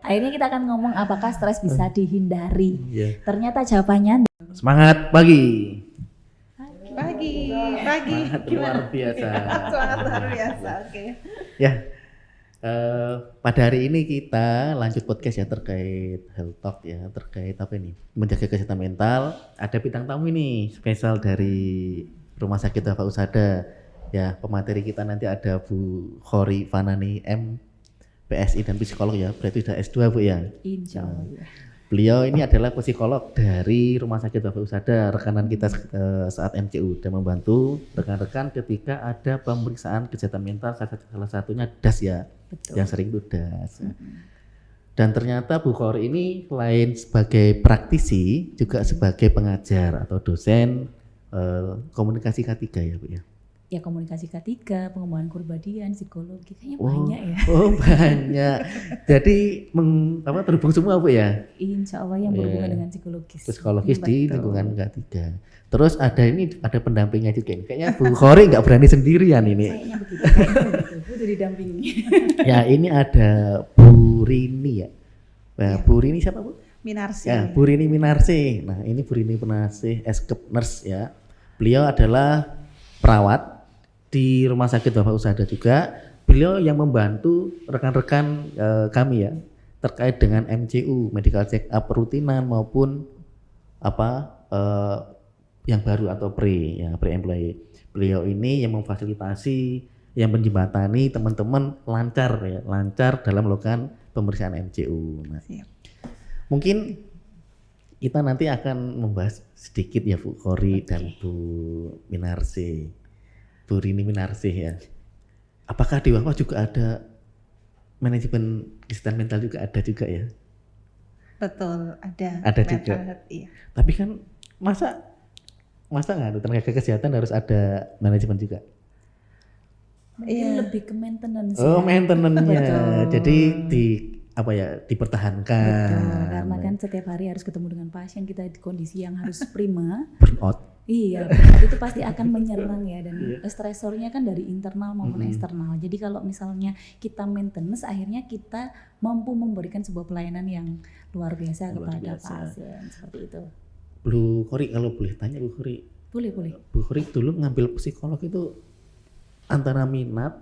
Akhirnya kita akan ngomong apakah stres bisa dihindari. Iya. Ternyata jawabannya Semangat pagi. Pagi. Semangat luar biasa. Semangat luar biasa. Oke. Ya, pada hari ini kita lanjut podcast ya terkait health talk ya, terkait apa ini? Menjaga kesehatan mental. Ada bintang tamu ini spesial dari Rumah Sakit Wafa Husada. Ya, pemateri kita nanti ada Bu Khori Fanani M, PSI dan psikolog ya. Berarti sudah S2 Bu ya. insya Allah. Beliau ini adalah psikolog dari Rumah Sakit Wafa Husada, rekanan kita saat MCU dan membantu rekan-rekan ketika ada pemeriksaan kesehatan mental, salah satunya DAS ya. Betul. Yang sering itu DAS. Dan ternyata Bu Khori ini selain sebagai praktisi juga sebagai pengajar atau dosen komunikasi K3 ya Bu ya. Ya komunikasi K3, pengembangan kepribadian, psikologi, kayaknya banyak ya. Oh banyak. Jadi terhubung semua Bu ya. Insya Allah yang berhubungan dengan psikologis. Psikologis di Betul. lingkungan K3. Terus ada pendampingnya juga. Kayaknya Bu Khori nggak berani sendirian ini. Kayaknya begitu. Butuh didampingi. Ya ini ada Bu Rini ya. Nah, Bu Rini siapa Bu? Minarsi. Ya, Bu Rini Minarsi. Nah, ini Bu Rini Minarsi, Eskep Nurse ya. Beliau adalah perawat di Rumah Sakit Wafa Husada juga. Beliau yang membantu rekan-rekan kami ya terkait dengan MCU, medical check up rutinan maupun yang baru atau pre-employee. Beliau ini yang memfasilitasi, yang menjembatani teman-teman lancar dalam melakukan pemeriksaan MCU. Nah, Siap. mungkin kita nanti akan membahas sedikit ya Bu Khori dan Bu Minarsi, Bu Rini Minarsi ya. Apakah di Wafa juga ada manajemen kesehatan mental juga ada juga ya? Betul, ada. Ada juga. Iya. Tapi kan masa nggak ada tenaga kesehatan harus ada manajemen juga? Mungkin Iya. lebih ke maintenance. Oh ya. maintenance-nya. Betul. Jadi dipertahankan. Betul, karena kan setiap hari harus ketemu dengan pasien, kita di kondisi yang harus prima. Burnout. Iya, benar. Itu pasti akan menyerang ya, dan Iya. stresornya kan dari internal maupun eksternal. Jadi kalau misalnya kita maintenance, akhirnya kita mampu memberikan sebuah pelayanan yang luar biasa Luar kepada biasa. pasien, seperti itu. Bu Khori kalau boleh tanya Bu Khori. Boleh. Bu Khori dulu ngambil psikolog itu antara minat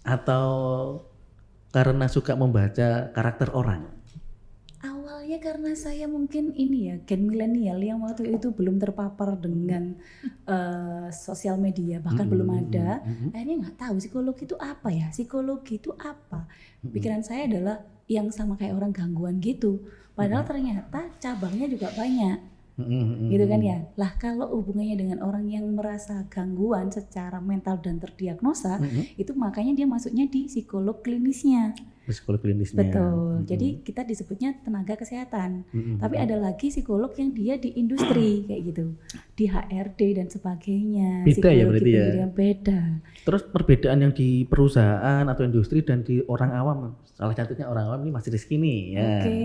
atau karena suka membaca karakter orang? Awalnya karena saya mungkin ini ya, gen milenial yang waktu itu belum terpapar dengan sosial media, bahkan belum ada. Akhirnya nggak tahu psikologi itu apa ya, psikologi itu apa. Pikiran saya adalah yang sama kayak orang gangguan gitu. Padahal ternyata cabangnya juga banyak. Gitu kan ya. Lah kalau hubungannya dengan orang yang merasa gangguan secara mental dan terdiagnosa, itu makanya dia masuknya di psikolog klinisnya. Psikolog klinisnya. Betul. Jadi kita disebutnya tenaga kesehatan. Tapi ada lagi psikolog yang dia di industri kayak gitu, di HRD dan sebagainya. Beda ya Psikologi berarti ya? pendidikan beda. Terus perbedaan yang di perusahaan atau industri dan di orang awam, salah satunya orang awam ini Mas Rizky nih ya. Oke.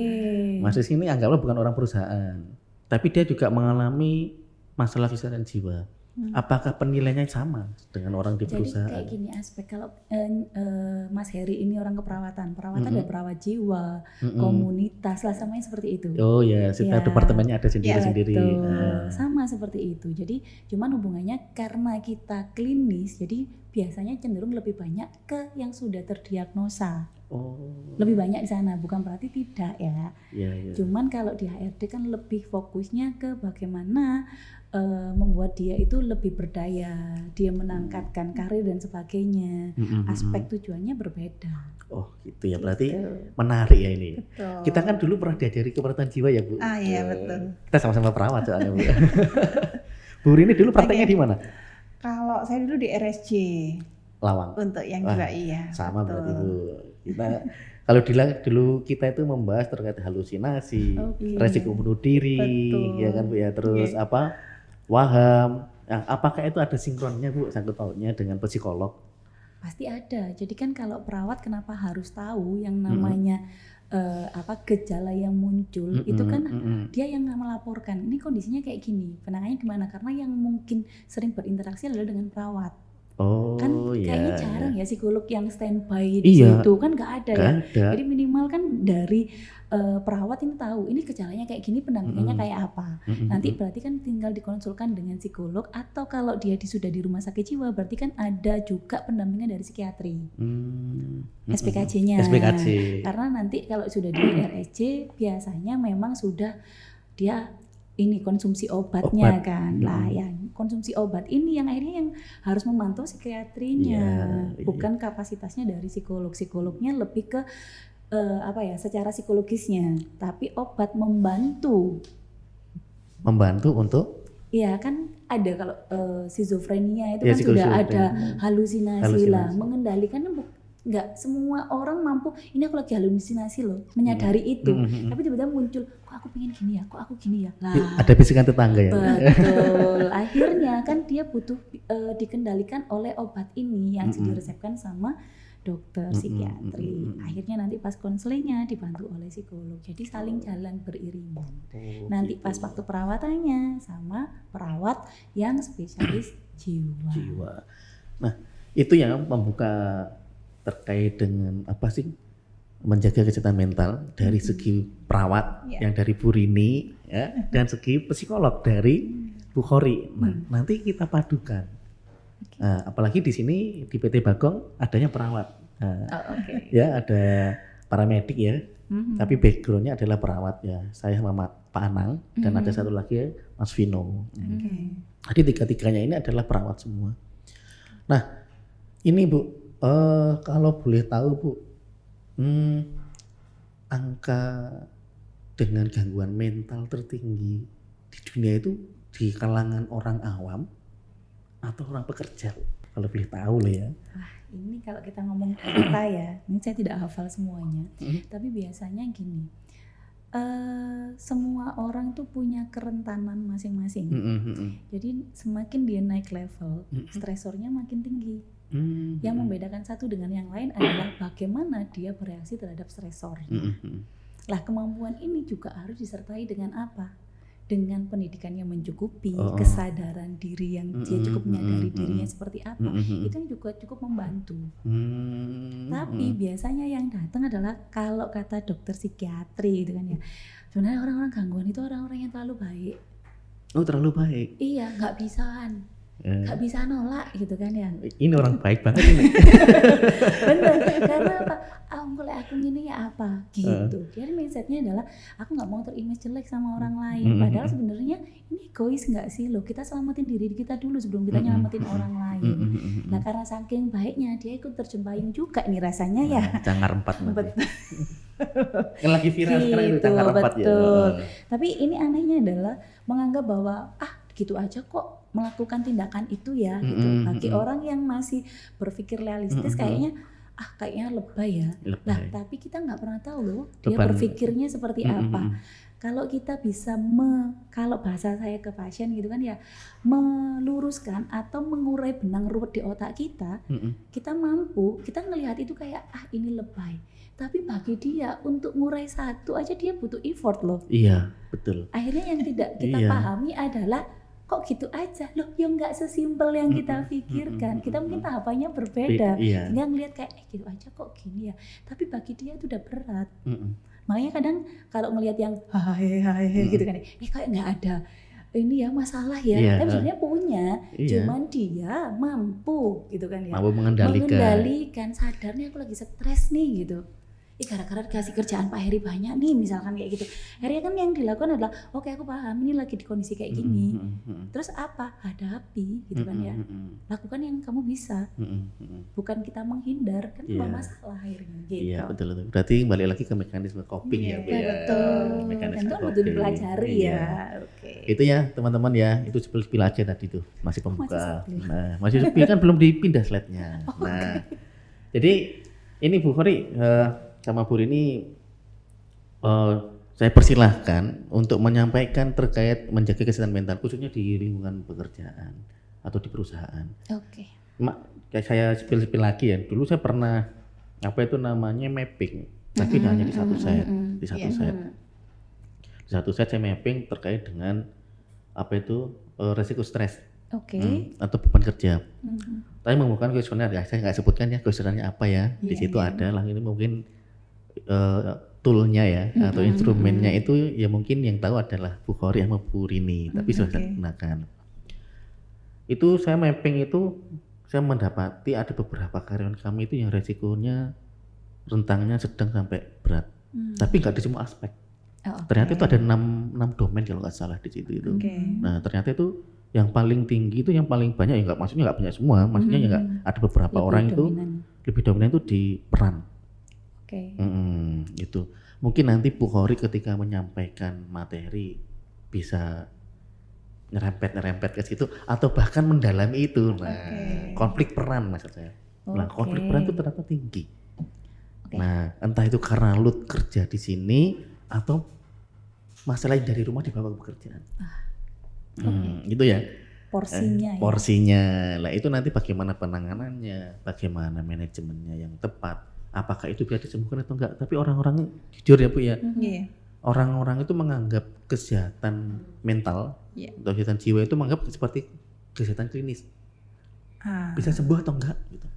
Mas Rizky ini anggaplah bukan orang perusahaan, tapi dia juga mengalami masalah kesehatan jiwa. Apakah penilaiannya sama dengan orang di Jadi perusahaan? kayak gini aspek, kalau Mas Heri ini orang keperawatan ada perawat jiwa, komunitas lah, samanya seperti itu. Oh ya, setiap Ya. departemennya ada sendiri-sendiri. Betul. Nah. Sama seperti itu. Jadi cuman hubungannya karena kita klinis, jadi biasanya cenderung lebih banyak ke yang sudah terdiagnosa. Oh. Lebih banyak di sana, bukan berarti tidak ya. Iya. Cuman kalau di HRD kan lebih fokusnya ke bagaimana membuat dia itu lebih berdaya, dia meningkatkan karir dan sebagainya. Aspek tujuannya berbeda. Oh gitu ya, berarti Gitu. menarik ya ini. Betul. Kita kan dulu pernah diajari keperawatan jiwa ya Bu. Ah iya betul. Kita sama-sama perawat soalnya Bu. Bu Rini dulu prakteknya di mana? Kalau saya dulu di RSJ Lawang. untuk yang Wah, juga iya. Sama betul. berarti Bu. Kita kalau dulu kita itu membahas terkait halusinasi, Oke. resiko bunuh diri, Betul. ya kan Bu ya. Terus Oke. waham. Nah, apakah itu ada sinkronnya Bu sangkut pautnya dengan psikolog? Pasti ada. Jadi kan kalau perawat kenapa harus tahu yang namanya gejala yang muncul, itu kan dia yang melaporkan. Ini kondisinya kayak gini, penanganannya gimana? Karena yang mungkin sering berinteraksi adalah dengan perawat. Oh Kan iya. kayaknya jarang ya psikolog yang standby di Iya. situ, kan nggak ada ya. Gak ada. Jadi minimal kan dari perawat ini tahu ini gejalanya kayak gini, pendampingannya kayak apa. Nanti berarti kan tinggal dikonsulkan dengan psikolog, atau kalau dia sudah di rumah sakit jiwa berarti kan ada juga pendampingan dari psikiatri. SPKJ-nya. SPKJ. Karena nanti kalau sudah di RSC biasanya memang sudah dia ini konsumsi obatnya kan. Lah yang konsumsi obat ini yang akhirnya yang harus memantau psikiatrinya, bukan kapasitasnya dari psikolog. Psikolognya lebih ke secara psikologisnya, tapi obat membantu untuk Iya kan ada kalau skizofrenia itu ya, kan sudah skizofrenia. ada halusinasi lah, mengendalikan kan nggak semua orang mampu. Ini aku lagi halusinasi loh, menyadari itu, tapi tiba-tiba muncul, kok aku pengen gini ya, kok aku gini ya. Lah, ada bisikan tetangga ya. betul. Akhirnya kan dia butuh dikendalikan oleh obat ini yang diresepkan sama dokter psikiatri. Akhirnya nanti pas konselingnya dibantu oleh psikolog. Jadi saling jalan beriringan. Nanti pas waktu perawatannya sama perawat yang spesialis jiwa. Nah, itu yang membuka terkait dengan apa sih menjaga kesehatan mental dari segi perawat yang dari Bu Rini ya, dan segi psikolog dari Bu Khori. Nah, nanti kita padukan. Nah, apalagi di sini di PT Bagong adanya perawat. Nah, ya ada paramedik ya, tapi backgroundnya adalah perawat ya. Saya sama Pak Anang dan ada satu lagi ya, Mas Vino. Jadi tiga-tiganya ini adalah perawat semua. Nah, ini Bu, kalau boleh tahu Bu, angka dengan gangguan mental tertinggi di dunia itu di kalangan orang awam atau orang pekerja, kalau boleh tahu loh ya. Wah, ini kalau kita ngomong data ya, ini saya tidak hafal semuanya, tapi biasanya gini, semua orang tuh punya kerentanan masing-masing. Jadi semakin dia naik level, stresornya makin tinggi. Yang membedakan satu dengan yang lain adalah bagaimana dia bereaksi terhadap stresor. Lah kemampuan ini juga harus disertai dengan apa? Dengan pendidikan yang mencukupi, kesadaran diri yang dia cukup menyadari dirinya seperti apa, itu yang juga cukup membantu. Tapi biasanya yang datang adalah kalau kata dokter psikiatri itu kan ya, sebenarnya orang-orang gangguan itu orang-orang yang terlalu baik. Oh, terlalu baik. Iya, nggak bisa nolak gitu kan ya. Ini orang baik banget ini. Bener, karena apa? Kalau aku gini ya apa gitu. Jadi mindsetnya adalah aku nggak mau terimage jelek sama orang lain. Padahal sebenarnya ini egois nggak sih loh? Kita selamatin diri kita dulu sebelum kita nyelamatin orang lain. Nah karena saking baiknya dia ikut terjemahin juga nih rasanya ya. Cangar 4 Betul. Yang lagi viral sekarang itu Cangar 4 ya. Betul. Tapi ini anehnya adalah menganggap bahwa gitu aja kok melakukan tindakan itu ya gitu. Bagi orang yang masih berpikir realistis kayaknya lebay ya. Lah tapi kita nggak pernah tahu loh dia berpikirnya seperti apa. Kalau kita bisa kalau bahasa saya ke pasien gitu kan ya, meluruskan atau mengurai benang ruwet di otak kita, kita mampu, kita ngelihat itu kayak ini lebay. Tapi bagi dia untuk ngurai satu aja dia butuh effort loh. Iya, betul. Akhirnya yang tidak kita pahami adalah kok gitu aja loh, yang nggak sesimpel yang kita pikirkan. Kita mungkin tahapannya berbeda, sehingga ngelihat kayak gitu aja kok gini ya. Tapi bagi dia itu udah berat. Makanya kadang kalau ngelihat yang hahaha gitu kan, kayak nggak ada ini ya masalah ya. Tapi sebenarnya punya, cuman dia mampu gitu kan ya. Mampu mengendalikan. Sadarnya aku lagi stres nih gitu. Gara-gara dikasih kerjaan Pak Heri banyak nih misalkan kayak gitu. Akhirnya kan yang dilakukan adalah oke, aku paham ini lagi di kondisi kayak gini. Terus apa? Hadapi gitu kan ya. Lakukan yang kamu bisa. Bukan kita menghindar kan masalah akhirnya gitu. Iya, betul. Berarti balik lagi ke mekanisme coping ya, Bu ya. Betul. Mekanisme Tentu butuh dipelajari ya. Oke. Itu ya teman-teman ya, itu sepil aja tadi tuh, masih pembuka. Masih sepil kan belum dipindah slide-nya. Nah, jadi ini Bu Khori sama Bu Rini, saya persilahkan untuk menyampaikan terkait menjaga kesehatan mental khususnya di lingkungan pekerjaan atau di perusahaan. Oke. Kayak saya sepil lagi ya, dulu saya pernah namanya mapping, tapi hanya di satu set, di satu set saya mapping terkait dengan resiko stres. Oke. Atau beban kerja. Tapi membuka kuesioner ya, saya nggak sebutkan ya kuesionernya apa ya. Di situ ada lah, ini mungkin toolnya ya atau instrumennya itu ya mungkin yang tahu adalah Bu Khori sama Bu Rini, tapi sudah saya gunakan. Itu saya mapping itu saya mendapati ada beberapa karyawan kami itu yang resikonya rentangnya sedang sampai berat, tapi nggak di semua aspek. Ternyata itu ada 6 domain kalau nggak salah di situ itu. Nah ternyata itu yang paling tinggi itu yang paling banyak ya nggak, maksudnya nggak banyak semua, maksudnya ya nggak, ada beberapa Lebih orang dominan. itu lebih dominan itu di peran. Gitu. Mungkin nanti Bu Khori ketika menyampaikan materi bisa nyerempet ke situ atau bahkan mendalami itu. Nah, konflik peran maksud saya. Nah, konflik peran itu ternyata tinggi. Nah, entah itu karena lu kerja di sini atau masalah dari rumah dibawa ke pekerjaan. Gitu ya. Porsinya ya. Porsinya. Lah itu nanti bagaimana penanganannya, bagaimana manajemennya yang tepat. Apakah itu bisa disembuhkan atau enggak? Tapi orang-orang jujur ya Bu ya. Orang-orang itu menganggap kesehatan mental atau kesehatan jiwa itu menganggap seperti kesehatan klinis. Bisa sembuh atau enggak gitu.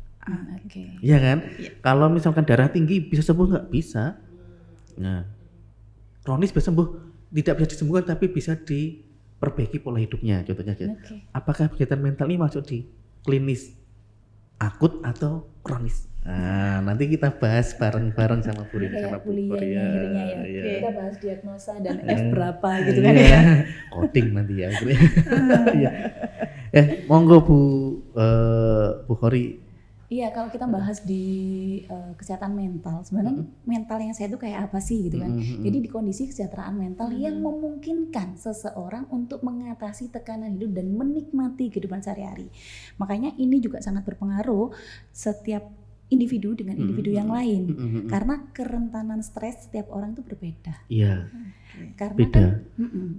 Iya kan? Kalau misalkan darah tinggi bisa sembuh enggak? Bisa. Nah, kronis bisa sembuh, tidak bisa disembuhkan tapi bisa diperbaiki pola hidupnya contohnya gitu. Apakah kesehatan mental ini masuk di klinis akut atau kronis? Nah, nanti kita bahas bareng-bareng sama Bu Rini sama Bu Khori ya. Kita bahas diagnosa dan F berapa gitu kan ya. Coding nanti ya. Monggo Bu Khori. Iya, kalau kita bahas di kesehatan mental, sebenarnya mental yang saya itu kayak apa sih gitu kan. Jadi di kondisi kesejahteraan mental yang memungkinkan seseorang untuk mengatasi tekanan hidup dan menikmati kehidupan sehari-hari. Makanya ini juga sangat berpengaruh setiap individu dengan individu yang lain. Karena kerentanan stres setiap orang itu berbeda. Iya. Karena beda. kan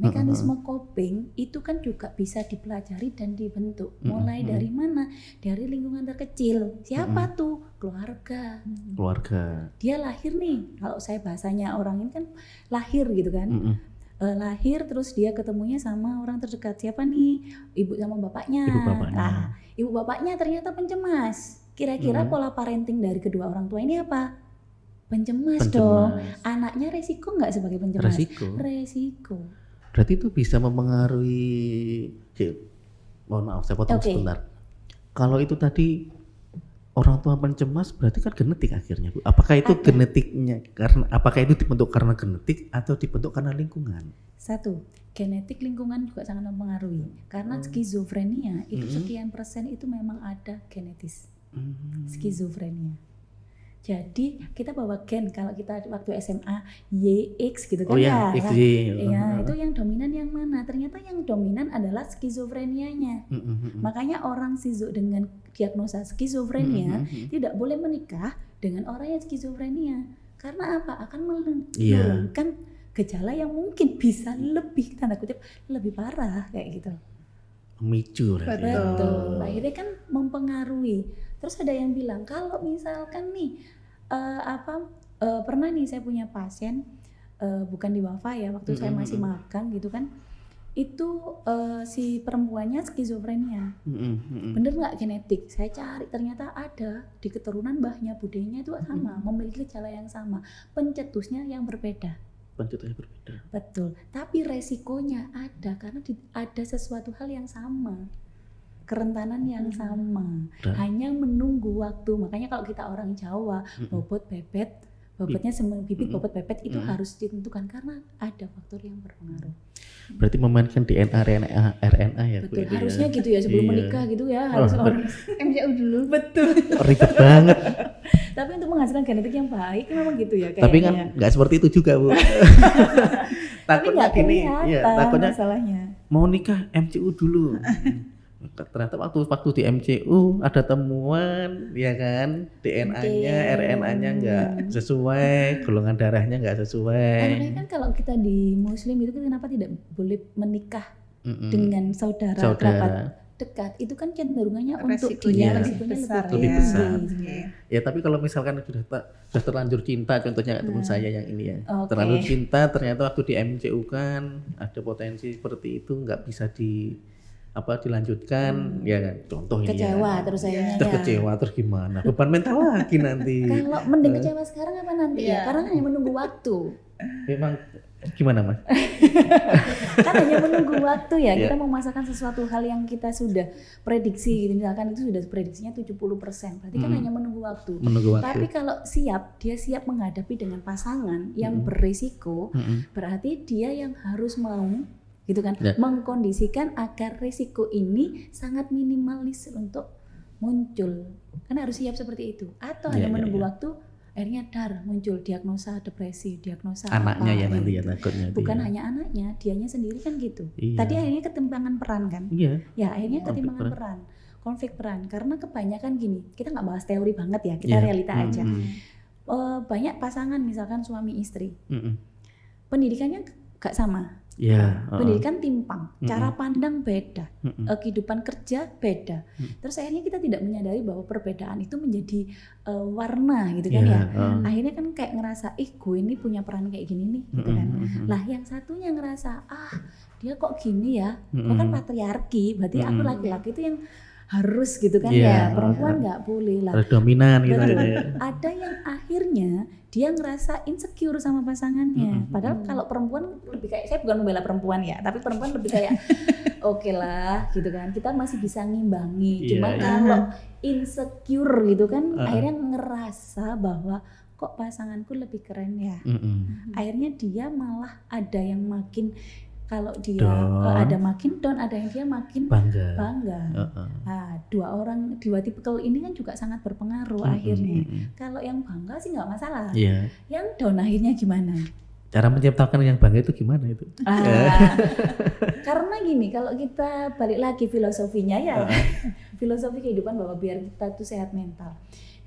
mekanisme coping itu kan juga bisa dipelajari dan dibentuk. Mulai dari mana? Dari lingkungan terkecil. Siapa tuh? Keluarga. Dia lahir nih. Kalau saya bahasanya orang ini kan lahir gitu kan. Lahir terus dia ketemunya sama orang terdekat. Siapa nih? Ibu sama bapaknya. Nah, ibu bapaknya ternyata pencemas. Kira-kira pola parenting dari kedua orang tua ini apa? Pencemas dong. Anaknya resiko nggak sebagai pencemas? Resiko. Berarti itu bisa mempengaruhi. Mohon maaf, saya potong sebentar. Kalau itu tadi orang tua pencemas, berarti kan genetik akhirnya, Bu. Apakah itu genetiknya apakah itu dibentuk karena genetik atau dibentuk karena lingkungan? Satu, genetik, lingkungan juga sangat mempengaruhi. Karena skizofrenia itu sekian persen itu memang ada genetis. Skizofrenia. Jadi kita bawa gen, kalau kita waktu SMA YX gitu kan ya. Itu yang dominan yang mana? Ternyata yang dominan adalah skizofrenianya. Makanya orang dengan diagnosa skizofrenia tidak boleh menikah dengan orang yang skizofrenia. Karena apa? Akan menurunkan gejala yang mungkin bisa lebih, tanda kutip, lebih parah kayak gitu. Memicu. Betul. Akhirnya kan mempengaruhi. Terus ada yang bilang kalau misalkan nih pernah nih saya punya pasien bukan di Wafa ya, waktu saya masih magang gitu kan, itu si perempuannya skizofrenia. Bener nggak genetik? Saya cari ternyata ada di keturunan mbahnya, budenya itu sama, memiliki gejala yang sama, pencetusnya yang berbeda. Betul, tapi resikonya ada karena ada sesuatu hal yang sama, kerentanan yang sama, hanya menunggu waktu. Makanya kalau kita orang Jawa, bobot bebet, bobotnya bibit bobot bebet itu harus ditentukan karena ada faktor yang berpengaruh. Berarti memainkan DNA RNA ya. Betul, harusnya gitu ya sebelum menikah gitu ya, harus MCU dulu. Betul. Ribet banget. Tapi untuk menghasilkan genetik yang baik memang gitu ya kayaknya. Tapi kan nggak seperti itu juga, Bu. Takutnya gini, takutnya masalahnya. Mau nikah MCU dulu. Ternyata waktu di MCU ada temuan, ya kan, DNA-nya, RNA-nya nggak sesuai, golongan darahnya nggak sesuai. Makanya kan kalau kita di Muslim itu kenapa tidak boleh menikah dengan saudara kerabat dekat? Itu kan cenderungannya untuk dia resikonya lebih besar. Ya tapi kalau misalkan sudah terlanjur cinta, contohnya teman saya yang ini ya, terlanjur cinta, ternyata waktu di MCU kan ada potensi seperti itu, nggak bisa dilanjutkan ya kan, contoh ini Kecewa ya. terus akhirnya Terus ya. kecewa terus gimana? Beban mental lagi nanti. Kalau mending kecewa sekarang apa nanti ya? Iya. Karena hanya menunggu waktu. Memang gimana Mas? Kan hanya menunggu waktu ya. Iya. Kita memasakkan sesuatu hal yang kita sudah prediksi gitu. Misalkan itu sudah prediksinya 70%. Berarti kan hanya menunggu waktu. Menunggu Tapi waktu. kalau dia siap menghadapi dengan pasangan yang berisiko, berarti dia yang harus mau gitu kan, Ya. mengkondisikan agar risiko ini sangat minimalis untuk muncul. Kan harus siap seperti itu. Atau Ya, hanya ya, menunggu ya. waktu, akhirnya muncul diagnosa depresi, diagnosa Anaknya apa, ya nanti ya gitu. takutnya. itu Bukan ya. hanya anaknya, dianya sendiri kan gitu. Iya. Tadi akhirnya ketimpangan peran kan? Iya. Ya akhirnya Konflik ketimpangan peran, konflik peran. Karena kebanyakan gini, kita nggak bahas teori banget ya, kita Iya. realita aja. Mm-mm. Banyak pasangan misalkan suami istri, Mm-mm. pendidikannya gak sama, Iya. pendidikan timpang, Mm-mm. cara pandang beda, Mm-mm. kehidupan kerja beda. Terus akhirnya kita tidak menyadari bahwa perbedaan itu menjadi warna gitu kan Iya, ya. Akhirnya kan kayak ngerasa, gue ini punya peran kayak gini nih gitu kan. Lah yang satunya ngerasa, dia kok gini ya, kok kan patriarki, berarti aku laki-laki itu yang harus gitu kan Iya, ya, perempuan nggak boleh lah. Harus dominan gitu. Betul. Ya. Ada yang akhirnya dia ngerasa insecure sama pasangannya. Padahal kalau perempuan lebih kayak, saya bukan membela perempuan ya, tapi perempuan lebih kayak oke lah gitu kan. Kita masih bisa ngimbangi. Iya, Cuma iya. kalau insecure gitu kan, akhirnya ngerasa bahwa kok pasanganku lebih keren ya. Mm-mm. Akhirnya dia malah ada yang makin, kalau dia Down. ada makin down, ada yang dia makin Bangga. bangga. Nah, dua tipikal ini kan juga sangat berpengaruh akhirnya. Kalau yang bangga sih nggak masalah. Iya. Yang down akhirnya gimana? Cara menciptakan yang bangga itu gimana itu? Karena gini, kalau kita balik lagi filosofinya ya, filosofi kehidupan bahwa biar kita tuh sehat mental,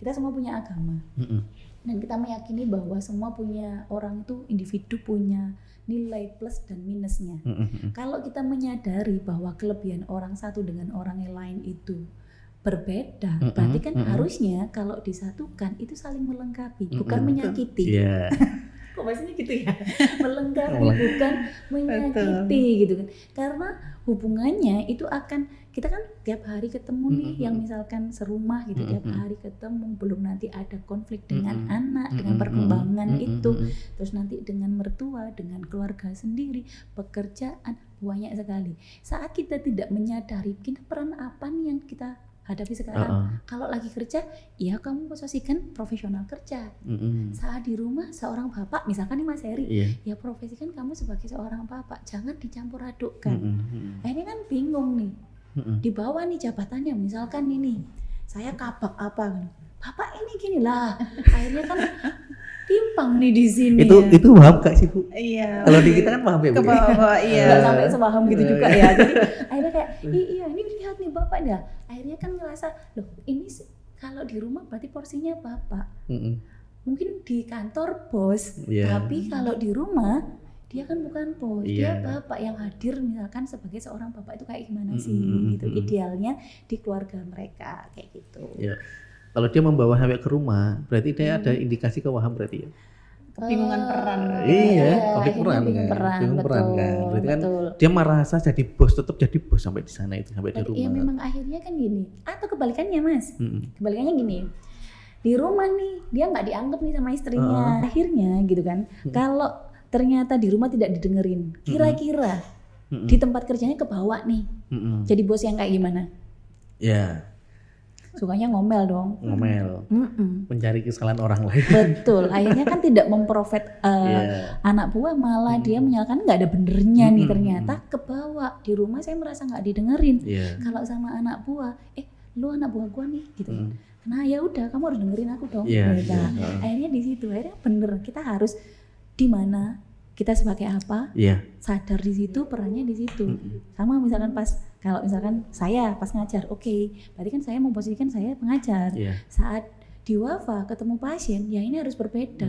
kita semua punya agama. Dan kita meyakini bahwa semua punya, orang tuh individu punya nilai plus dan minusnya. Kalau kita menyadari bahwa kelebihan orang satu dengan orang yang lain itu berbeda, berarti kan harusnya kalau disatukan itu saling melengkapi, bukan menyakiti. Iya. Kok bahasanya gitu ya? Melengkapi bukan menyakiti gitu kan. Karena hubungannya itu akan, kita kan tiap hari ketemu nih, yang misalkan serumah gitu, tiap hari ketemu, belum nanti ada konflik dengan anak, dengan perkembangan itu, terus nanti dengan mertua, dengan keluarga sendiri, pekerjaan, banyak sekali. Saat kita tidak menyadari kita peran apa nih yang kita hadapi sekarang. Kalau lagi kerja, ya kamu posisikan profesional kerja. Saat di rumah seorang bapak, misalkan nih Mas Heri, ya profesikan kamu sebagai seorang bapak, jangan dicampur adukkan. Akhirnya kan bingung nih. Di bawah nih jabatannya, misalkan ini saya kabak apa, bapak ini gini lah, akhirnya kan timpang nih di sini. Itu paham gak sih Bu? Iya. Kalau di kita kan paham ya Bu. Ke bawah, iya. Nggak sampai sepaham gitu juga ya. Jadi akhirnya kayak, iya ini lihat nih bapak dah. Akhirnya kan ngerasa, loh ini kalau di rumah berarti porsinya bapak. Mungkin di kantor bos, tapi kalau di rumah dia kan bukan bos, dia bapak yang hadir misalkan sebagai seorang bapak itu kayak gimana sih gitu. Idealnya di keluarga mereka kayak gitu. Iya. Kalau dia membawa sampai ke rumah, berarti dia ada indikasi kewaham berarti ya. Kebingungan peran. Iya, konflik akhirnya bingung peran. peran, Peran kan. betul, Berarti kan betul. dia merasa jadi bos, tetap jadi bos sampai di sana itu, sampai di rumah. Iya memang akhirnya kan gini. Atau kebalikannya Mas, kebalikannya gini. Di rumah nih dia nggak dianggap nih sama istrinya. Akhirnya gitu kan. Kalau ternyata di rumah tidak didengerin, kira-kira di tempat kerjanya kebawa nih. Jadi bos yang kayak gimana? Ya, Sukanya ngomel dong. ngomel, mencari kesalahan orang lain. Betul. Akhirnya kan tidak memprofit anak buah, malah dia menyalahkan nggak ada benernya nih, ternyata kebawa. Di rumah saya merasa nggak didengerin. Kalau sama anak buah, lu anak buah gua nih gitu. Nah ya udah, kamu harus dengerin aku dong. Gitu. Akhirnya di situ, akhirnya bener, kita harus di mana kita sebagai apa, sadar di situ, perannya di situ. Sama misalkan kalau misalkan saya pas ngajar, oke, berarti kan saya memposisikan saya pengajar. Saat di wafa ketemu pasien, ya ini harus berbeda.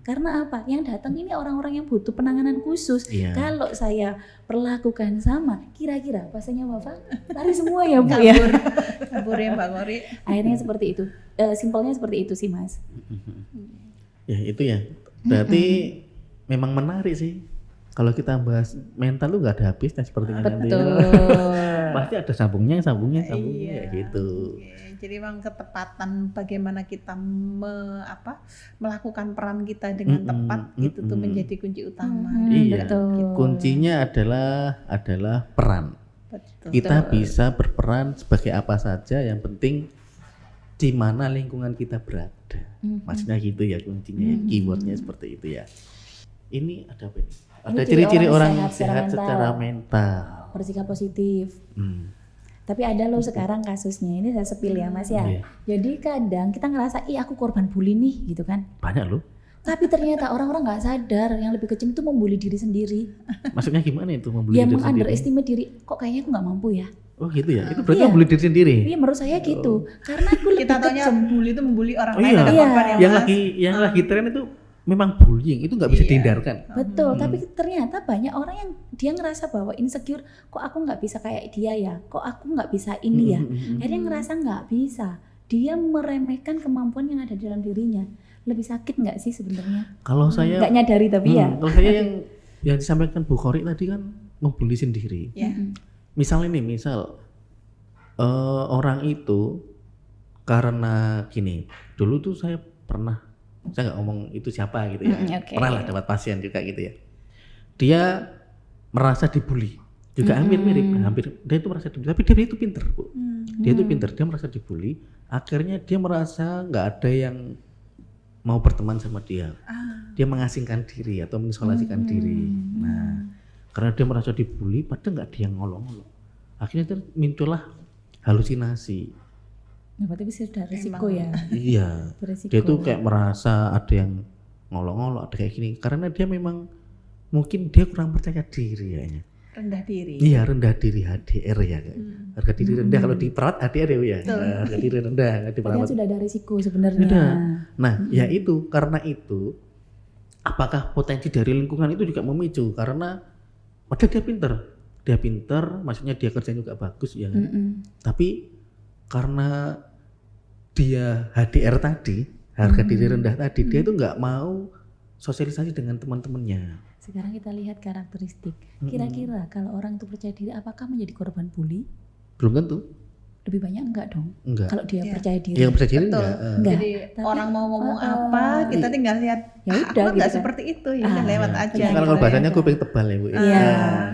Karena apa? Yang datang ini orang-orang yang butuh penanganan khusus. Kalau saya perlakukan sama, kira-kira pasiennya wafa lari semua ya Bu ya. Kabur ya Mbak Ngori. Akhirnya seperti itu. Simpelnya seperti itu sih Mas. Ya itu ya. Berarti memang menarik sih. Kalau kita bahas mental tuh nggak ada habisnya sepertinya nanti. Betul. Pasti ada sambungnya Iya. kayak gitu. Oke, jadi memang ketepatan bagaimana kita melakukan peran kita dengan tepat itu tuh menjadi kunci utama. Iya. Betul. Kuncinya adalah peran. Betul. Kita bisa berperan sebagai apa saja, yang penting di mana lingkungan kita berada. Maksudnya gitu ya kuncinya, ya, keywordnya seperti itu ya. Ini ada apa ini? Ada Ini ciri-ciri orang sehat sehat secara mental. bersikap positif. Hmm. Tapi ada loh sekarang kasusnya, ini saya sepil ya Mas ya. Iya. Jadi kadang kita ngerasa, ih aku korban bully nih gitu kan. Banyak loh. Tapi ternyata orang-orang nggak sadar yang lebih kecil itu membuli diri sendiri. Maksudnya gimana itu membuli Dia diri sendiri? meng-underestimate diri, kok kayaknya aku nggak mampu ya. Oh gitu ya, itu berarti Iya. membuli diri sendiri. Iya menurut saya gitu. Karena aku lebih Kita taunya kejam. bully itu membuli orang Oh lain iya. ada Iya. korban ya, Yang Mas. lagi tren itu memang bullying, itu nggak bisa Iya. dihindarkan. Betul, tapi ternyata banyak orang yang dia ngerasa bahwa insecure, kok aku nggak bisa kayak dia ya, kok aku nggak bisa ini ya. Akhirnya ngerasa nggak bisa, dia meremehkan kemampuan yang ada di dalam dirinya. Lebih sakit nggak sih sebenarnya? Kalau saya, Nggak nyadari tapi ya. kalau saya yang disampaikan Bu Khori tadi kan membuli sendiri. Ya. Misal orang itu karena gini, dulu tuh saya nggak ngomong itu siapa gitu ya, Oke. pernah lah dapat pasien juga gitu ya. Dia merasa dibully, juga hampir mirip, dia itu merasa dibully, tapi dia itu pinter Bu. Dia itu pinter, dia merasa dibully, akhirnya dia merasa nggak ada yang mau berteman sama dia. Dia mengasingkan diri atau mengisolasikan diri. Nah, karena dia merasa dibully, padahal nggak dia yang ngolong-ngolong. Akhirnya dia muncullah halusinasi. Nah, berarti bisa sudah risiko ya. Iya. Beresiko. Dia tuh kayak merasa ada yang ngolong-ngolong, ada kayak gini. Karena dia memang mungkin dia kurang percaya diri kayaknya. Rendah diri. Iya, rendah diri, HDR ya kayak. Harga diri rendah, kalau diperawat HDR ya. Harga diri rendah, Berarti diperawat. kan sudah ada risiko sebenarnya. Udah. Nah, ya itu, karena itu apakah potensi dari lingkungan itu juga memicu? Karena padahal dia pinter, maksudnya dia kerjanya juga bagus ya kan. Tapi karena dia HDR tadi, harga diri rendah tadi, dia itu nggak mau sosialisasi dengan teman-temannya. Sekarang kita lihat karakteristik. Kira-kira kalau orang itu percaya diri, apakah menjadi korban bully? Belum tentu. Lebih banyak enggak dong? Enggak. Kalau dia percaya diri. Yang percaya diri Betul. enggak. Enggak. Jadi Tapi, orang mau ngomong apa, kita tinggal lihat. Ya "Ah, udah aku nggak gitu kan." seperti itu, ya udah lewat aja. Kan kalau gitu bahasanya ya. kuping tebal ya Bu. Iya.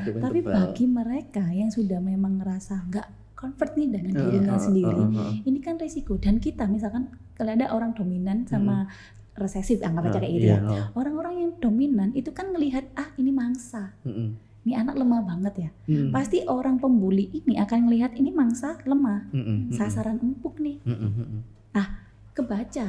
Kuping Tapi tebal. bagi mereka yang sudah memang ngerasa enggak comfort nih dengan dirinya sendiri, ini kan risiko. Dan kita misalkan kalau ada orang dominan sama resesif, anggap aja kayak gitu Iya, ya. Orang-orang yang dominan itu kan ngelihat, ini mangsa, ini anak lemah banget ya. Pasti orang pembuli ini akan ngelihat ini mangsa lemah, sasaran empuk nih. Kebaca.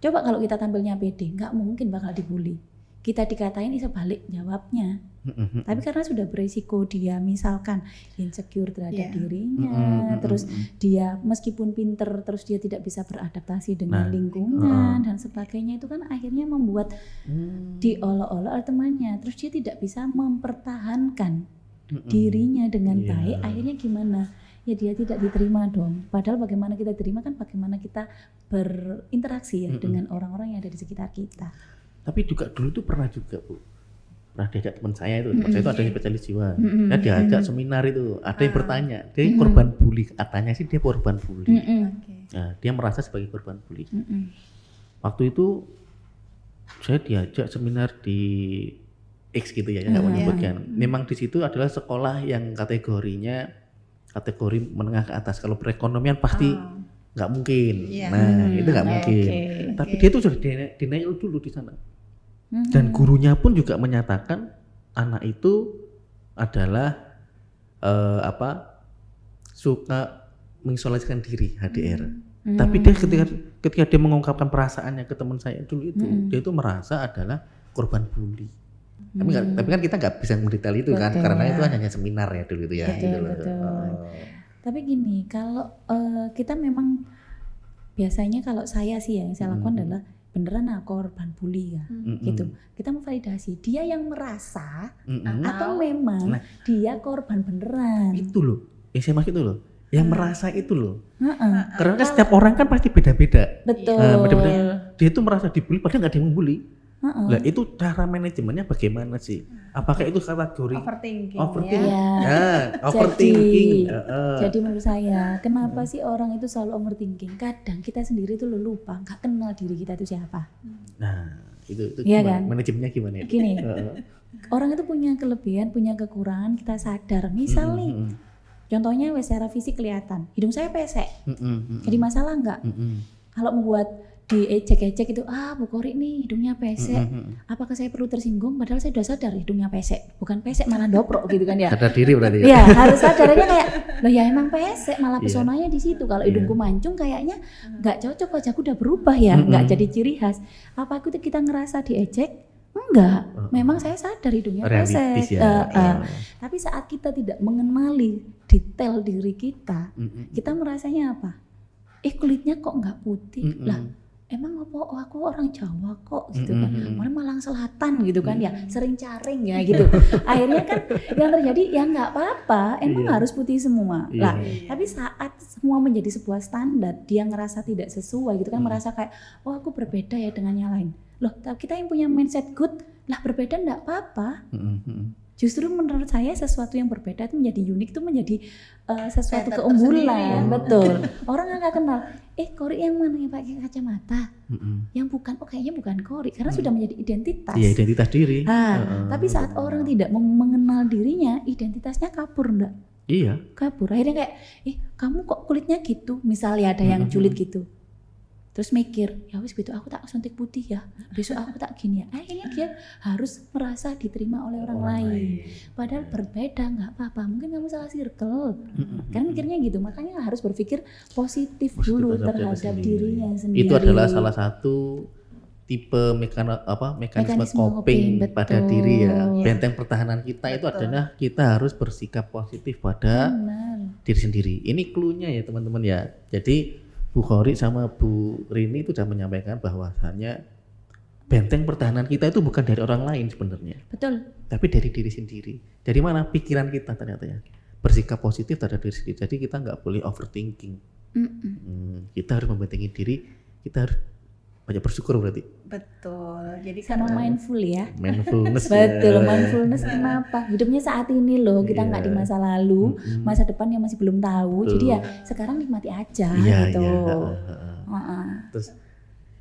Coba kalau kita tampilnya pede, nggak mungkin bakal dibully. Kita dikatain sebalik jawabnya. Tapi karena sudah beresiko dia misalkan insecure terhadap dirinya, terus dia meskipun pinter terus dia tidak bisa beradaptasi dengan lingkungan dan sebagainya, itu kan akhirnya membuat diolok-olok oleh temannya, terus dia tidak bisa mempertahankan dirinya dengan baik. Akhirnya gimana? Ya dia tidak diterima dong. Padahal bagaimana kita terima kan bagaimana kita berinteraksi ya dengan orang-orang yang ada di sekitar kita. Tapi juga dulu tuh pernah juga Bu, pernah diajak teman saya itu, teman saya itu ada yang spesialis jiwa, dia diajak seminar itu, ada yang bertanya, dia korban bully, katanya sih dia korban bully, nah, dia merasa sebagai korban bully. Waktu itu saya diajak seminar di X gitu ya, nggak mau menyebutkan. Memang di situ adalah sekolah yang kategorinya kategori menengah ke atas, kalau perekonomian pasti nggak mungkin, nah itu nggak mungkin. Tapi dia tuh sudah denial dulu di sana. Dan gurunya pun juga menyatakan anak itu adalah suka mengisolasikan diri, HDR. Tapi dia ketika dia mengungkapkan perasaannya ke teman saya dulu itu, dia itu merasa adalah korban bully. Tapi kan kita nggak bisa mendetail itu kan, karena itu hanya seminar ya dulu itu ya. Betul. Tapi gini, kalau kita memang biasanya kalau saya sih yang saya lakukan adalah beneran korban bully ya, gitu. Kita memvalidasi dia yang merasa atau memang dia korban beneran. Itu loh, yang saya maksud itu loh, yang merasa itu loh. Karena kan setiap orang kan pasti beda-beda. Betul. Beda-beda. Dia tuh merasa dibully, padahal nggak ada yang membuli. Lah itu cara manajemennya bagaimana sih? Apakah itu kategori Overthinking. overthinking? Ya. Overthinking. Jadi menurut saya, kenapa sih orang itu selalu overthinking? Kadang kita sendiri tuh lupa, nggak kenal diri kita itu siapa. Nah, itu Iya gimana? kan? Manajemennya gimana ya? Gini, orang itu punya kelebihan, punya kekurangan, kita sadar. Misal nih, contohnya secara fisik kelihatan, hidung saya pesek, jadi masalah nggak? Kalau membuat diejek-ejek itu, Bu Kori nih hidungnya pesek, apakah saya perlu tersinggung? Padahal saya sudah sadar hidungnya pesek, bukan pesek malah doprok gitu kan ya. Sadar diri berarti ya? Iya, harus sadarnya kayak, loh ya emang pesek, malah pesonanya di situ. Kalau hidungku mancung kayaknya nggak cocok, wajahku udah berubah ya, nggak jadi ciri khas. Apa kita ngerasa diejek? Enggak, memang saya sadar hidungnya Realistis pesek. ya. Tapi saat kita tidak mengenali detail diri kita, kita merasanya apa? Kulitnya kok nggak putih? Lah, emang apa? Oh, aku orang Jawa kok gitu kan, mana Malang Selatan gitu kan ya, sering caring ya gitu. Akhirnya kan yang terjadi ya nggak apa-apa, emang harus putih semua. Lah, tapi saat semua menjadi sebuah standar, dia ngerasa tidak sesuai gitu kan, merasa kayak, oh aku berbeda ya dengan yang lain. Loh, kita yang punya mindset good, lah berbeda nggak apa-apa. Justru menurut saya sesuatu yang berbeda itu menjadi unik, itu menjadi sesuatu keunggulan, betul. Orang nggak kenal, Kori yang mana yang pakai kacamata, yang bukan, kayaknya bukan Kori, karena sudah menjadi identitas. Iya, identitas diri. Tapi saat orang tidak mengenal dirinya, identitasnya kabur enggak? Iya. Kabur. Akhirnya kayak, kamu kok kulitnya gitu, misalnya ada yang julid gitu. Terus mikir, ya wis gitu aku tak suntik putih ya, besok aku tak gini ya. Akhirnya dia harus merasa diterima oleh orang lain. Padahal berbeda nggak apa-apa, mungkin kamu salah circle. Kan mikirnya gitu, makanya harus berpikir positif dulu terhadap dirinya sendiri. Itu adalah salah satu tipe mekanisme coping pada diri ya. Benteng pertahanan kita itu adalah kita harus bersikap positif pada diri sendiri. Ini clue-nya ya teman-teman ya. Jadi Bu Kori sama Bu Rini itu sudah menyampaikan bahwasannya benteng pertahanan kita itu bukan dari orang lain sebenarnya. Betul. Tapi dari diri sendiri. Dari mana? Pikiran kita ternyata ya. Bersikap positif terhadap diri sendiri. Jadi kita nggak boleh overthinking. Kita harus membentengi diri. Kita harus banyak bersyukur berarti. Betul. Jadi sama mindful ya. Mindfulness. Betul, mindfulness kenapa? Hidupnya saat ini loh, kita nggak di masa lalu, masa depan yang masih belum tahu. Jadi ya sekarang nikmati aja gitu. Terus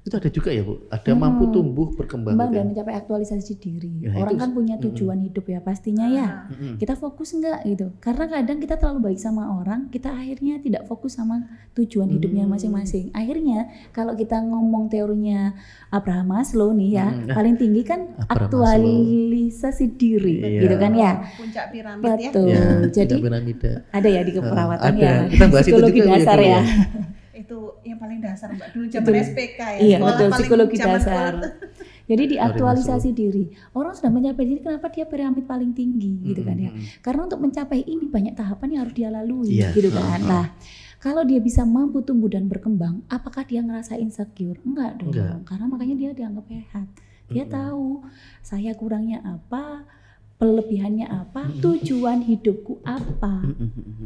itu ada juga ya Bu, ada mampu tumbuh berkembang dan mencapai aktualisasi diri. Orang kan punya tujuan hidup ya pastinya ya. Kita fokus enggak gitu? Karena kadang kita terlalu baik sama orang, kita akhirnya tidak fokus sama tujuan hidupnya masing-masing. Akhirnya kalau kita ngomong teorinya Abraham Maslow nih ya, paling tinggi kan aktualisasi diri, gitu kan ya. Puncak piramid ya. Betul. Jadi ada ya di keperawatan ya. Kita bahas psikologi itu juga dasar ya. Itu yang paling dasar Mbak, dulu zaman SPK ya. Iya betul, psikologi dasar. Jadi di aktualisasi diri, orang sudah mencapai diri, kenapa dia piramid paling tinggi gitu kan ya? Karena untuk mencapai ini banyak tahapan yang harus dia lalui gitu kan. Nah, kalau dia bisa mampu tumbuh dan berkembang, apakah dia ngerasa insecure? Enggak dong. Karena makanya dia dianggap sehat. Dia tahu saya kurangnya apa, kelebihannya apa, tujuan hidupku apa.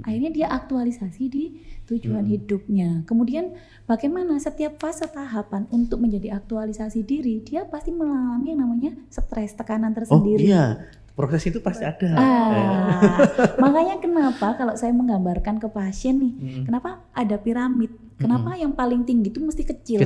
Akhirnya dia aktualisasi di tujuan hidupnya. Kemudian bagaimana setiap fase tahapan untuk menjadi aktualisasi diri, dia pasti mengalami yang namanya stres, tekanan tersendiri. Oh iya, proses itu pasti ada. Makanya kenapa kalau saya menggambarkan ke pasien nih, kenapa ada piramid? Kenapa yang paling tinggi itu mesti kecil?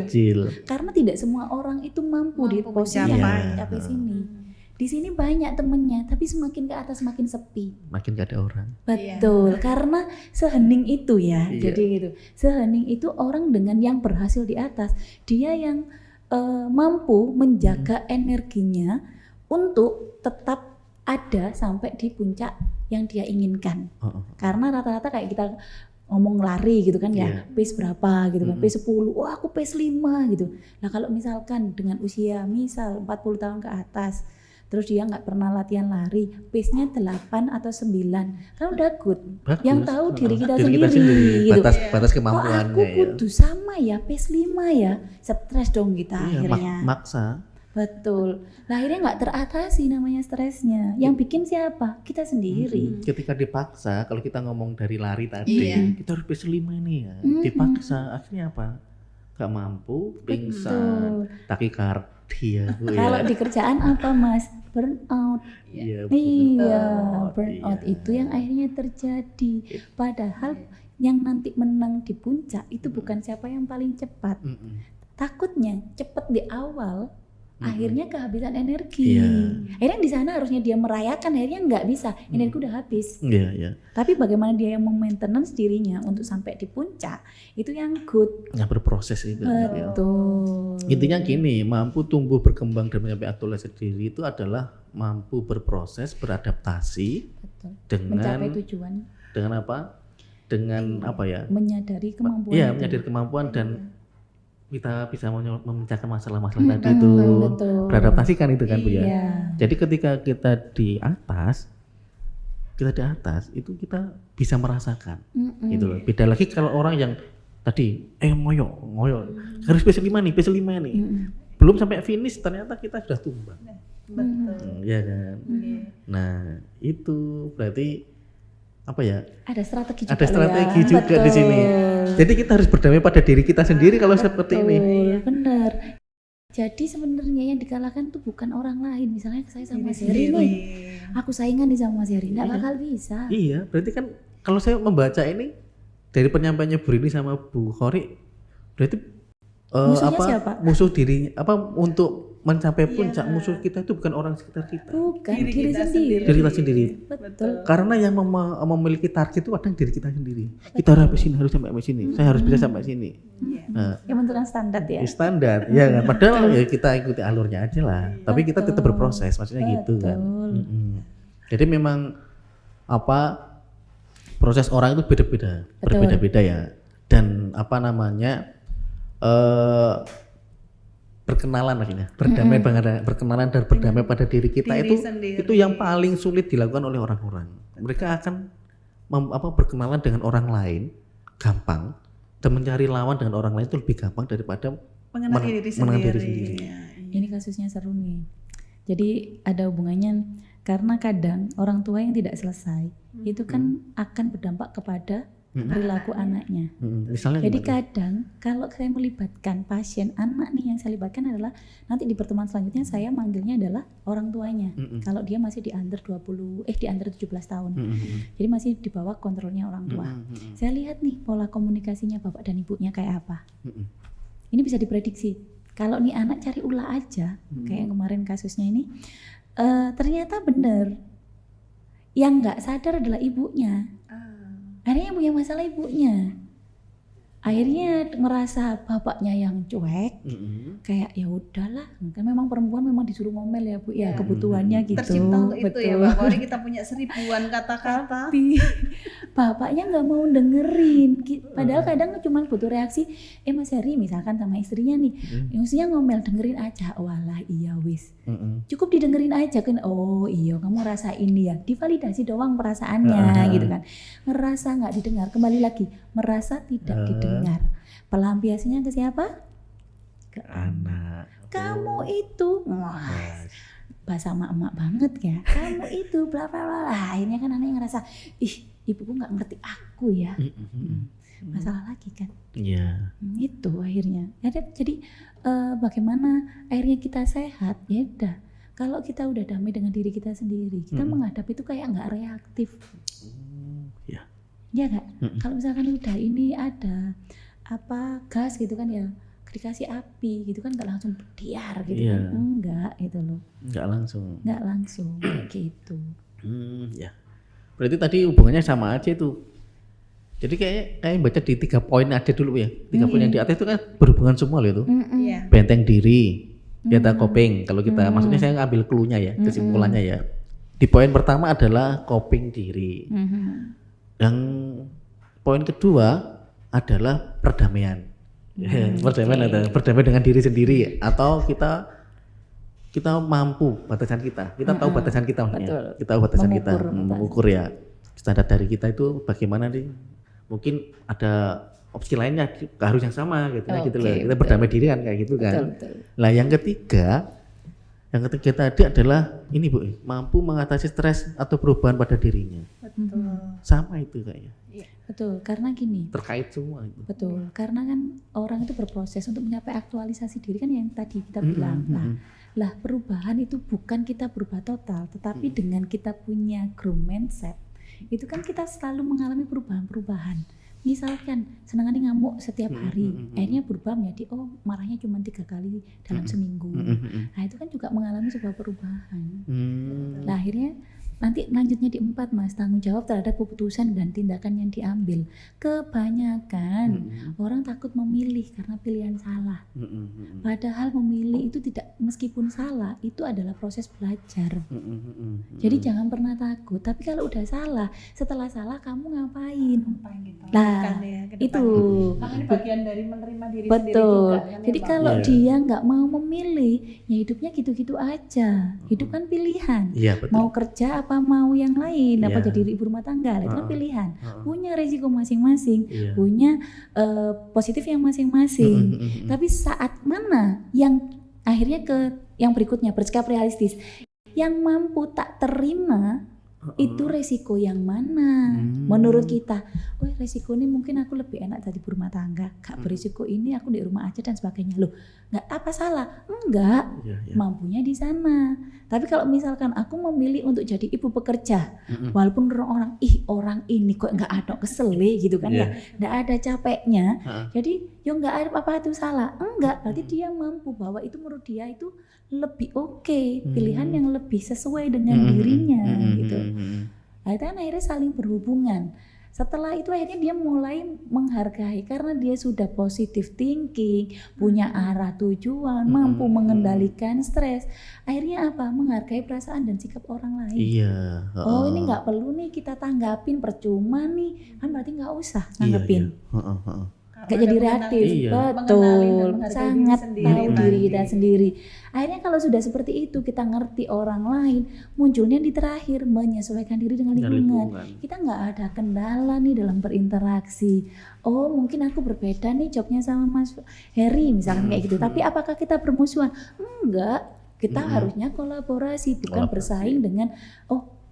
Karena tidak semua orang itu mampu di posisi yang mencapai sini. Di sini banyak temennya, tapi semakin ke atas semakin sepi. Makin gak ada orang. Betul, karena sehening itu ya. Jadi gitu, sehening itu orang dengan yang berhasil di atas, dia yang mampu menjaga energinya untuk tetap ada sampai di puncak yang dia inginkan. Karena rata-rata kayak kita ngomong lari gitu kan ya, pace berapa gitu kan, pace 10, aku pace 5 gitu. Nah kalau misalkan dengan usia misal 40 tahun ke atas, terus dia nggak pernah latihan lari, pace-nya 8 atau 9, kan udah good. Bagus. Yang tahu diri kita sendiri gitu. Batas kemampuannya. Kok aku kudu sama ya, pace 5 ya, stres dong kita akhirnya. Maksa. Betul. Nah akhirnya nggak teratasi namanya stresnya. Yang bikin siapa? Kita sendiri. Ketika dipaksa, kalau kita ngomong dari lari tadi, kita harus pace 5 nih ya. Dipaksa, akhirnya apa? nggak mampu, Betul. pingsan, takikardia, Bu, ya. Kalau di kerjaan apa Mas? Burnout. Iya, Iya, burnout, burnout iya. itu yang akhirnya terjadi. Padahal yang nanti menang di puncak itu bukan siapa yang paling cepat. Mm-mm. Takutnya cepat di awal, akhirnya kehabisan energi. Iya. Akhirnya di sana harusnya dia merayakan, akhirnya nggak bisa, energi udah habis. Iya, iya. Tapi bagaimana dia yang memaintenance dirinya untuk sampai di puncak, itu yang good. Yang berproses itu. Ya. Betul. Intinya gini, mampu tumbuh berkembang dan mencapai adolesen diri itu adalah mampu berproses, beradaptasi Betul. dengan Mencapai tujuan, dengan apa? Dengan apa ya? menyadari kemampuan. Iya, itu. menyadari kemampuan dan kita bisa memecahkan masalah-masalah tadi itu. Betul. Beradaptasi kan itu kan Bu ya. Iya. Jadi ketika kita di atas itu kita bisa merasakan Mm-mm. gitu loh. Beda lagi kalau orang yang tadi ngoyo harus PS5 nih, PS5 nih. Mm-mm. Belum sampai finish ternyata kita sudah tumbang. Betul. Iya kan. Iya. Nah, itu berarti apa ya? Ada strategi juga. Ada strategi ya. juga di sini. Jadi kita harus berdamai pada diri kita sendiri kalau seperti ini. Betul, benar. Jadi sebenarnya yang dikalahkan tuh bukan orang lain. Misalnya saya sama Mas Heri nih, aku saingan nih sama Mas Heri, nggak bakal bisa. Iya, berarti kan kalau saya membaca ini dari penyampaiannya Bu Rini sama Bu Khori, berarti Musuhnya siapa? musuh diri untuk mencapai puncak musuh kita itu bukan orang sekitar kita, Bukan Diri diri kita sendiri. diri kita sendiri. Betul. Karena yang memiliki target itu kadang diri kita sendiri. Kita harus sampai sini, saya harus bisa sampai sini. Nah, Yang menentukan standar ya. standar, ya kan. Padahal ya kita ikuti alurnya aja lah. Tapi kita tetap berproses, maksudnya gitu kan. Betul. Jadi memang apa proses orang itu beda-beda, berbeda-beda ya. Dan apa namanya berkenalan maksudnya, berkenalan dan berdamai pada diri kita Diri itu sendiri. itu yang paling sulit dilakukan oleh orang-orang. Mereka akan berkenalan dengan orang lain gampang dan mencari lawan dengan orang lain itu lebih gampang daripada Mengenali diri mengenal diri sendiri. sendiri. Iya. Ini kasusnya seru nih. Jadi ada hubungannya karena kadang orang tua yang tidak selesai itu kan akan berdampak kepada perilaku anaknya. Misalnya Jadi gimana? kadang kalau saya melibatkan pasien anak nih, yang saya libatkan adalah nanti di pertemuan selanjutnya saya manggilnya adalah orang tuanya. Kalau dia masih di under 17 tahun. Jadi masih di bawah kontrolnya orang tua. Saya lihat nih pola komunikasinya bapak dan ibunya kayak apa. Ini bisa diprediksi. Kalau nih anak cari ulah aja, kayak yang kemarin kasusnya ini, ternyata benar. Yang nggak sadar adalah ibunya. Akhirnya yang punya masalah ibunya. Akhirnya merasa bapaknya yang cuek, kayak ya udahlah, kan memang perempuan memang disuruh ngomel ya Bu, ya kebutuhannya gitu. Tercipta untuk itu ya, Betul. Pak. Kalau kita punya seribuan kata-kata. Tapi bapaknya nggak mau dengerin. Padahal kadang cuma butuh reaksi. Mas Heri misalkan sama istrinya nih, maksudnya ngomel, dengerin aja. Walah iya wis. Cukup didengerin aja kan. Oh iya kamu rasa ini ya. Divalidasi doang perasaannya gitu kan. Ngerasa nggak didengar. Kembali lagi merasa tidak didengar. Pelampiasannya ke siapa? Ke Anak. kamu itu. Wah, bahasa emak-emak banget ya. Kamu itu bla bla bla. Akhirnya kan anaknya ngerasa, ih ibuku nggak ngerti aku ya. Masalah lagi kan. Iya. Itu akhirnya. Jadi bagaimana akhirnya kita sehat? Ya udah. Kalau kita udah damai dengan diri kita sendiri, kita menghadapi itu kayak nggak reaktif. Ya. Ya nggak? Kalau misalkan udah ini ada apa gas gitu kan ya, dikasih api gitu kan nggak langsung berdiar gitu Iya. kan. Enggak gitu loh. Nggak langsung. Nggak langsung kayak gitu. Ya. Berarti tadi hubungannya sama aja itu. Jadi kayak baca di 3 poin aja dulu ya. 3 poin yang di atas itu kan berhubungan semua loh itu. Iya. Benteng diri, kita coping. Kalau kita maksudnya saya ngambil clue-nya ya, kesimpulannya ya. Di poin pertama adalah coping diri. Yang poin kedua adalah perdamaian. Perdamaian adalah berdamai dengan diri sendiri atau kita mampu batasan kita. Kita tahu batasan kita maksudnya. Betul. Kita tahu batasan kita, Mengukur mengukur ya. Standar dari kita itu bagaimana nih? Mungkin ada opsi lainnya harus yang sama gitu, gitu loh. Kita berdamai diri kan kayak gitu kan. Betul. Lah yang Yang ketiga tadi adalah ini Bu, mampu mengatasi stres atau perubahan pada dirinya. Betul. Sama itu kayaknya. Betul, karena gini. Terkait semua itu. Betul, karena kan orang itu berproses untuk mencapai aktualisasi diri kan yang tadi kita bilang. Lah perubahan itu bukan kita berubah total, tetapi dengan kita punya growth mindset, itu kan kita selalu mengalami perubahan-perubahan. Misalkan senangannya ngamuk setiap hari, akhirnya berubah menjadi marahnya cuma 3 kali dalam seminggu. Nah itu kan juga mengalami sebuah perubahan. Nah akhirnya nanti lanjutnya di 4 Mas, tanggung jawab terhadap keputusan dan tindakan yang diambil. Kebanyakan orang takut memilih karena pilihan salah. Padahal memilih itu tidak, meskipun salah, itu adalah proses belajar. Jadi jangan pernah takut. Tapi kalau udah salah, setelah salah kamu ngapain? Nah itu Makanya bagian dari menerima diri sendiri betul. juga, kan, Jadi ya, Bang? kalau dia nggak mau memilih, ya hidupnya gitu-gitu aja. Hidup kan pilihan. Iya betul. Mau kerja apa mau yang lain, apa Iya. jadi ibu rumah tangga, itu kan pilihan. Punya resiko masing-masing, Iya. punya positif yang masing-masing. Tapi saat mana yang akhirnya ke yang berikutnya bersikap realistis, yang mampu tak terima itu resiko yang mana menurut kita. Oh resiko ini mungkin aku lebih enak jadi ibu rumah tangga, gak berisiko ini aku di rumah aja dan sebagainya. Loh nggak apa salah, enggak, mampunya di sana. Tapi kalau misalkan aku memilih untuk jadi ibu pekerja, walaupun orang orang ini kok nggak ada kesele gitu kan ya, nggak ada capeknya, jadi yo nggak ada apa itu salah, enggak, berarti dia mampu bahwa itu menurut dia itu lebih oke, pilihan yang lebih sesuai dengan dirinya gitu. Nah itu kan akhirnya saling berhubungan. Setelah itu akhirnya dia mulai menghargai karena dia sudah positive thinking, punya arah tujuan, mampu mengendalikan stres. Akhirnya apa? Menghargai perasaan dan sikap orang lain. Iya. Oh ini nggak perlu nih kita tanggapin, percuma nih, kan berarti nggak usah nanggepin. Gak jadi reaktif, betul, sangat tahu diri kita sendiri. Akhirnya kalau sudah seperti itu kita ngerti orang lain, munculnya di terakhir menyesuaikan diri dengan lingkungan. Kita nggak ada kendala nih dalam berinteraksi. Oh mungkin aku berbeda nih jobnya sama Mas Heri misalkan kayak gitu. Tapi apakah kita bermusuhan? Enggak, kita harusnya kolaborasi, bukan bersaing dengan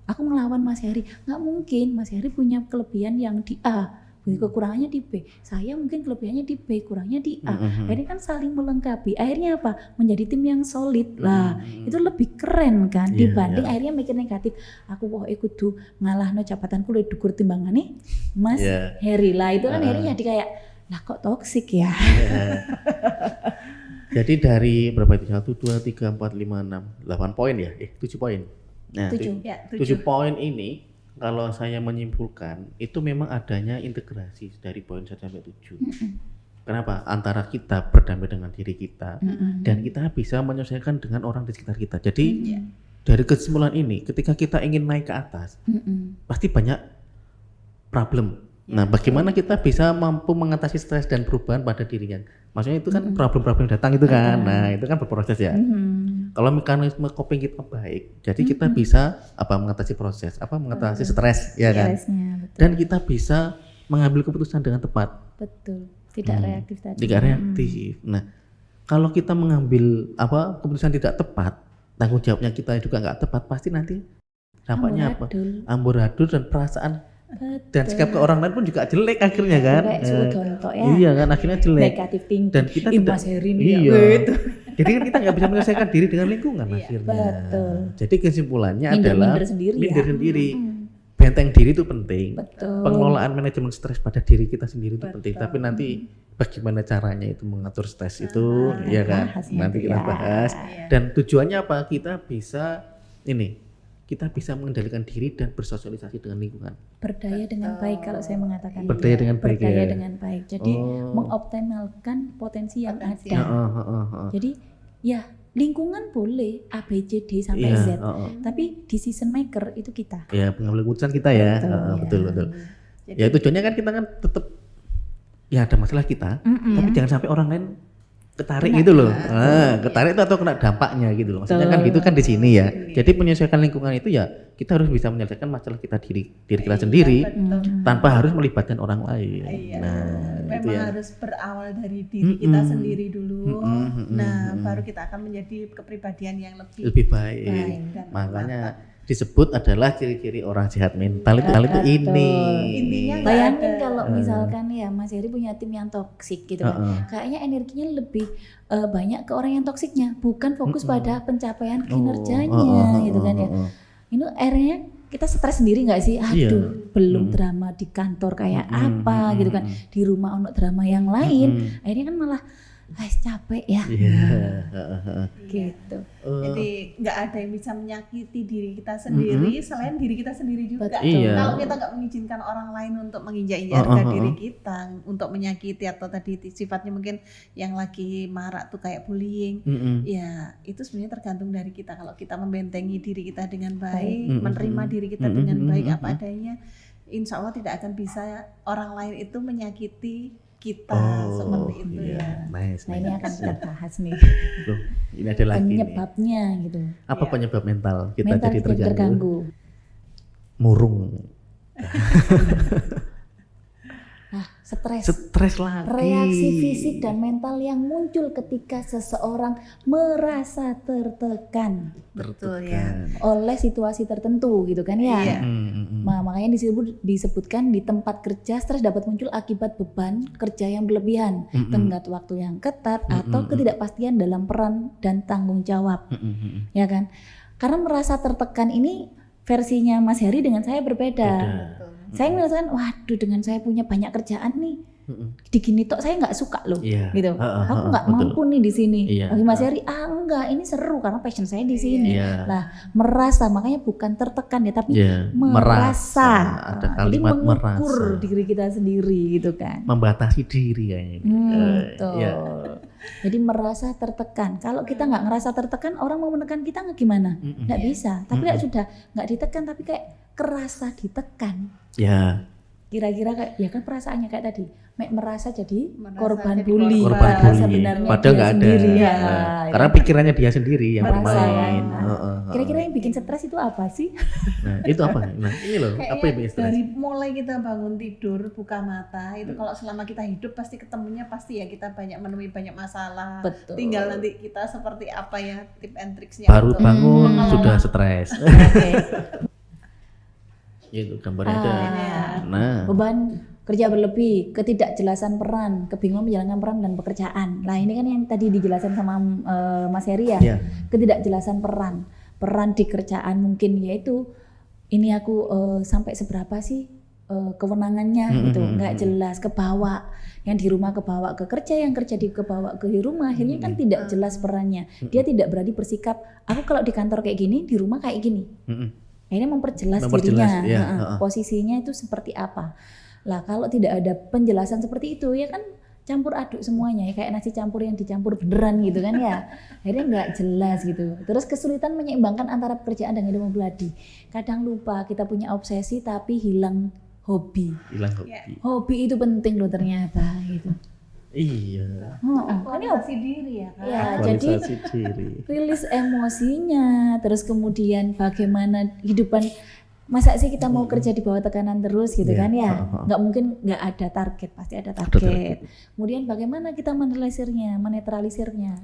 aku melawan Mas Heri. Nggak mungkin, Mas Heri punya kelebihan yang di A, kekurangannya di B, saya mungkin kelebihannya di B, kurangnya di A. Akhirnya kan saling melengkapi. Akhirnya apa? Menjadi tim yang solid lah. Itu lebih keren kan dibanding akhirnya mikir negatif. Aku kudu ngalahno jabatanku luwih dhuwur timbangane Mas Heri lah. Itu kan akhirnya jadi kayak lah kok toksik ya. Jadi dari berapa itu? 1, 2, 3, 4, 5, 6, 8 poin ya? 7 poin. Nah, 7 poin ini kalau saya menyimpulkan itu memang adanya integrasi dari poin 1 sampai 7. Kenapa? Antara kita berdamai dengan diri kita dan kita bisa menyesuaikan dengan orang di sekitar kita. Jadi dari kesimpulan ini, ketika kita ingin naik ke atas, pasti banyak problem. Nah, bagaimana kita bisa mampu mengatasi stres dan perubahan pada dirinya? Maksudnya itu kan problem-problem yang datang itu kan. Nah, itu kan berproses ya. Kalau mekanisme coping kita baik, jadi kita bisa mengatasi proses, mengatasi stres ya kan. Dan kita bisa mengambil keputusan dengan tepat. Betul. Tidak reaktif tadi. Tidak reaktif. Nah, kalau kita mengambil keputusan tidak tepat, tanggung jawabnya kita juga nggak tepat, pasti nanti dampaknya amburadul dan perasaan dan sikap ke orang lain pun juga jelek akhirnya kan. Iya kan, akhirnya jelek. Negatif thinking. Dan kita tidak. Jadi kan kita nggak bisa menyelesaikan diri dengan lingkungan akhirnya. Betul. Jadi kesimpulannya adalah minder sendiri. Benteng diri itu penting. Betul. Pengelolaan manajemen stres pada diri kita sendiri itu penting. Tapi nanti bagaimana caranya itu mengatur stres itu, ya kan? Nanti kita bahas. Dan tujuannya apa? Kita bisa mengendalikan diri dan bersosialisasi dengan lingkungan. Berdaya dengan baik kalau saya mengatakan. Berdaya dengan baik. Berdaya dengan baik. Jadi mengoptimalkan potensi yang ada. Jadi ya lingkungan boleh A, B, C, D sampai Z. Tapi decision maker itu kita. Ya, pengambil keputusan kita ya. Betul. Ya tujuannya kan kita kan tetap ya ada masalah kita, tapi jangan sampai orang lain ketarik Kena. gitu loh. Ketarik itu atau kena dampaknya gitu loh. Maksudnya kan gitu kan di sini ya. Jadi menyesuaikan lingkungan itu ya kita harus bisa menyelesaikan masalah kita diri kita sendiri tanpa harus melibatkan orang lain. Iya. Nah, itu Memang ya. harus berawal dari diri kita sendiri dulu. Nah, baru kita akan menjadi kepribadian yang Lebih baik. dan Makanya disebut adalah ciri-ciri orang sehat mental itu ini. Intinya nggak Bayangin ada. kalau misalkan ya Mas Heri punya tim yang toksik gitu kan. Kayaknya energinya lebih banyak ke orang yang toksiknya, bukan fokus pada pencapaian kinerjanya gitu kan ya. Ini akhirnya kita stres sendiri nggak sih? Aduh, belum drama di kantor kayak apa gitu kan. Di rumah ono drama yang lain. Akhirnya kan malah capek ya. Gitu. Jadi nggak ada yang bisa menyakiti diri kita sendiri selain diri kita sendiri juga. Iya. Kalau kita nggak mengizinkan orang lain untuk menginjak-injak harga diri kita, untuk menyakiti atau tadi sifatnya mungkin yang lagi marak tuh kayak bullying, ya itu sebenarnya tergantung dari kita. Kalau kita membentengi diri kita dengan baik, menerima diri kita dengan baik apa adanya, insya Allah tidak akan bisa orang lain itu menyakiti kita seperti itu ya. Nice. Nah ini akan kita bahas nih Loh, ini ada lagi nih. penyebabnya gitu. Apa penyebab mental kita Mental jadi kita terganggu. Murung. Nah, stres. Stres lagi. Reaksi fisik dan mental yang muncul ketika seseorang merasa tertekan Betul ya. oleh situasi tertentu gitu kan ya. Iya. Nah, makanya disebutkan di tempat kerja stres dapat muncul akibat beban kerja yang berlebihan, tenggat waktu yang ketat atau ketidakpastian dalam peran dan tanggung jawab. Ya kan? Karena merasa tertekan ini versinya Mas Heri dengan saya berbeda. Saya merasakan, waduh dengan saya punya banyak kerjaan nih, di gini tok saya nggak suka loh, Iya. gitu. Aku nggak betul. mampu nih di sini. Iya. Bagi Mas Heri, enggak, ini seru karena passion saya di sini. Iya. Lah merasa, makanya bukan tertekan ya, tapi Iya, merasa. Ada Jadi kalimat mengukur merasa. diri kita sendiri gitu kan. Membatasi diri kayaknya ini. Betul. Iya. Jadi merasa tertekan. Kalau kita nggak ngerasa tertekan, orang mau menekan kita nggak gimana? Nggak bisa. Tapi sudah nggak ditekan, tapi kayak kerasa ditekan. Ya. Kira-kira kayak ya kan perasaannya kayak tadi merasa jadi Merasa korban jadi bully. Korban bully. Sebenarnya Padahal dia nggak ada. sendiri ya. Karena pikirannya dia sendiri yang Merasa bermain. kan. Kira-kira yang bikin stres itu apa sih? Nah, itu apa? Nah, ini loh, apa yang Kayaknya bikin stres? dari mulai kita bangun tidur, buka mata, itu kalau selama kita hidup pasti ketemunya pasti ya kita menemui banyak masalah. Betul. Tinggal nanti kita seperti apa ya tip and tricksnya. Baru untuk bangun mengelola. sudah stres. Oke. Itu gambarnya aja. Nah, Beban kerja berlebih, ketidakjelasan peran, kebingungan menjalankan peran dan pekerjaan. Nah ini kan yang tadi dijelaskan sama Mas Heri ya, Iya. ketidakjelasan peran di kerjaan mungkin yaitu ini aku sampai seberapa sih kewenangannya gitu, nggak jelas, kebawa yang di rumah kebawa ke kerja, yang kerja kebawa ke rumah, akhirnya kan tidak jelas perannya. Dia tidak berani bersikap, aku kalau di kantor kayak gini, di rumah kayak gini. Akhirnya memperjelas dirinya, iya, posisinya itu seperti apa. Lah kalau tidak ada penjelasan seperti itu ya kan campur aduk semuanya ya, kayak nasi campur yang dicampur beneran gitu kan ya. Akhirnya nggak jelas gitu. Terus kesulitan menyeimbangkan antara pekerjaan dan hidup pribadi. Kadang lupa kita punya obsesi tapi hilang hobi. hilang hobi. Ya. Hobi itu penting loh ternyata gitu. Iya. Kan ya Aktualisasi diri ya kan. ya, jadi Aktualisasi diri. rilis emosinya, terus kemudian bagaimana kehidupan. Masa sih kita mau kerja di bawah tekanan terus gitu kan ya? Nggak mungkin nggak ada target, pasti ada target. Kemudian bagaimana kita menetralisirnya?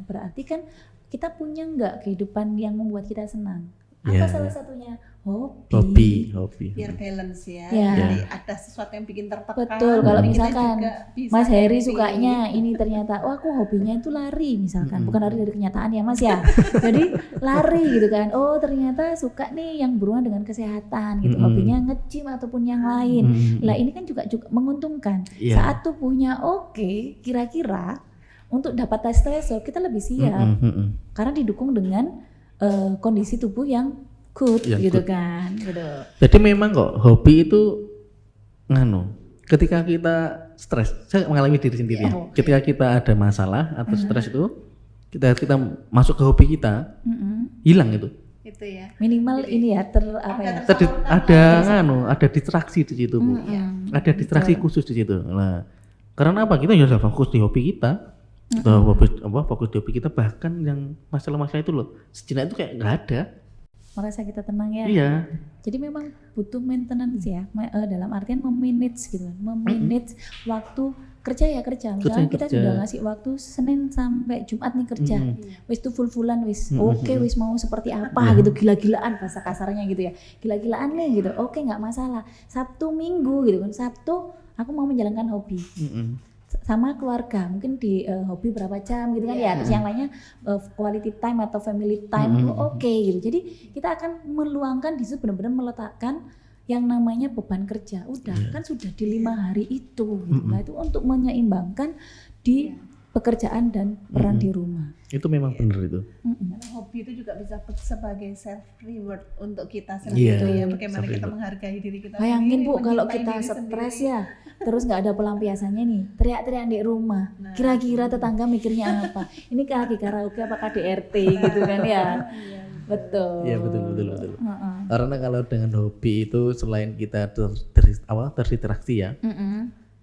Berarti kan kita punya nggak kehidupan yang membuat kita senang? Apa salah satunya? Hobi. Hobi. Biar balance ya. Ya. Jadi ada sesuatu yang bikin tertekan. Betul, kalau kita misalkan juga bisa Mas Heri happy. sukanya ini ternyata, oh aku hobinya itu lari misalkan, bukan lari dari kenyataan ya Mas ya. Jadi lari gitu kan, oh ternyata suka nih yang berhubungan dengan kesehatan gitu, hobinya nge-gym ataupun yang lain. Lah ini kan juga menguntungkan. Iya. Saat tubuhnya oke, kira-kira untuk dapat tes stresor kita lebih siap, karena didukung dengan kondisi tubuh yang good Yang gitu good. kan. Gitu. Jadi memang kok hobi itu ketika kita stres, saya mengalami diri sendiri ya. Ketika kita ada masalah atau stres itu, kita masuk ke hobi kita, hilang itu. Itu ya. Minimal ini ya Ada distraksi di situ, Bu. Ada distraksi khusus di situ. Nah, karena apa? Kita harus fokus di hobi kita. Fokus di hobi kita, bahkan yang masalah-masalah itu loh sejenak itu kayak nggak ada. Merasa kita tenang ya. Iya. Jadi memang butuh maintenance ya, dalam artian memanage gitu kan, memanage waktu kerja ya kerja. Misalnya kita sudah ngasih waktu Senin sampai Jumat nih kerja, wis tuh full-fullan wis, oke wis mau seperti apa gitu, gila-gilaan bahasa kasarnya gitu ya, gila-gilaan nih gitu, oke nggak masalah. Sabtu Minggu gitu kan, Sabtu aku mau menjalankan hobi. Sama keluarga, mungkin di hobi berapa jam gitu kan ya, terus yang lainnya quality time atau family time, oke gitu. Jadi kita akan meluangkan di situ, benar-benar meletakkan yang namanya beban kerja. Udah kan sudah di 5 hari itu, gitu. Nah itu untuk menyeimbangkan di pekerjaan dan peran di rumah. Itu memang benar itu. Karena hobi itu juga bisa sebagai self reward untuk kita sendiri ya. Bagaimana kita menghargai diri kita. Bayangin sendiri, Bu, kalau mencintai kita diri stres sendiri. ya, terus nggak ada pelampiasannya nih, teriak-teriak di rumah. Kira-kira tetangga mikirnya apa? Ini lagi karaoke apa KDRT gitu kan ya? Betul. Iya betul. Karena kalau dengan hobi itu selain kita terdistraksi ya,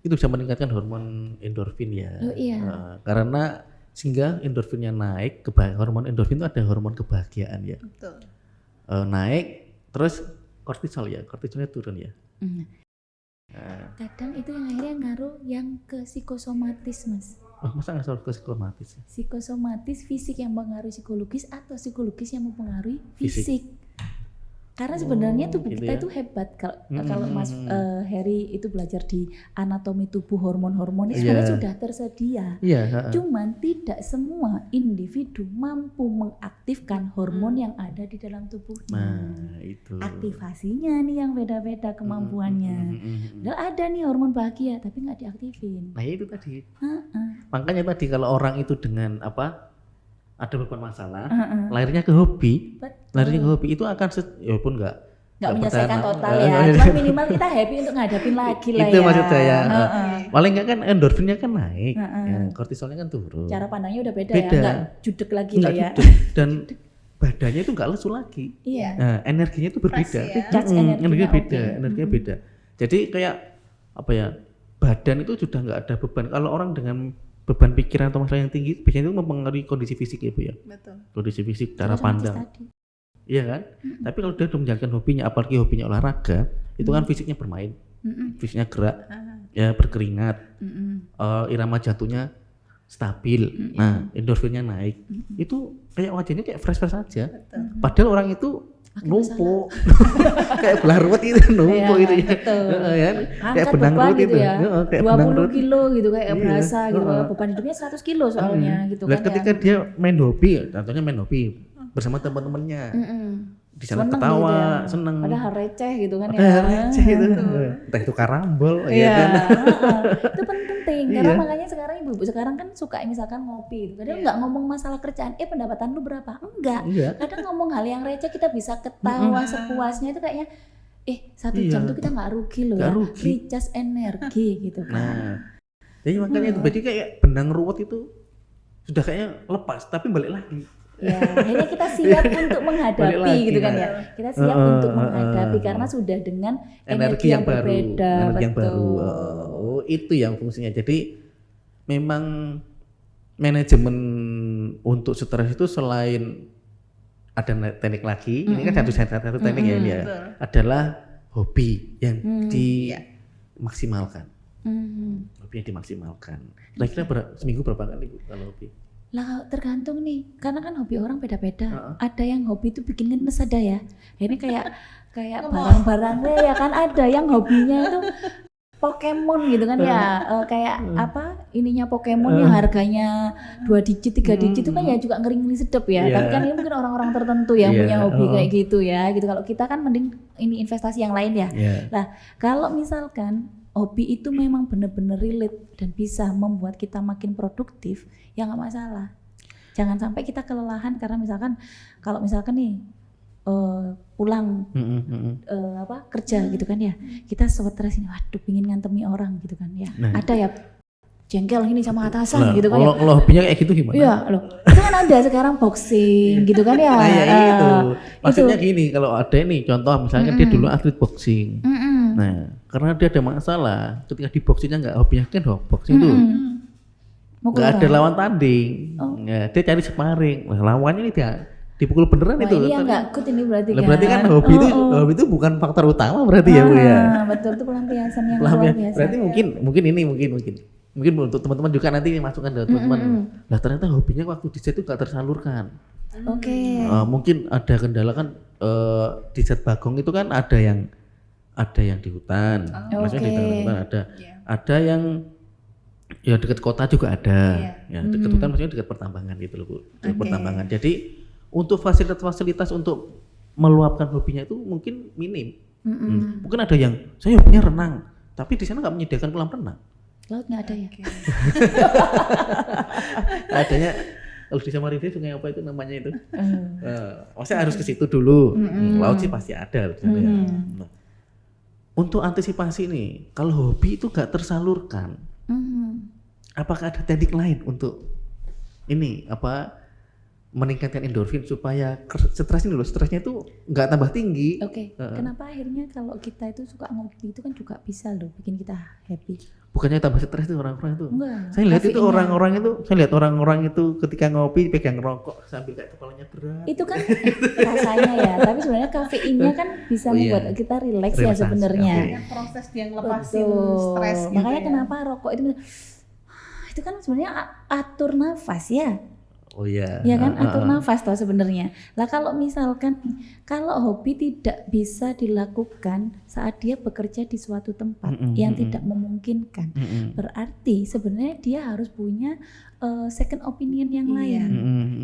itu bisa meningkatkan hormon endorfin ya. Oh iya. Karena sehingga endorfinnya naik, hormon endorfin itu ada hormon kebahagiaan ya. Betul. Naik, terus kortisolnya turun ya. Kadang itu yang akhirnya ngaruh yang ke psikosomatis Mas. Masa nggak selalu ke psikosomatis? Psikosomatis, fisik yang mempengaruhi psikologis atau psikologis yang mempengaruhi fisik. Karena sebenarnya tubuh gitu kita ya? itu hebat. Kalau Mas Heri itu belajar di anatomi tubuh, hormon-hormon itu sebenarnya sudah tersedia. Iya. Cuman tidak semua individu mampu mengaktifkan hormon yang ada di dalam tubuhnya. Nah itu. Aktivasinya nih yang beda-beda kemampuannya. Dan ada nih hormon bahagia tapi nggak diaktifin. Nah itu tadi. Makanya tadi kalau orang itu dengan ada beban masalah, larinya ke hobi. Larinya ke hobi itu akan ya pun nggak menyelesaikan total ya. Cuma minimal kita happy untuk ngadapin lagi lah ya. Itu maksud saya. Paling nggak kan endorfinnya kan naik, kortisolnya kan turun. Cara pandangnya udah beda. Ya, nggak judek lagi lah ya. Dan badannya itu nggak lesu lagi. Iya. Nah, energinya itu berbeda. Energinya beda. Jadi kayak badan itu sudah nggak ada beban. Kalau orang dengan beban pikiran atau masalah yang tinggi biasanya itu mempengaruhi kondisi fisik ya Bu ya. Betul. Kondisi fisik, cara pandang. Iya kan? Tapi kalau dia sudah menjalankan hobinya, apalagi hobinya olahraga, itu kan fisiknya bermain, fisiknya gerak, ya berkeringat, irama jantungnya stabil, nah endorfinnya naik, itu kayak wajahnya kayak fresh aja. Padahal orang itu numpuk, kayak belah ruwet itu numpuk gitu ya. Kayak benang ruwet itu ya. kayak 20 kilo gitu kayak berasa gitu. Beban hidupnya 100 kilo soalnya gitu kan. Ketika dia main hobi, contohnya main hobi bersama teman-temannya, di sana seneng ketawa, gitu ya. seneng. Padahal receh gitu kan ya. Receh itu, entah itu karambol, ya kan. Itu penting karena makanya sekarang ibu-ibu sekarang kan suka misalkan ngopi gitu. Kadang nggak ngomong masalah kerjaan, pendapatan lu berapa? Enggak. Kadang ngomong hal yang receh kita bisa ketawa sepuasnya itu kayaknya 1 jam tuh kita nggak rugi loh ya. Recharge energi gitu kan. Nah, jadi makanya itu berarti kayak benang ruwet itu sudah kayaknya lepas tapi balik lagi. Ya, akhirnya kita siap untuk menghadapi gitu kan ya. Kita siap untuk menghadapi karena sudah dengan energi yang berbeda. Energi yang baru. Itu yang fungsinya. Jadi memang manajemen untuk stres itu selain ada teknik lagi, ini kan satu teknik ya ini ya, adalah hobi yang dimaksimalkan. Hobi yang dimaksimalkan. Kira-kira seminggu berapa kali Bu kalau hobi? Lah tergantung nih, karena kan hobi orang beda-beda. Ada yang hobi itu bikin ngenes ada ya. Ini kayak barang-barangnya ya kan, ada yang hobinya itu Pokemon gitu kan ya, kayak ininya Pokemon yang harganya 2 digit 3 digit itu kan ya juga ngeri-ngeri sedep ya. Tapi kan ini mungkin orang-orang tertentu yang punya hobi kayak gitu ya. Gitu kalau kita kan mending ini investasi yang lain ya. Nah kalau misalkan hobi itu memang benar-benar relate dan bisa membuat kita makin produktif, ya nggak masalah. Jangan sampai kita kelelahan karena misalkan kalau misalkan nih pulang kerja gitu kan ya, kita stres ini, waduh pingin ngantemi orang gitu kan ya. Ada ya jengkel ini sama atasan gitu kan ya. Kalau hobinya kayak gitu gimana? Iya loh, itu kan ada sekarang boxing gitu kan ya. Itu. Maksudnya gini, kalau ada nih contoh misalnya dia dulu atlet boxing. Nah, karena dia ada masalah ketika di boxingnya nggak hobinya kan boxing tuh. Mukul nggak ada orang. lawan tanding. Oh. Ya, dia cari sparring. Nah, lawannya ini dia dipukul beneran Wah, itu. ini yang nggak good ini berarti Lah, kan. berarti kan hobi itu bukan faktor utama berarti ya Bu ya. Betul, itu pelampiasan yang Pelampiasan. luar biasa. Berarti mungkin untuk teman-teman juga nanti masukkan dari teman-teman. Lah ternyata hobinya waktu di set itu gak tersalurkan. Oke. Mungkin ada kendala kan di set Bagong itu kan ada yang di hutan. Maksudnya di hutan ada yang ya dekat kota juga ada. Ya dekat hutan maksudnya dekat pertambangan gitu loh Bu. Dekat pertambangan. Jadi untuk fasilitas untuk meluapkan hobinya itu mungkin minim. Mungkin ada yang saya hobinya renang, tapi di sana nggak menyediakan kolam renang. Laut nggak ada ya? Adanya kalau di Samarinda sungai apa itu namanya itu? Maksudnya harus ke situ dulu. Laut sih pasti ada di sana ya. Nah, untuk antisipasi nih, kalau hobi itu nggak tersalurkan, apakah ada teknik lain untuk ini meningkatkan endorfin supaya stresnya itu nggak tambah tinggi? Oke. Kenapa akhirnya kalau kita itu suka ngopi itu kan juga bisa loh bikin kita happy? Bukannya tambah stres tuh orang-orang itu? Enggak. Saya lihat itu orang-orang itu ketika ngopi pegang rokok sambil kayak kepalanya berat. Itu kan rasanya ya, tapi sebenarnya kafeinnya kan bisa membuat kita rileks ya sebenarnya. Banyak proses dia ngelepasin Betul. stres gitu. Makanya ya. kenapa rokok itu kan sebenarnya atur nafas ya. Oh iya. Ya kan atur nafas toh sebenarnya. Lah kalau misalkan kalau hobi tidak bisa dilakukan saat dia bekerja di suatu tempat yang tidak memungkinkan, berarti sebenarnya dia harus punya second opinion yang lain.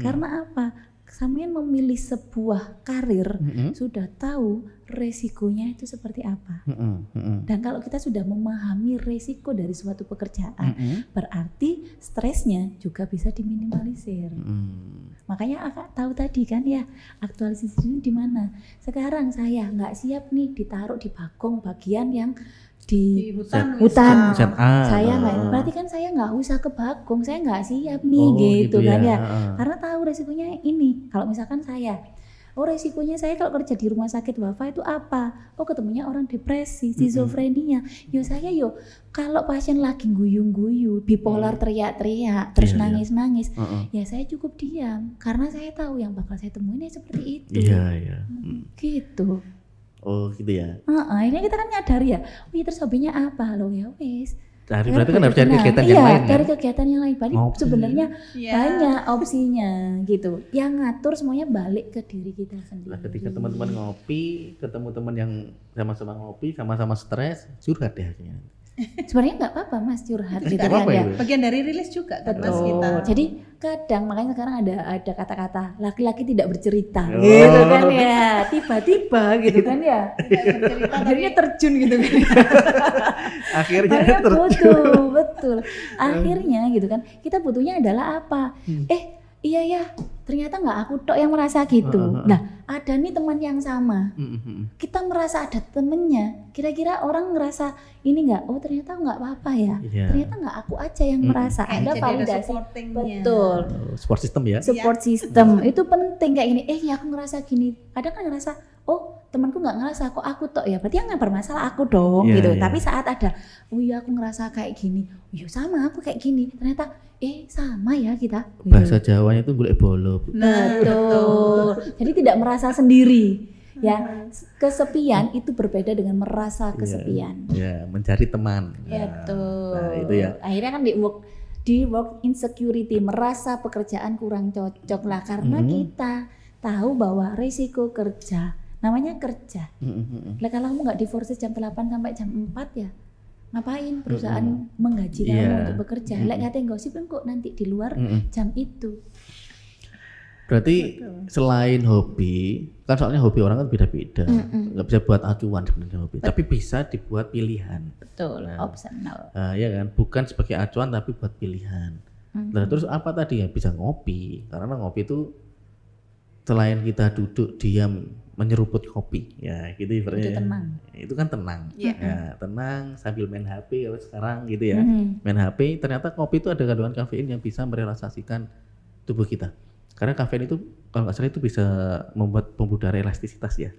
Karena apa? Sampean memilih sebuah karir sudah tahu resikonya itu seperti apa. Dan kalau kita sudah memahami resiko dari suatu pekerjaan, berarti stresnya juga bisa diminimalisir. Makanya Akak tahu tadi kan ya, aktualisasinya di mana. Sekarang saya nggak siap nih ditaruh di Bagong bagian yang di hutan. Saya nggak, berarti kan saya nggak usah ke Bagong, saya nggak siap nih gitu kan ya. Karena tahu resikonya ini. Kalau misalkan saya, resikonya saya kalau kerja di rumah sakit wafa itu apa? Ketemunya orang depresi, skizofrenia. Saya kalau pasien lagi guyung-guyu, bipolar teriak-teriak, terus nangis-nangis, ya saya cukup diam karena saya tahu yang bakal saya temuin ya seperti itu. Iya. Gitu. Oh gitu ya. Akhirnya kita kan nyadar ya, terus hobinya apa loh ya wes. Berarti kan harus cari kegiatan yang lain. Iya, cari kegiatan yang lain. Sebenarnya banyak opsinya gitu. Yang ngatur semuanya balik ke diri kita sendiri. Nah, ketika teman-teman ngopi, ketemu teman yang sama-sama ngopi, sama-sama stres, curhat deh akhirnya. Sebenarnya nggak apa-apa Mas curhat gitu Nggak kan apa-apa ya. itu. Bagian dari rilis juga kan Mas Betul. kita. Jadi kadang makanya sekarang ada kata-kata laki-laki tidak bercerita gitu kan ya. Tiba-tiba gitu kan ya. Akhirnya terjun gitu kan. Akhirnya Betul. Akhirnya gitu kan. Kita butuhnya adalah apa? Iya ya, ternyata nggak aku tok yang merasa gitu. Nah, ada nih teman yang sama. Kita merasa ada temennya. Kira-kira orang ngerasa ini nggak? Ternyata nggak apa-apa ya. Ternyata nggak aku aja yang merasa. Ada validasi. Betul. Support system ya. Support system itu penting kayak gini. Ya aku ngerasa gini. Kadang kan ngerasa, temanku nggak ngerasa kok aku tok ya. Berarti yang bermasalah aku dong gitu. Tapi saat ada, aku ngerasa kayak gini. Sama aku kayak gini. Ternyata sama ya kita. Bahasa Jawanya itu golek bolo. Betul. Jadi tidak merasa sendiri. Ya, kesepian itu berbeda dengan merasa kesepian. Ya, mencari teman. Betul. Nah, itu ya. Akhirnya kan di work insecurity, merasa pekerjaan kurang cocok lah karena kita tahu bahwa risiko kerja, namanya kerja. Lah kalau kamu nggak diforsir jam 8 sampai jam 4 ya, ngapain perusahaan menggaji kamu untuk bekerja? Lek ngatain gosip kok nanti di luar jam itu. Berarti selain hobi, kan soalnya hobi orang kan beda-beda, nggak bisa buat acuan sebenarnya hobi, tapi bisa dibuat pilihan. Betul, optional. Ya kan, bukan sebagai acuan tapi buat pilihan. Nah terus apa tadi ya, bisa ngopi, karena ngopi itu selain kita duduk diam menyeruput kopi, ya gitu ibaratnya. Itu tenang. Itu kan tenang, ya, tenang sambil main HP kalau sekarang gitu ya, main HP. Ternyata kopi itu ada kandungan kafein yang bisa merelaksasikan tubuh kita. Karena kafein itu kalau nggak salah itu bisa membuat pembuluh darah elastisitas ya,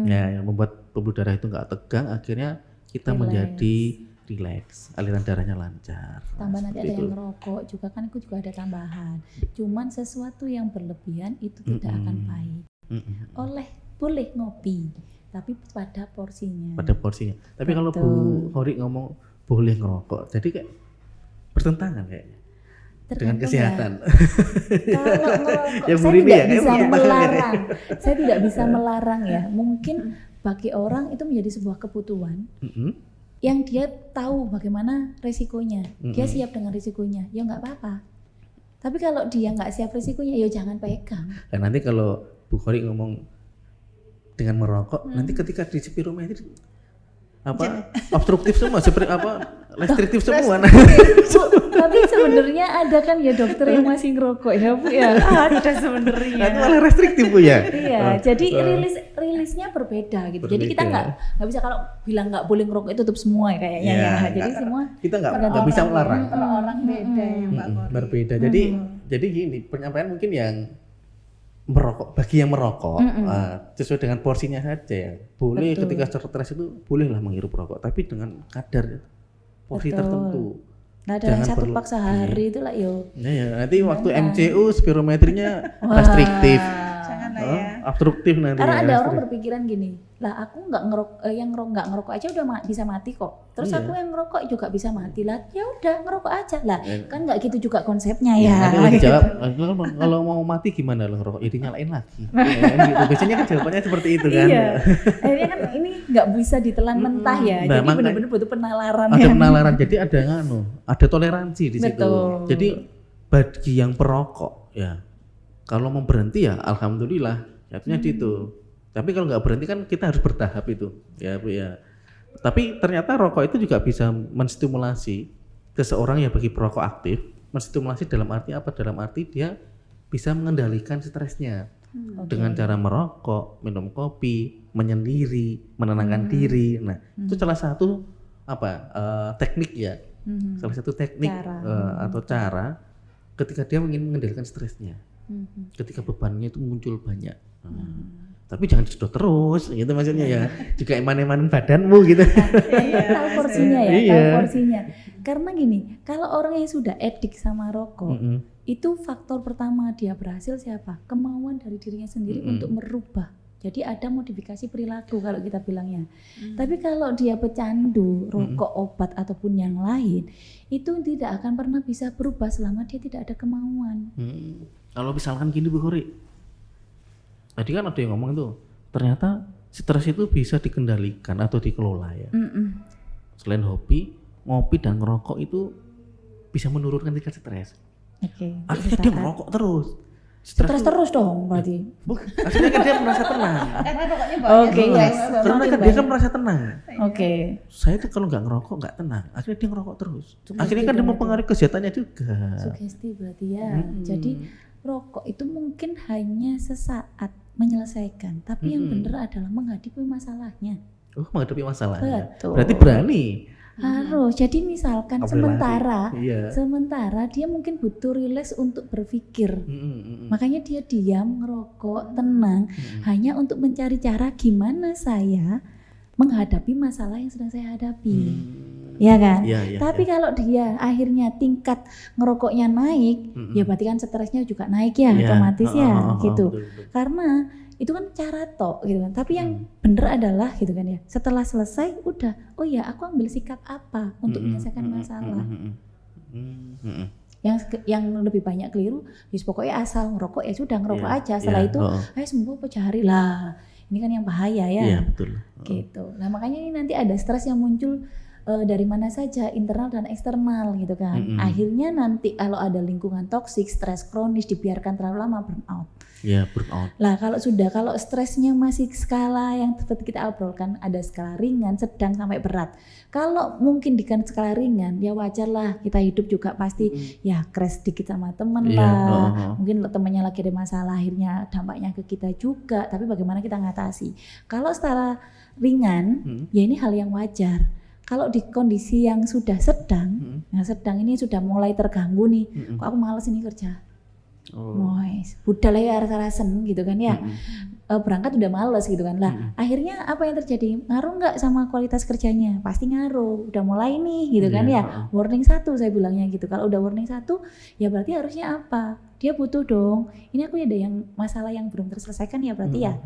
yang membuat pembuluh darah itu nggak tegang, akhirnya kita menjadi rileks, aliran darahnya lancar. Tambah nanti ada Seperti yang itu. ngerokok juga kan, itu juga ada tambahan. Cuman sesuatu yang berlebihan itu tidak akan pahit. Boleh ngopi, tapi pada porsinya. Pada porsinya. Tapi kalau Bu Hori ngomong boleh ngerokok, jadi kayak bertentangan kayaknya dengan Tergantung kesehatan. ya. Kalau ngerokok, Ya, Bu saya Rini tidak ya, kayak bisa bertentangan melarang. Saya tidak bisa melarang ya. Mungkin bagi orang itu menjadi sebuah kebutuhan yang dia tahu bagaimana resikonya. Dia siap dengan resikonya, ya nggak apa-apa. Tapi kalau dia nggak siap resikonya, ya jangan pegang. Dan nanti kalau Bu Hori ngomong dengan merokok, nanti ketika di spirometri obstruktif semua, seperti restriktif semua. Bu, tapi sebenarnya ada kan ya dokter yang masih ngerokok ya Bu ya. Ada sebenarnya. Itu malah restriktif Bu ya. Iya, jadi rilisnya berbeda gitu. Jadi kita nggak bisa kalau bilang nggak boleh ngerokok itu tutup semua ya kayaknya ya. Jadi semua kita nggak bisa melarang. Orang beda ya Pak Kori. Berbeda. Jadi gini, penyampaian mungkin yang merokok, bagi yang merokok sesuai dengan porsinya saja ya. Boleh ketika stres itu bolehlah menghirup rokok, tapi dengan kadar porsi tertentu. Nah, ada yang satu pak sehari itu lah yo. Ya, nanti waktu MCU spirometrinya restriktif. Jangan lah ya. Obstruktif nanti. Karena ya, ada orang berpikiran gini, lah aku nggak nggak ngerokok aja udah bisa mati kok. Terus aku yang ngerokok juga bisa mati lah. Ya udah ngerokok aja lah. Kan nggak gitu juga konsepnya ya. Nanti lo dijawab, kalau mau mati gimana lo ngerokok? Ya dinyalain lagi. Gitu. Biasanya kan jawabannya seperti itu kan. Iya. Akhirnya kan ini nggak bisa ditelan mentah ya. Nah, Jadi benar-benar butuh penalaran. Ada penalaran. Jadi ada ada toleransi di situ. Betul. Jadi bagi yang perokok ya, kalau mau berhenti ya alhamdulillah, artinya gitu. Tapi kalau nggak berhenti kan kita harus bertahap itu, ya Bu ya. Tapi ternyata rokok itu juga bisa menstimulasi seseorang yang bagi perokok aktif, menstimulasi dalam arti apa? Dalam arti dia bisa mengendalikan stresnya dengan cara merokok, minum kopi, menyendiri, menenangkan diri. Nah, itu salah satu teknik ya, salah satu teknik atau cara ketika dia ingin mengendalikan stresnya. Ketika bebannya itu muncul banyak. Tapi jangan disedot terus gitu maksudnya ya. Juga eman-emanin badanmu gitu. Tahu porsinya ya, Iya. tahu porsinya. Karena gini, kalau orang yang sudah edik sama rokok, itu faktor pertama dia berhasil siapa? Kemauan dari dirinya sendiri untuk merubah. Jadi ada modifikasi perilaku kalau kita bilangnya. Tapi kalau dia pecandu, rokok, obat ataupun yang lain, itu tidak akan pernah bisa berubah selama dia tidak ada kemauan. Kalau misalkan gini Bu Hori, tadi kan ada yang ngomong tuh, ternyata stres itu bisa dikendalikan atau dikelola ya. Selain hobi, ngopi dan ngerokok itu bisa menurunkan tingkat stres. Oke. Akhirnya dia ngerokok terus. Stres terus dong berarti. Akhirnya kan dia merasa tenang. Karena rokoknya banyak. Oke, yes. Karena kan dia kan merasa tenang. Oke. Saya tuh kalau nggak ngerokok nggak tenang. Akhirnya dia ngerokok terus. Akhirnya kan dia mempengaruhi kesehatannya juga. Sugesti berarti ya. Jadi rokok itu mungkin hanya sesaat menyelesaikan, tapi yang benar adalah menghadapi masalahnya. Menghadapi masalahnya. Betul. Berarti berani. Harus. Jadi misalkan Iya. sementara dia mungkin butuh rileks untuk berpikir. Makanya dia diam, ngerokok, tenang, hanya untuk mencari cara gimana saya menghadapi masalah yang sedang saya hadapi. Ya kan? Iya, Tapi kalau dia akhirnya tingkat ngerokoknya naik, ya berarti kan stresnya juga naik ya, otomatis ya gitu. Betul. Karena itu kan cara tok gitu kan. Tapi yang bener adalah gitu kan ya. Setelah selesai udah, oh ya aku ambil sikap apa untuk menyelesaikan masalah. Yang lebih banyak keliru, pokoknya asal ngerokok ya sudah ngerokok aja. Setelah itu, ayo sembuh apa cari lah. Ini kan yang bahaya ya. Iya betul. Gitu. Nah makanya ini nanti ada stres yang muncul dari mana saja, internal dan eksternal gitu kan. Akhirnya nanti kalau ada lingkungan toksik, stres kronis dibiarkan terlalu lama, burnout. Ya burnout. Lah kalau stresnya masih skala yang seperti kita obrolkan, ada skala ringan, sedang sampai berat. Kalau mungkin di skala ringan, ya wajar lah kita hidup juga pasti ya crash dikit sama temen lah. Mungkin temennya lagi ada masalah, akhirnya dampaknya ke kita juga. Tapi bagaimana kita ngatasi? Kalau skala ringan, ya ini hal yang wajar. Kalau di kondisi yang sudah sedang, yang sedang ini sudah mulai terganggu nih, kok aku males ini kerja. Mois, budal ya rasa-rasen gitu kan ya. Berangkat udah males gitu kan lah. Akhirnya apa yang terjadi? Ngaruh nggak sama kualitas kerjanya? Pasti ngaruh. Udah mulai nih gitu kan ya. Warning 1 saya bilangnya gitu. Kalau udah warning 1 ya berarti harusnya apa? Dia butuh dong. Ini aku ada yang masalah yang belum terselesaikan ya berarti ya.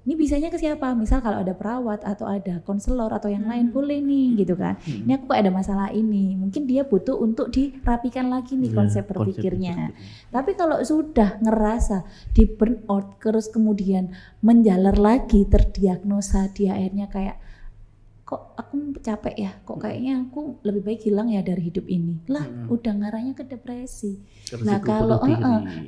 Ini bisanya ke siapa? Misal kalau ada perawat atau ada konselor atau yang lain boleh nih gitu kan. Ini aku kok ada masalah ini. Mungkin dia butuh untuk dirapikan lagi nih konsep berpikirnya. Tapi kalau sudah ngerasa di burnout terus kemudian menjalar lagi terdiagnosa dia akhirnya kayak kok aku capek ya, kok kayaknya aku lebih baik hilang ya dari hidup ini. Lah udah ngarahnya ke depresi. Nah kalau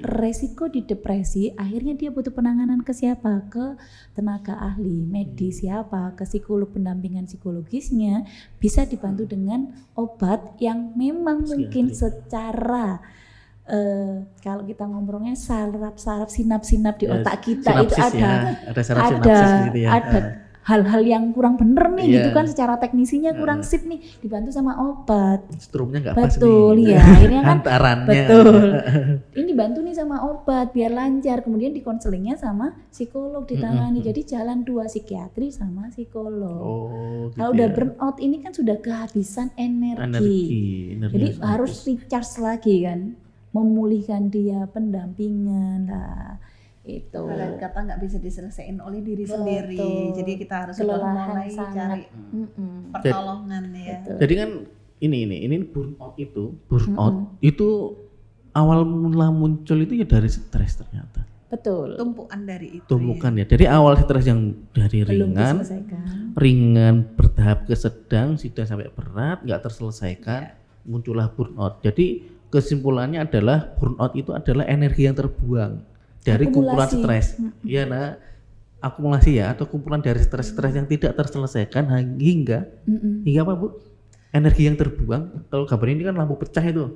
resiko di depresi akhirnya dia butuh penanganan ke siapa? Ke tenaga ahli medis siapa? Ke psikolog, pendampingan psikologisnya bisa dibantu dengan obat yang memang mungkin secara kalau kita ngomongnya saraf sinap-sinap di otak kita itu ada hal-hal yang kurang bener nih gitu kan, secara teknisinya kurang sip nih, dibantu sama obat. Strumnya nggak pas nih. Betul ya, akhirnya kan antarannya. Betul. Ini dibantu nih sama obat biar lancar, kemudian dikonselingnya sama psikolog ditangani. Jadi jalan 2, psikiatri sama psikolog. Gitu kalau udah burnout ini kan sudah kehabisan energi. Jadi harus recharge lagi kan, memulihkan dia, pendampingan lah. Itu kata nggak bisa diselesaikan oleh diri sendiri, jadi kita harus sudah mulai cari pertolongan ya. Jadi kan ini burnout itu awal mula muncul itu ya dari stres ternyata. Betul. Tumpukan dari itu. Tumpukan ya. Dari awal stres yang dari ringan bertahap ke sedang sampai berat nggak terselesaikan, muncullah burnout. Jadi kesimpulannya adalah burnout itu adalah energi yang terbuang dari kumpulan stres, ya akumulasi ya, atau kumpulan dari stres-stres yang tidak terselesaikan hingga apa Bu? Energi yang terbuang. Kalau gambar ini kan lampu pecah itu,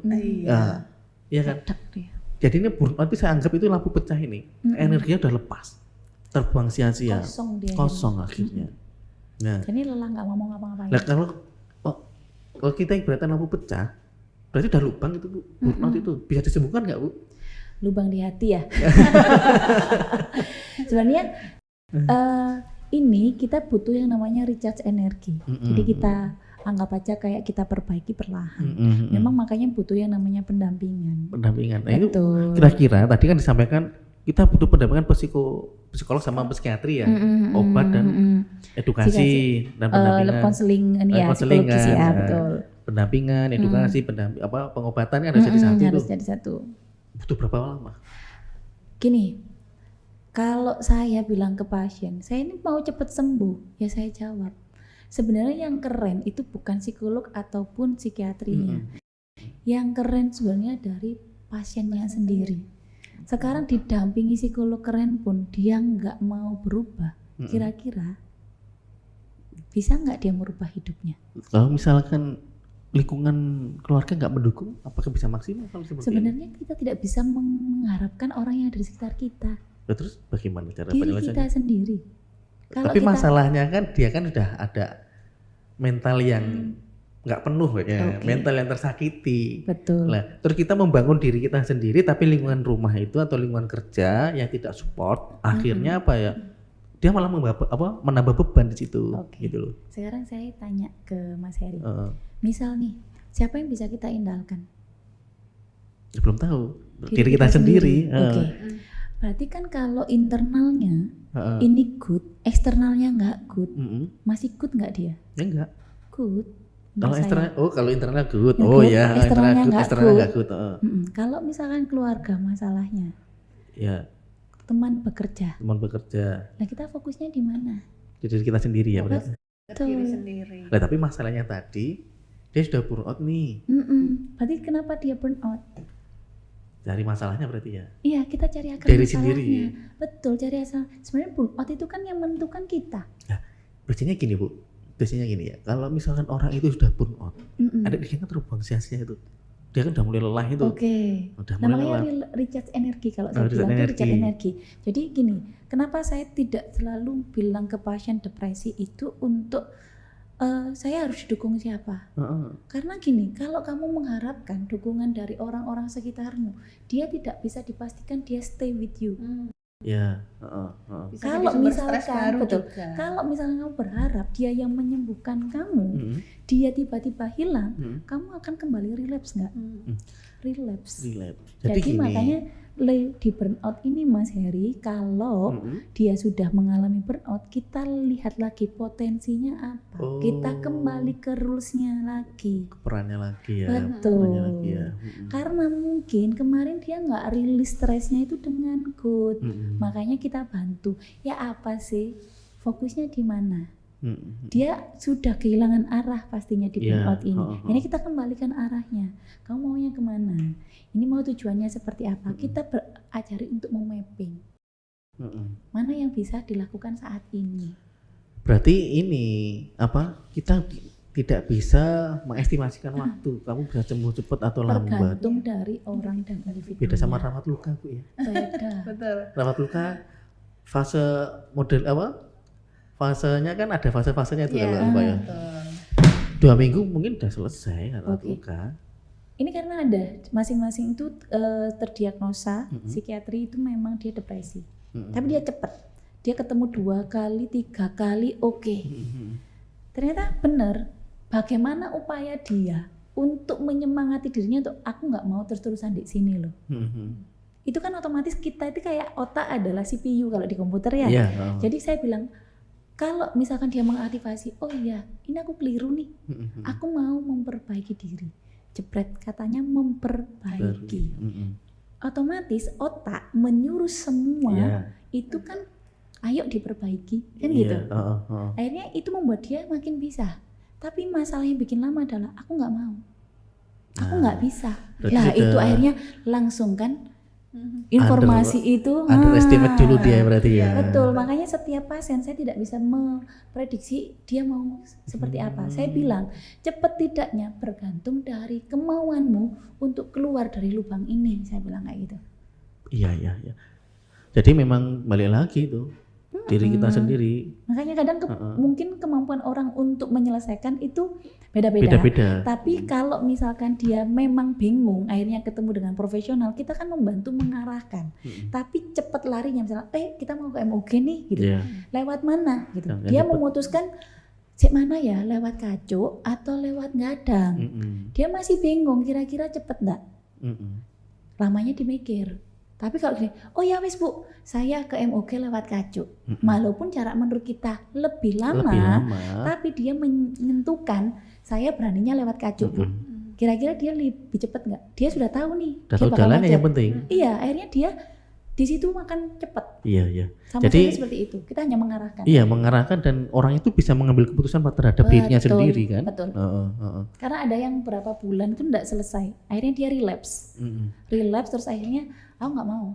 ya kan? Jadi ini burnout itu saya anggap itu lampu pecah ini, energinya udah lepas, terbuang sia-sia, kosong akhirnya. Nah, jadi lelah nggak ngomong apa-apa. Nah kalau kita ibaratkan lampu pecah, berarti udah lubang itu Bu, burnout itu bisa disembuhkan nggak Bu? Lubang di hati ya. Sebenarnya ini kita butuh yang namanya recharge energi. Jadi kita anggap aja kayak kita perbaiki perlahan. Memang makanya butuh yang namanya pendampingan. Nah itu kira-kira tadi kan disampaikan kita butuh pendampingan psikolog sama psikiatri ya, obat dan edukasi dan pendampingan. Konseling ini ya, psikologis ya, betul. Pendampingan, edukasi, pengobatan kan harus jadi satu. Harus jadi satu. Butuh berapa lama? Gini, kalau saya bilang ke pasien, saya ini mau cepat sembuh, ya saya jawab. Sebenarnya yang keren itu bukan psikolog ataupun psikiatrinya. Yang keren sebenarnya dari pasiennya sendiri. Sekarang didampingi psikolog keren pun dia nggak mau berubah. Kira-kira bisa nggak dia merubah hidupnya? Kalau misalkan lingkungan keluarga nggak mendukung, apakah bisa maksimal kalau seperti sebenarnya ini? Kita tidak bisa mengharapkan orang yang ada di sekitar kita. Terus bagaimana cara diri kita sendiri? Tapi masalahnya kan dia kan sudah ada mental yang nggak penuh ya, mental yang tersakiti. Betul. Nah, terus kita membangun diri kita sendiri, tapi lingkungan rumah itu atau lingkungan kerja yang tidak support, akhirnya apa ya? Dia malah menambah beban di situ, gitu loh. Sekarang saya tanya ke Mas Heri. Misal nih, siapa yang bisa kita indahkan? Ya, belum tahu. Diri kita sendiri. Berarti kan kalau internalnya ini good, eksternalnya nggak good, masih good nggak dia? Ya enggak. Good. Kalau eksternal, kalau internalnya good, eksternalnya nggak good. Kalau misalkan keluarga masalahnya, ya. Teman bekerja. Nah kita fokusnya di mana? Di diri kita sendiri ya berarti. Diri sendiri. Nah tapi masalahnya tadi dia sudah burnout nih. Berarti kenapa dia burnout? Cari masalahnya berarti ya? Iya, kita cari akar dari masalahnya. Sendiri. Betul, cari asal. Sebenarnya burnout itu kan yang menentukan kita. Nah, biasanya gini Bu, ya. Kalau misalkan orang itu sudah burnout, ada dia kan terbuang sia-sia itu. Dia kan udah mulai lelah itu. Udah mulai lelah. Namanya recharge energi kalau saya bilang itu recharge energi. Jadi gini, kenapa saya tidak selalu bilang ke pasien depresi itu untuk saya harus didukung siapa? Karena gini, kalau kamu mengharapkan dukungan dari orang-orang sekitarmu, dia tidak bisa dipastikan dia stay with you. Ya. Bisa Kalau jadi sumber stres misalkan, baru betul, juga. kalau misalnya kamu berharap dia yang menyembuhkan kamu, dia tiba-tiba hilang, kamu akan kembali relapse nggak? Relapse. Jadi gini, makanya di burnout ini Mas Heri, kalau dia sudah mengalami burnout, kita lihat lagi potensinya apa. Kita kembali ke rules-nya lagi. perannya lagi ya. Betul. Perannya lagi ya. Karena mungkin kemarin dia nggak rilis stresnya itu dengan good. Makanya kita bantu. Ya apa sih? Fokusnya di mana? Dia sudah kehilangan arah pastinya di burnout ini. Ini kita kembalikan arahnya. Kamu maunya kemana? Ini mau tujuannya seperti apa? Kita ajari untuk memapping. Mana yang bisa dilakukan saat ini? Berarti ini apa? Kita tidak bisa mengestimasikan waktu. Kamu bisa sembuh cepat atau lambat. Tergantung dari orang dan individu. Beda sama rawat luka, Bu ya. Beda. Betul. Rawat luka fase model apa? Fasenya kan ada fase-fasenya itu kalau Mbak ya. Betul. 2 minggu mungkin udah selesai rawat luka. Ini karena ada masing-masing itu terdiagnosa psikiatri itu memang dia depresi. Tapi dia cepat. Dia ketemu 2 kali, 3 kali oke. Ternyata benar. Bagaimana upaya dia untuk menyemangati dirinya untuk aku nggak mau terus-terusan di sini loh. Itu kan otomatis kita itu kayak otak adalah CPU kalau di komputer ya. Jadi saya bilang kalau misalkan dia mengaktifasi, oh iya ini aku keliru nih, aku mau memperbaiki diri. Jepret katanya memperbaiki. Otomatis otak menyuruh semua itu kan ayo diperbaiki kan gitu. Akhirnya itu membuat dia makin bisa. Tapi masalah yang bikin lama adalah aku nggak mau, aku nggak bisa. Lah itu akhirnya langsung kan informasi itu underestimate dulu dia berarti ya. Betul, makanya setiap pasien saya tidak bisa memprediksi dia mau seperti apa. Saya bilang cepat tidaknya bergantung dari kemauanmu untuk keluar dari lubang ini. Saya bilang kayak gitu. Iya. Jadi memang balik lagi tuh diri kita sendiri. Makanya kadang mungkin kemampuan orang untuk menyelesaikan itu beda-beda. Tapi kalau misalkan dia memang bingung, akhirnya ketemu dengan profesional, kita kan membantu mengarahkan. Tapi cepat larinya misalnya, kita mau ke MOG nih, gitu. Lewat mana? Gitu. Dia memutuskan, mana ya? Lewat Kacuk atau lewat Gadang? Dia masih bingung, kira-kira cepet enggak? Lamanya dimikir. Tapi kalau gini, oh ya wis Bu, saya ke MOG lewat Kacuk. Walaupun jarak menurut kita lebih lama, tapi dia menentukan saya beraninya lewat Kacuk Bu. Kira-kira dia lebih cepat nggak? Dia sudah tahu nih. Udah tahu jalannya yang penting. Iya, akhirnya dia di situ makan cepat. Iya. Jadi seperti itu. Kita hanya mengarahkan. Iya, mengarahkan dan orang itu bisa mengambil keputusan terhadap dirinya sendiri kan. Betul. Karena ada yang berapa bulan itu enggak selesai. Akhirnya dia relapse. Relapse terus akhirnya aku nggak mau.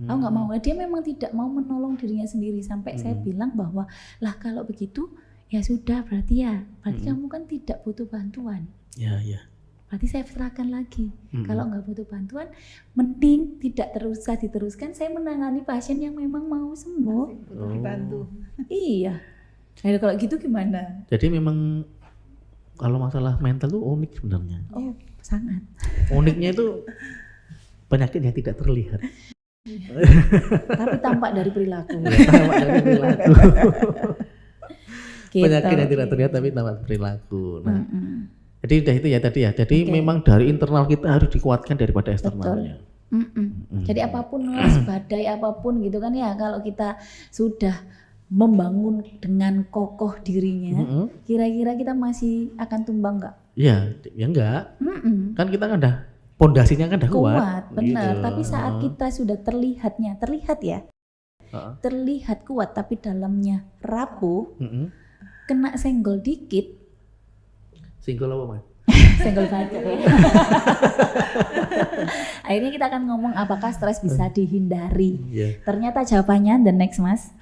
Aku nggak mau. Dia memang tidak mau menolong dirinya sendiri sampai saya bilang bahwa lah kalau begitu ya sudah berarti kamu kan tidak butuh bantuan. Iya. Berarti saya serahkan lagi. Kalau nggak butuh bantuan, mending tidak diteruskan. Saya menangani pasien yang memang mau sembuh. Dibantu. Iya. Nah, kalau gitu gimana? Jadi memang kalau masalah mental tuh unik sebenarnya. Oh, sangat. Uniknya itu penyakit yang tidak terlihat. Tapi tampak dari perilaku. Penyakit yang tidak terlihat tapi tampak perilaku. Nah, jadi udah itu ya tadi ya. Jadi memang dari internal kita harus dikuatkan daripada eksternalnya. Jadi apapun badai apapun gitu kan ya, kalau kita sudah membangun dengan kokoh dirinya, kira-kira kita masih akan tumbang nggak? Iya, ya enggak. Kan kita kan udah pondasinya kan udah kuat. Benar. Gitu. Tapi saat kita sudah terlihat kuat tapi dalamnya rapuh, kena senggol dikit. Single apa Mas? Senggol batu. Akhirnya kita akan ngomong apakah stres bisa dihindari. Ternyata jawabannya the next Mas.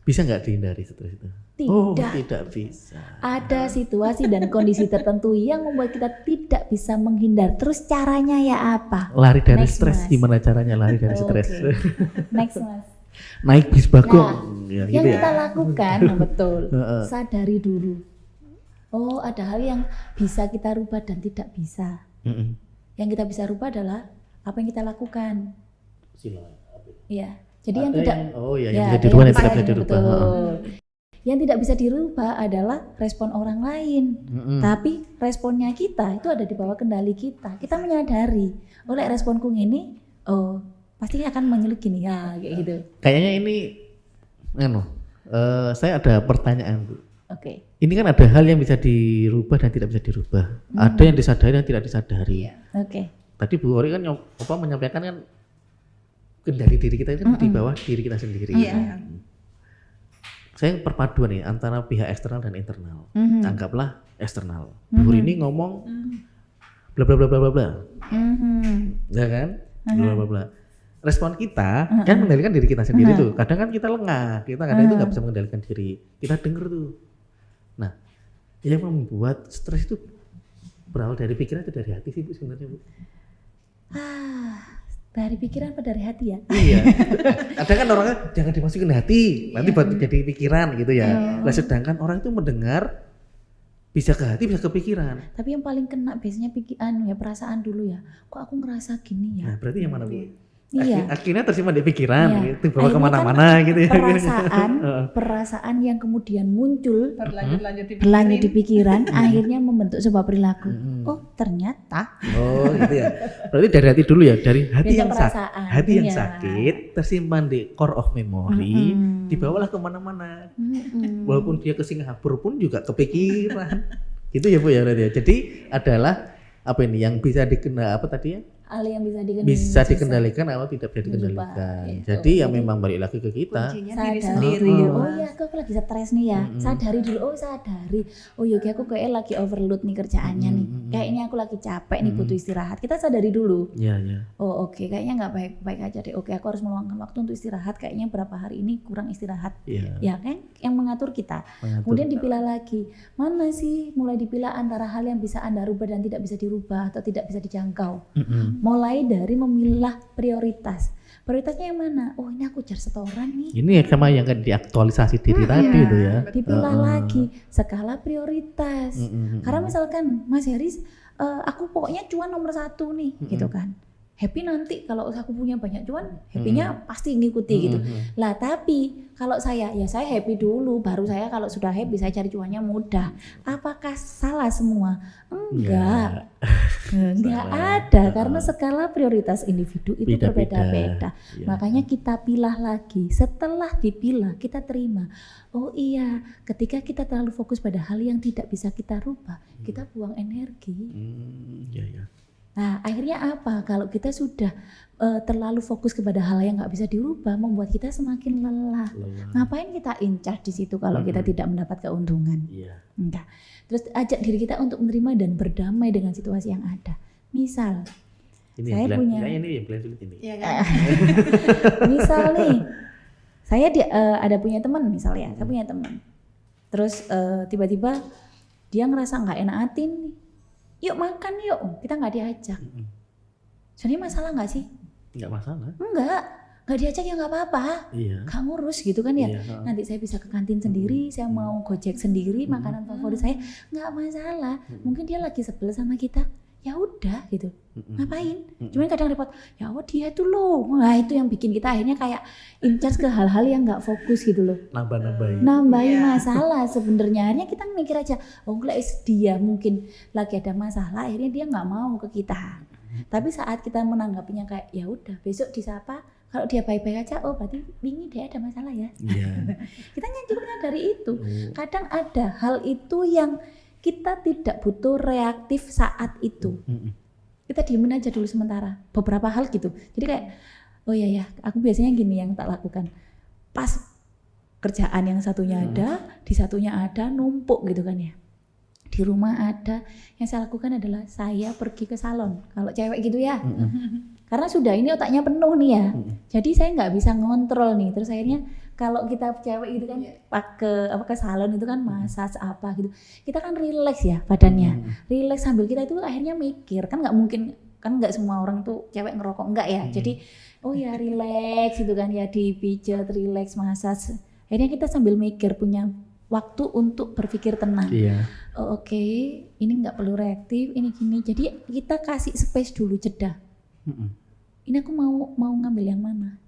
Bisa nggak dihindari stres itu? Tidak. Oh, tidak bisa. Ada situasi dan kondisi tertentu yang membuat kita tidak bisa menghindar. Terus caranya ya apa? Lari dari stres. Gimana caranya lari dari stres? Next Mas. Naik bis bagong. Yang kita lakukan betul. Sadari dulu. Oh, ada hal yang bisa kita rubah dan tidak bisa. Yang kita bisa rubah adalah apa yang kita lakukan. Sila. Iya. Jadi yang Ada tidak yang ya, bisa ada dirubah yang dan tidak bisa bisa dirubah. betul. Yang tidak bisa dirubah adalah respon orang lain. Tapi responnya kita itu ada di bawah kendali kita. Kita menyadari, oleh responku ini, oh pasti akan menyulut gini ya, kayak gitu. Kayaknya ini, saya ada pertanyaan, Bu. Oke. Ini kan ada hal yang bisa dirubah dan tidak bisa dirubah. Ada yang disadari dan tidak disadari. Oke. Tadi Bu Ori kan menyampaikan kan kendali diri kita itu kan di bawah diri kita sendiri. Iya. Saya perpaduan nih antara pihak eksternal dan internal. Anggaplah eksternal. Bu Ori ini ngomong bla bla bla bla bla bla. Ya kan? Bla bla bla. Respon kita kan mengendalikan diri kita sendiri tuh. Kadang kan kita lengah, kita kadang itu nggak bisa mengendalikan diri. Kita denger tuh. Nah, yang membuat stres itu berawal dari pikiran atau dari hati sih Bu sebenarnya Bu? Dari pikiran apa dari hati ya? Iya. Kadang kan orangnya jangan dimasukin hati, nanti buat jadi pikiran gitu ya. Nah, sedangkan orang itu mendengar bisa ke hati, bisa ke pikiran. Tapi yang paling kena biasanya pikiran ya, perasaan dulu ya. Kok aku ngerasa gini ya? Nah, berarti yang mana Bu? Iya. Akhirnya tersimpan di pikiran, Iya. gitu, bawa Akhirnya kemana-mana kan gitu ya. Perasaan yang kemudian muncul berlanjut di pikiran, akhirnya membentuk sebuah perilaku. Oh ternyata. Oh gitu ya. Berarti dari hati dulu ya, dari hati Beda yang perasaan, hati yang iya. sakit tersimpan di core of memory, dibawalah kemana-mana. Walaupun dia ke Singapura pun juga kepikiran. Gitu ya Bu ya berarti ya. Jadi adalah apa ini yang bisa apa tadi ya? Hal yang Bisa dikendalikan atau tidak bisa dikendalikan. Gitu. Jadi ya memang balik lagi ke kita. Kuncinya diri Sadari sendiri. oh iya aku lagi stres nih ya. Sadari dulu, sadari. Oh iya aku kayak lagi overload nih kerjaannya nih. Kayaknya aku lagi capek nih, butuh istirahat. Kita sadari dulu. Iya, iya. Oh oke, kayaknya nggak baik-baik aja deh. Oke, aku harus meluangkan waktu untuk istirahat. Kayaknya berapa hari ini kurang istirahat. Iya. Ya kan, yang mengatur kita. Kemudian dipilah lagi. Mana sih mulai dipilah antara hal yang bisa Anda rubah dan tidak bisa dirubah atau tidak bisa dijangkau. Mulai dari memilah prioritas. Prioritasnya yang mana? Oh ini aku jar setoran nih. Ini sama yang kan diaktualisasi diri tadi itu ya. Dipilah lagi skala prioritas. Karena misalkan Mas Haris, aku pokoknya cuan nomor 1 nih, gitu kan. Happy nanti kalau aku punya banyak cuan, happynya pasti ngikuti gitu. Lah tapi kalau saya happy dulu, baru saya kalau sudah happy saya cari cuannya mudah. Apakah salah semua? Enggak. Enggak ada, karena skala prioritas individu itu berbeda-beda. Makanya kita pilah lagi. Setelah dipilah kita terima. Oh iya, ketika kita terlalu fokus pada hal yang tidak bisa kita rubah, kita buang energi. Iya, iya. Nah akhirnya apa? Kalau kita sudah terlalu fokus kepada hal yang nggak bisa dirubah, membuat kita semakin lelah. Ngapain kita in-charge di situ kalau kita tidak mendapat keuntungan? Iya. Enggak. Terus ajak diri kita untuk menerima dan berdamai dengan situasi yang ada. Misal, Ini saya punya. ini yang paling sulit ini. Iya kan? Misal nih, saya ada punya teman misalnya, saya punya teman. Terus tiba-tiba dia ngerasa nggak enak hati nih. Yuk makan yuk, kita nggak diajak. Sebenarnya masalah nggak sih? Nggak masalah. Nggak diajak ya nggak apa-apa. Iya. Nggak ngurus gitu kan ya. Iya. Nanti saya bisa ke kantin sendiri, saya mau gojek sendiri makanan favorit saya, nggak masalah. Mungkin dia lagi sebel sama kita, ya udah gitu. Ngapain? Cuman kadang repot, ya Allah dia tuh loh. Nah itu yang bikin kita akhirnya kayak in-charge ke hal-hal yang nggak fokus gitu loh. Nambahin masalah sebenarnya. Akhirnya kita mikir aja, oh enggak dia mungkin lagi ada masalah, akhirnya dia nggak mau ke kita. Tapi saat kita menanggapinya kayak ya udah besok disapa, kalau dia baik-baik aja, oh berarti ini dia ada masalah ya. Iya. Kita nyukurnya dari itu. Kadang ada hal itu yang kita tidak butuh reaktif saat itu. Kita diemin aja dulu sementara. Beberapa hal gitu. Jadi kayak, oh iya ya, aku biasanya gini yang tak lakukan. Pas kerjaan yang satunya ada, di satunya ada, numpuk gitu kan ya. Di rumah ada, yang saya lakukan adalah saya pergi ke salon. Kalau cewek gitu ya. Karena sudah ini otaknya penuh nih ya. Jadi saya nggak bisa ngontrol nih. Terus akhirnya kalau kita cewek gitu kan ke salon itu kan massage apa gitu. Kita kan relax ya badannya. Relax sambil kita itu akhirnya mikir. Kan nggak mungkin, kan nggak semua orang tuh cewek ngerokok enggak ya. Jadi oh ya relax gitu kan ya, dipijat, relax, massage. Akhirnya kita sambil mikir punya waktu untuk berpikir tenang. Iya. Oh, oke, ini nggak perlu reaktif, ini gini. Jadi kita kasih space dulu, jeda. Ini aku mau ngambil yang mana?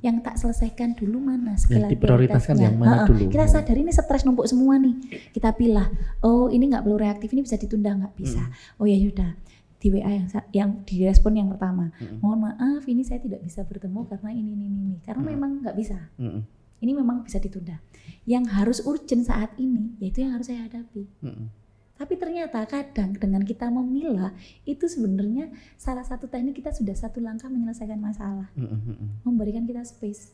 Yang tak selesaikan dulu mana? Yang diprioritaskan yang mana dulu? Kita sadar ini stres numpuk semua nih. Kita pilih. Oh, ini nggak perlu reaktif, ini bisa ditunda nggak bisa. Oh ya sudah. Di WA yang direspon yang pertama. Mohon maaf, ini saya tidak bisa bertemu karena ini. Karena memang nggak bisa. Ini memang bisa ditunda. Yang harus urgent saat ini, yaitu yang harus saya hadapi. Tapi ternyata kadang dengan kita memilah, itu sebenarnya salah satu teknik kita sudah satu langkah menyelesaikan masalah. Memberikan kita space.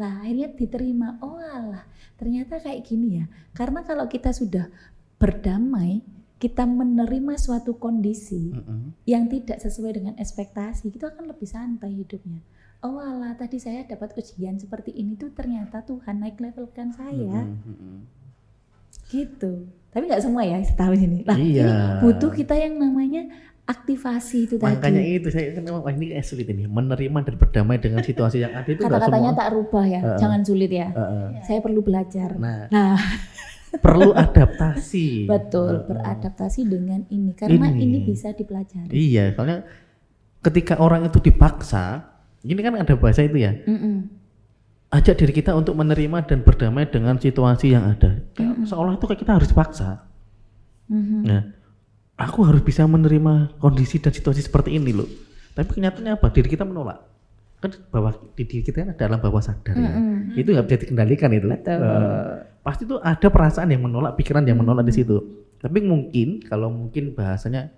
Lah akhirnya diterima, oh alah ternyata kayak gini ya. Karena kalau kita sudah berdamai, kita menerima suatu kondisi yang tidak sesuai dengan ekspektasi, itu akan lebih santai hidupnya. Oh alah tadi saya dapat ujian seperti ini tuh ternyata Tuhan naik levelkan saya. Gitu. Tapi nggak semua ya tahu ini. Lah ini butuh kita yang namanya aktivasi itu tadi. Makanya itu saya kan wah ini kayak sulit ini menerima dan berdamai dengan situasi yang ada itu. Kata-katanya tak rubah ya, jangan sulit ya. Saya perlu belajar. Nah. Perlu adaptasi. Betul, beradaptasi dengan ini karena ini bisa dipelajari. Iya, soalnya ketika orang itu dipaksa, ini kan ada bahasa itu ya. Ajak diri kita untuk menerima dan berdamai dengan situasi yang ada. Seolah itu kayak kita harus dipaksa. Nah, aku harus bisa menerima kondisi dan situasi seperti ini loh. Tapi kenyataannya apa? Diri kita menolak. Kan bahwa di diri kita kan ada alam bawah sadar ya. Itu nggak bisa dikendalikan itu. Pasti tuh ada perasaan yang menolak, pikiran yang menolak di situ. Tapi mungkin kalau mungkin bahasanya,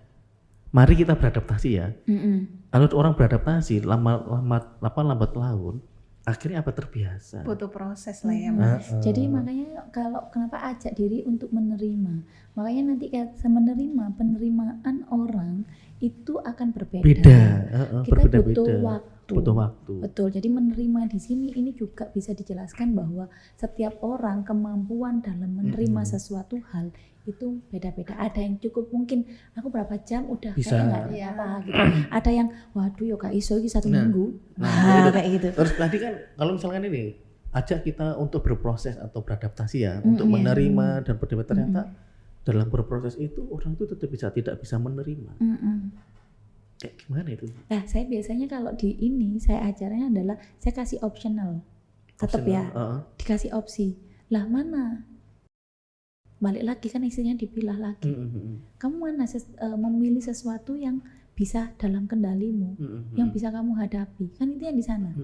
mari kita beradaptasi ya. Kalau orang beradaptasi lambat laun, akhirnya apa terbiasa. Butuh proses lah ya Mas. Jadi makanya kalau kenapa ajak diri untuk menerima. Makanya nanti menerima, penerimaan orang itu akan berbeda. Kita butuh waktu. Betul. Jadi menerima di sini ini juga bisa dijelaskan bahwa setiap orang kemampuan dalam menerima sesuatu hal itu beda-beda. Ada yang cukup mungkin aku berapa jam udah bisa. Kayak nggak ada apa gitu. Ada yang waduh yo Kak Iso ini 1 minggu. Kayak gitu. Terus tadi kan kalau misalkan ini ajak kita untuk berproses atau beradaptasi ya, untuk menerima dan berdamai, ternyata dalam berproses itu orang itu tetap tidak bisa menerima. Kayak gimana itu? Nah, saya biasanya kalau di ini saya ajaranya adalah saya kasih optional. Tetap ya. Dikasih opsi. Lah mana? Balik lagi kan isinya dipilah lagi. Kamu mana memilih sesuatu yang bisa dalam kendalimu, yang bisa kamu hadapi. Kan itu yang di sana.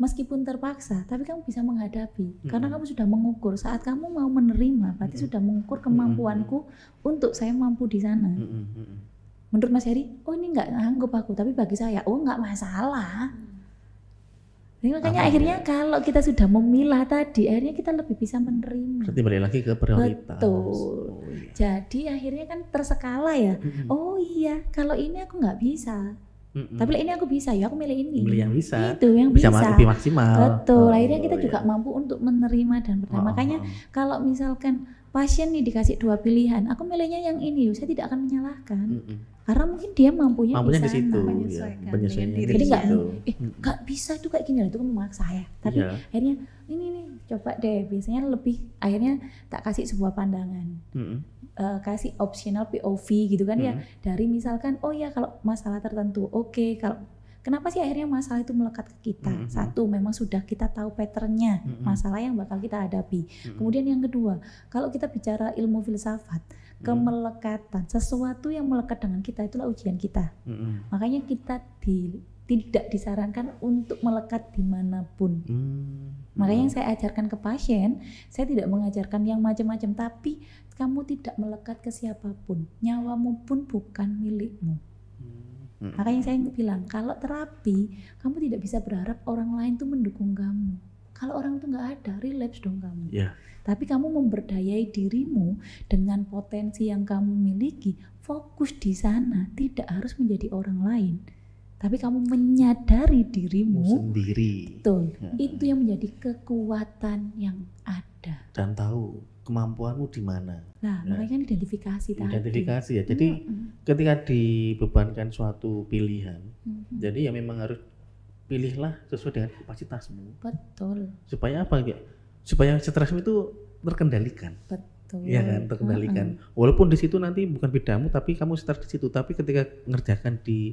Meskipun terpaksa, tapi kamu bisa menghadapi. Karena kamu sudah mengukur. Saat kamu mau menerima, berarti sudah mengukur kemampuanku untuk saya mampu di sana. Menurut Mas Heri, oh ini nggak nganggep aku, tapi bagi saya, oh nggak masalah. Jadi makanya akhirnya kalau kita sudah memilah tadi, akhirnya kita lebih bisa menerima. Berarti balik lagi ke prioritas. Betul. Jadi akhirnya kan terskala ya. Oh iya, kalau ini aku nggak bisa. Tapi ini aku bisa, ya aku milih ini. Milih yang bisa. Itu yang bisa. Lebih maksimal. Betul. Akhirnya kita juga mampu untuk menerima dan berdamai. Makanya kalau misalkan pasien nih dikasih 2 pilihan, aku milihnya yang ini, saya tidak akan menyalahkan. Karena mungkin dia mampunya di situ, menyesuaikan diri. Jadi nggak bisa itu kayak gini lah, itu kan memaksa ya. Tapi akhirnya ini nih coba deh, biasanya lebih akhirnya tak kasih sebuah pandangan, kasih optional POV gitu kan ya. Dari misalkan oh ya kalau masalah tertentu, oke, kalau kenapa sih akhirnya masalah itu melekat ke kita? Satu, memang sudah kita tahu patternnya masalah yang bakal kita hadapi. Kemudian yang kedua, kalau kita bicara ilmu filsafat, kemelekatan, sesuatu yang melekat dengan kita itulah ujian kita. Makanya kita tidak disarankan untuk melekat dimanapun. Makanya yang saya ajarkan ke pasien, saya tidak mengajarkan yang macam-macam, tapi kamu tidak melekat ke siapapun. Nyawamu pun bukan milikmu. Makanya saya bilang, kalau terapi, kamu tidak bisa berharap orang lain tuh mendukung kamu. Kalau orang itu nggak ada, relapse dong kamu. Tapi kamu memberdayai dirimu dengan potensi yang kamu miliki, fokus di sana, tidak harus menjadi orang lain. Tapi kamu menyadari dirimu sendiri. Betul. Itu yang menjadi kekuatan yang ada. Dan tahu kemampuanmu di mana. Nah, makanya kan identifikasi tadi. Identifikasi ya. Jadi ketika dibebankan suatu pilihan, jadi ya memang harus pilihlah sesuai dengan kapasitasmu. Betul. Supaya apa ya? Supaya stresmu itu terkendalikan. Betul. Iya kan, terkendalikan. Walaupun di situ nanti bukan bidangmu tapi kamu start di situ, tapi ketika ngerjakan di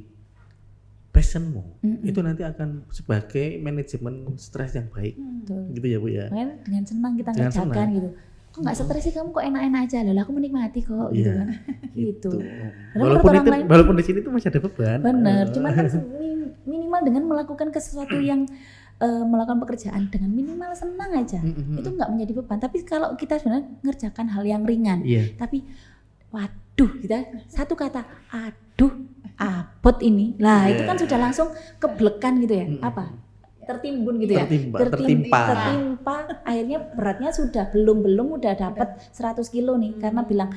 passionmu, itu nanti akan sebagai manajemen stres yang baik. Betul. Gitu ya Bu ya. Makanya dengan senang kita Dengan ngerjakan senang. gitu. Kok nggak stres sih kamu, kok enak-enak aja, lah aku menikmati kok gitu Iya. kan. Gitu. Karena Walaupun menurut itu orang lain- walaupun di sini tuh masih ada beban. Bener, cuman kan minimal dengan melakukan sesuatu yang melakukan pekerjaan dengan minimal senang aja, itu nggak menjadi beban. Tapi kalau kita sebenarnya ngerjakan hal yang ringan, Iya. tapi waduh, kita satu kata, aduh, abot ini, lah itu kan sudah langsung keblekan gitu ya, apa? Tertimbun gitu ya, tertimpa, akhirnya beratnya sudah belum udah dapat 100 kilo nih, karena bilang,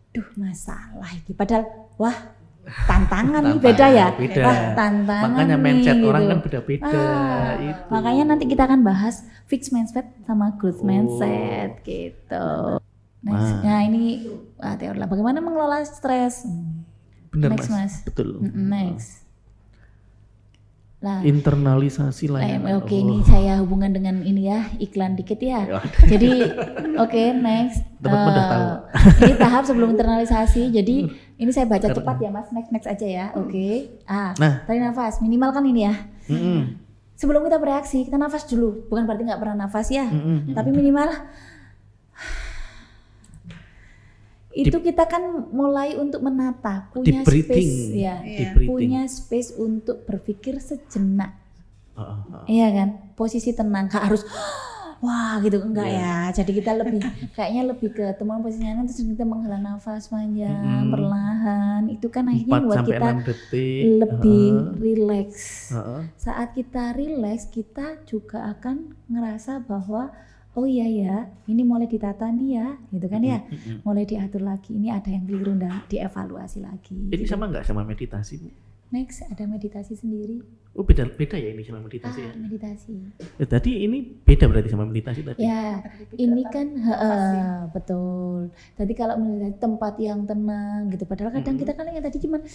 duh masalah ini, padahal wah. Tantangan nih beda ya. Beda. Wah, tantangan Makanya mindset nih, orang gitu. kan beda-beda. Itu. Makanya nanti kita akan bahas fixed mindset sama growth mindset gitu. Next. Nah, ini teori lah bagaimana mengelola stres. Benar Next, Mas. Betul. Next. Lah, Internalisasi layanan. oke, ini saya hubungan dengan ini ya, iklan dikit ya. Jadi oke, next. Teman-teman udah tahu. Ini tahap sebelum internalisasi. Jadi ini saya baca cepat ya Mas, next aja ya. Oke. Nah. Tarik nafas, minimal kan ini ya. Mm-mm. Sebelum kita bereaksi, kita nafas dulu. Bukan berarti nggak pernah nafas ya, Mm-mm. tapi minimal itu kita kan mulai untuk menata, punya Deep breathing. space ya, Deep breathing. punya space untuk berpikir sejenak. Heeh. Iya kan, posisi tenang, gak harus wah gitu, enggak ya. Jadi kita lebih kayaknya lebih ke temuan posisinya, terus kita menghela nafas panjang, perlahan. Itu kan akhirnya 4 buat sampai kita 6 detik. lebih rileks. Heeh. Saat kita rileks, kita juga akan ngerasa bahwa oh iya ya, ini mulai ditata nih ya, gitu kan ya. Mulai diatur lagi, ini ada yang keliru, ndak dievaluasi lagi. Ini sama nggak sama meditasi, Bu? Next, ada meditasi sendiri. Oh, beda ya ini sama meditasi ya. Meditasi. Tadi ini beda berarti sama meditasi tadi. Ya, ini kan betul. Tadi kalau meditasi tempat yang tenang gitu, padahal kadang kita kan yang tadi cuman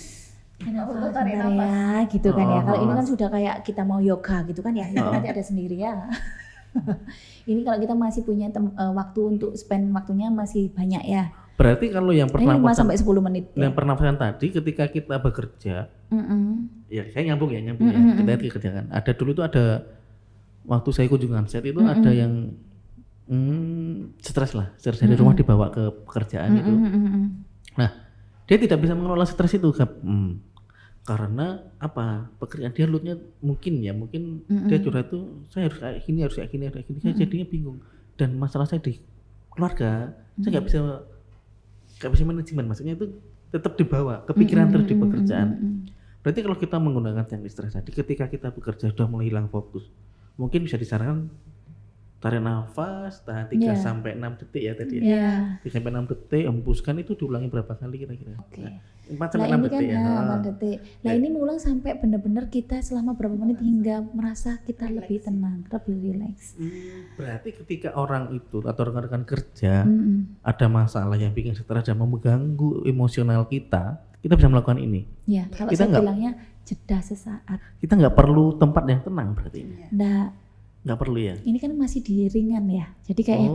bentar ya, gitu kan ya. Kalau ini kan sudah kayak kita mau yoga gitu kan ya, itu nanti ada sendiri ya. Ini kalau kita masih punya waktu untuk spend waktunya masih banyak ya. Berarti kalau yang Ini 5 pernafasan sampai 10 menit. yang pernafasan tadi ketika kita bekerja, ya saya nyambung ya, kita kerjakan. Ada dulu tuh ada waktu saya kunjungan set itu ada yang stres lah, stres dari rumah dibawa ke pekerjaan itu. Nah, dia tidak bisa mengelola stres itu, karena apa? Pekerjaan dia loadnya mungkin dia curhat tuh saya harus kayak gini, saya jadinya bingung. Dan masalah saya di keluarga, saya nggak bisa manajemen, maksudnya itu tetap dibawa kepikiran terus di pekerjaan. Berarti kalau kita menggunakan teknik stres tadi, ketika kita bekerja sudah mulai hilang fokus, mungkin bisa disarankan tarik nafas, tahan 3 sampai 6 detik ya tadi ya. 3 sampai 6 detik, hembuskan, itu diulangi berapa kali kira-kira? Oke. 4 sampai 6 detik ya. 4 detik. Nah, ini mengulang sampai benar-benar kita selama berapa menit hingga merasa kita lebih tenang, lebih rileks. Berarti ketika orang itu atau rekan-rekan kerja ada masalah yang bikin stres dan mengganggu emosional kita bisa melakukan ini. Ya, kalau Kita saya bilangnya jeda sesaat. Kita nggak perlu tempat yang tenang berarti ini. Nggak perlu ya. Ini kan masih di ringan ya. Jadi kayak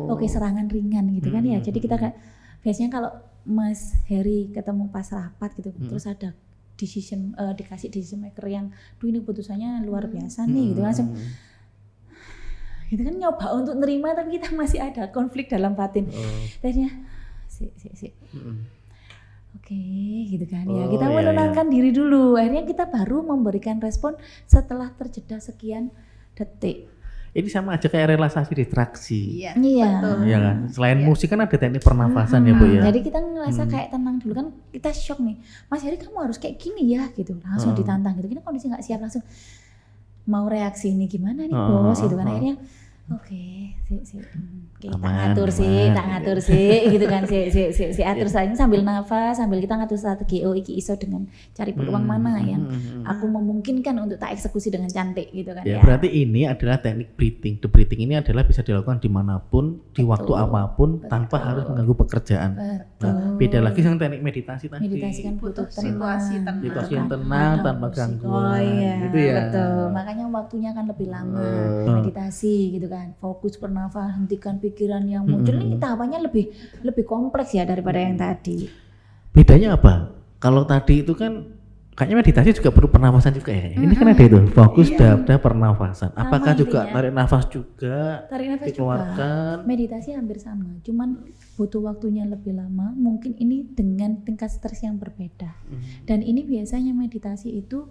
oke, serangan ringan gitu kan ya. Jadi kita kayak biasanya kalau Mas Heri ketemu pas rapat gitu, terus ada dikasih decision maker yang ini putusannya luar biasa nih gitu, langsung gitu kan, nyoba untuk nerima tapi kita masih ada konflik dalam batin. Akhirnya oke, gitu kan ya. Kita menenangkan diri dulu. Akhirnya kita baru memberikan respon setelah terjeda sekian detik. Ini sama aja kayak relaksasi distraksi. Iya. Betul. Iya kan. Selain musik kan ada teknik pernafasan ya Bu ya. Jadi kita ngerasa kayak tenang dulu kan, kita shock nih. Mas Heri kamu harus kayak gini ya gitu. Langsung ditantang gitu. Kita kondisi nggak siap, langsung mau reaksi ini gimana nih bos gitu kan. Akhirnya kita ngatur sih gitu kan, si atur saja sambil nafas, sambil kita ngatur strategi, iki iso dengan cari peluang mana yang aku memungkinkan untuk tak eksekusi dengan cantik gitu kan ya. Berarti ini adalah teknik breathing. The breathing ini adalah bisa dilakukan dimanapun, di waktu apapun, tanpa harus mengganggu pekerjaan. Nah, beda lagi dengan teknik meditasi tadi. Meditasi kan butuh situasi tenang. Situasi yang tenang tanpa gangguan. Oh iya, gitu ya. betul. Makanya waktunya akan lebih lama. Meditasi gitu kan, fokus bernafas, hentikan pikiran yang muncul. Ini tahapannya lebih kompleks ya daripada yang tadi. Bedanya apa? Kalau tadi itu kan kayaknya meditasi juga perlu pernafasan juga ya. Ini kan ada itu fokus pada pernafasan. Apakah juga intinya. tarik nafas juga? Tarik nafas dikeluarkan. juga. Meditasi hampir sama, cuman butuh waktunya lebih lama. Mungkin ini dengan tingkat stres yang berbeda. Dan ini biasanya meditasi itu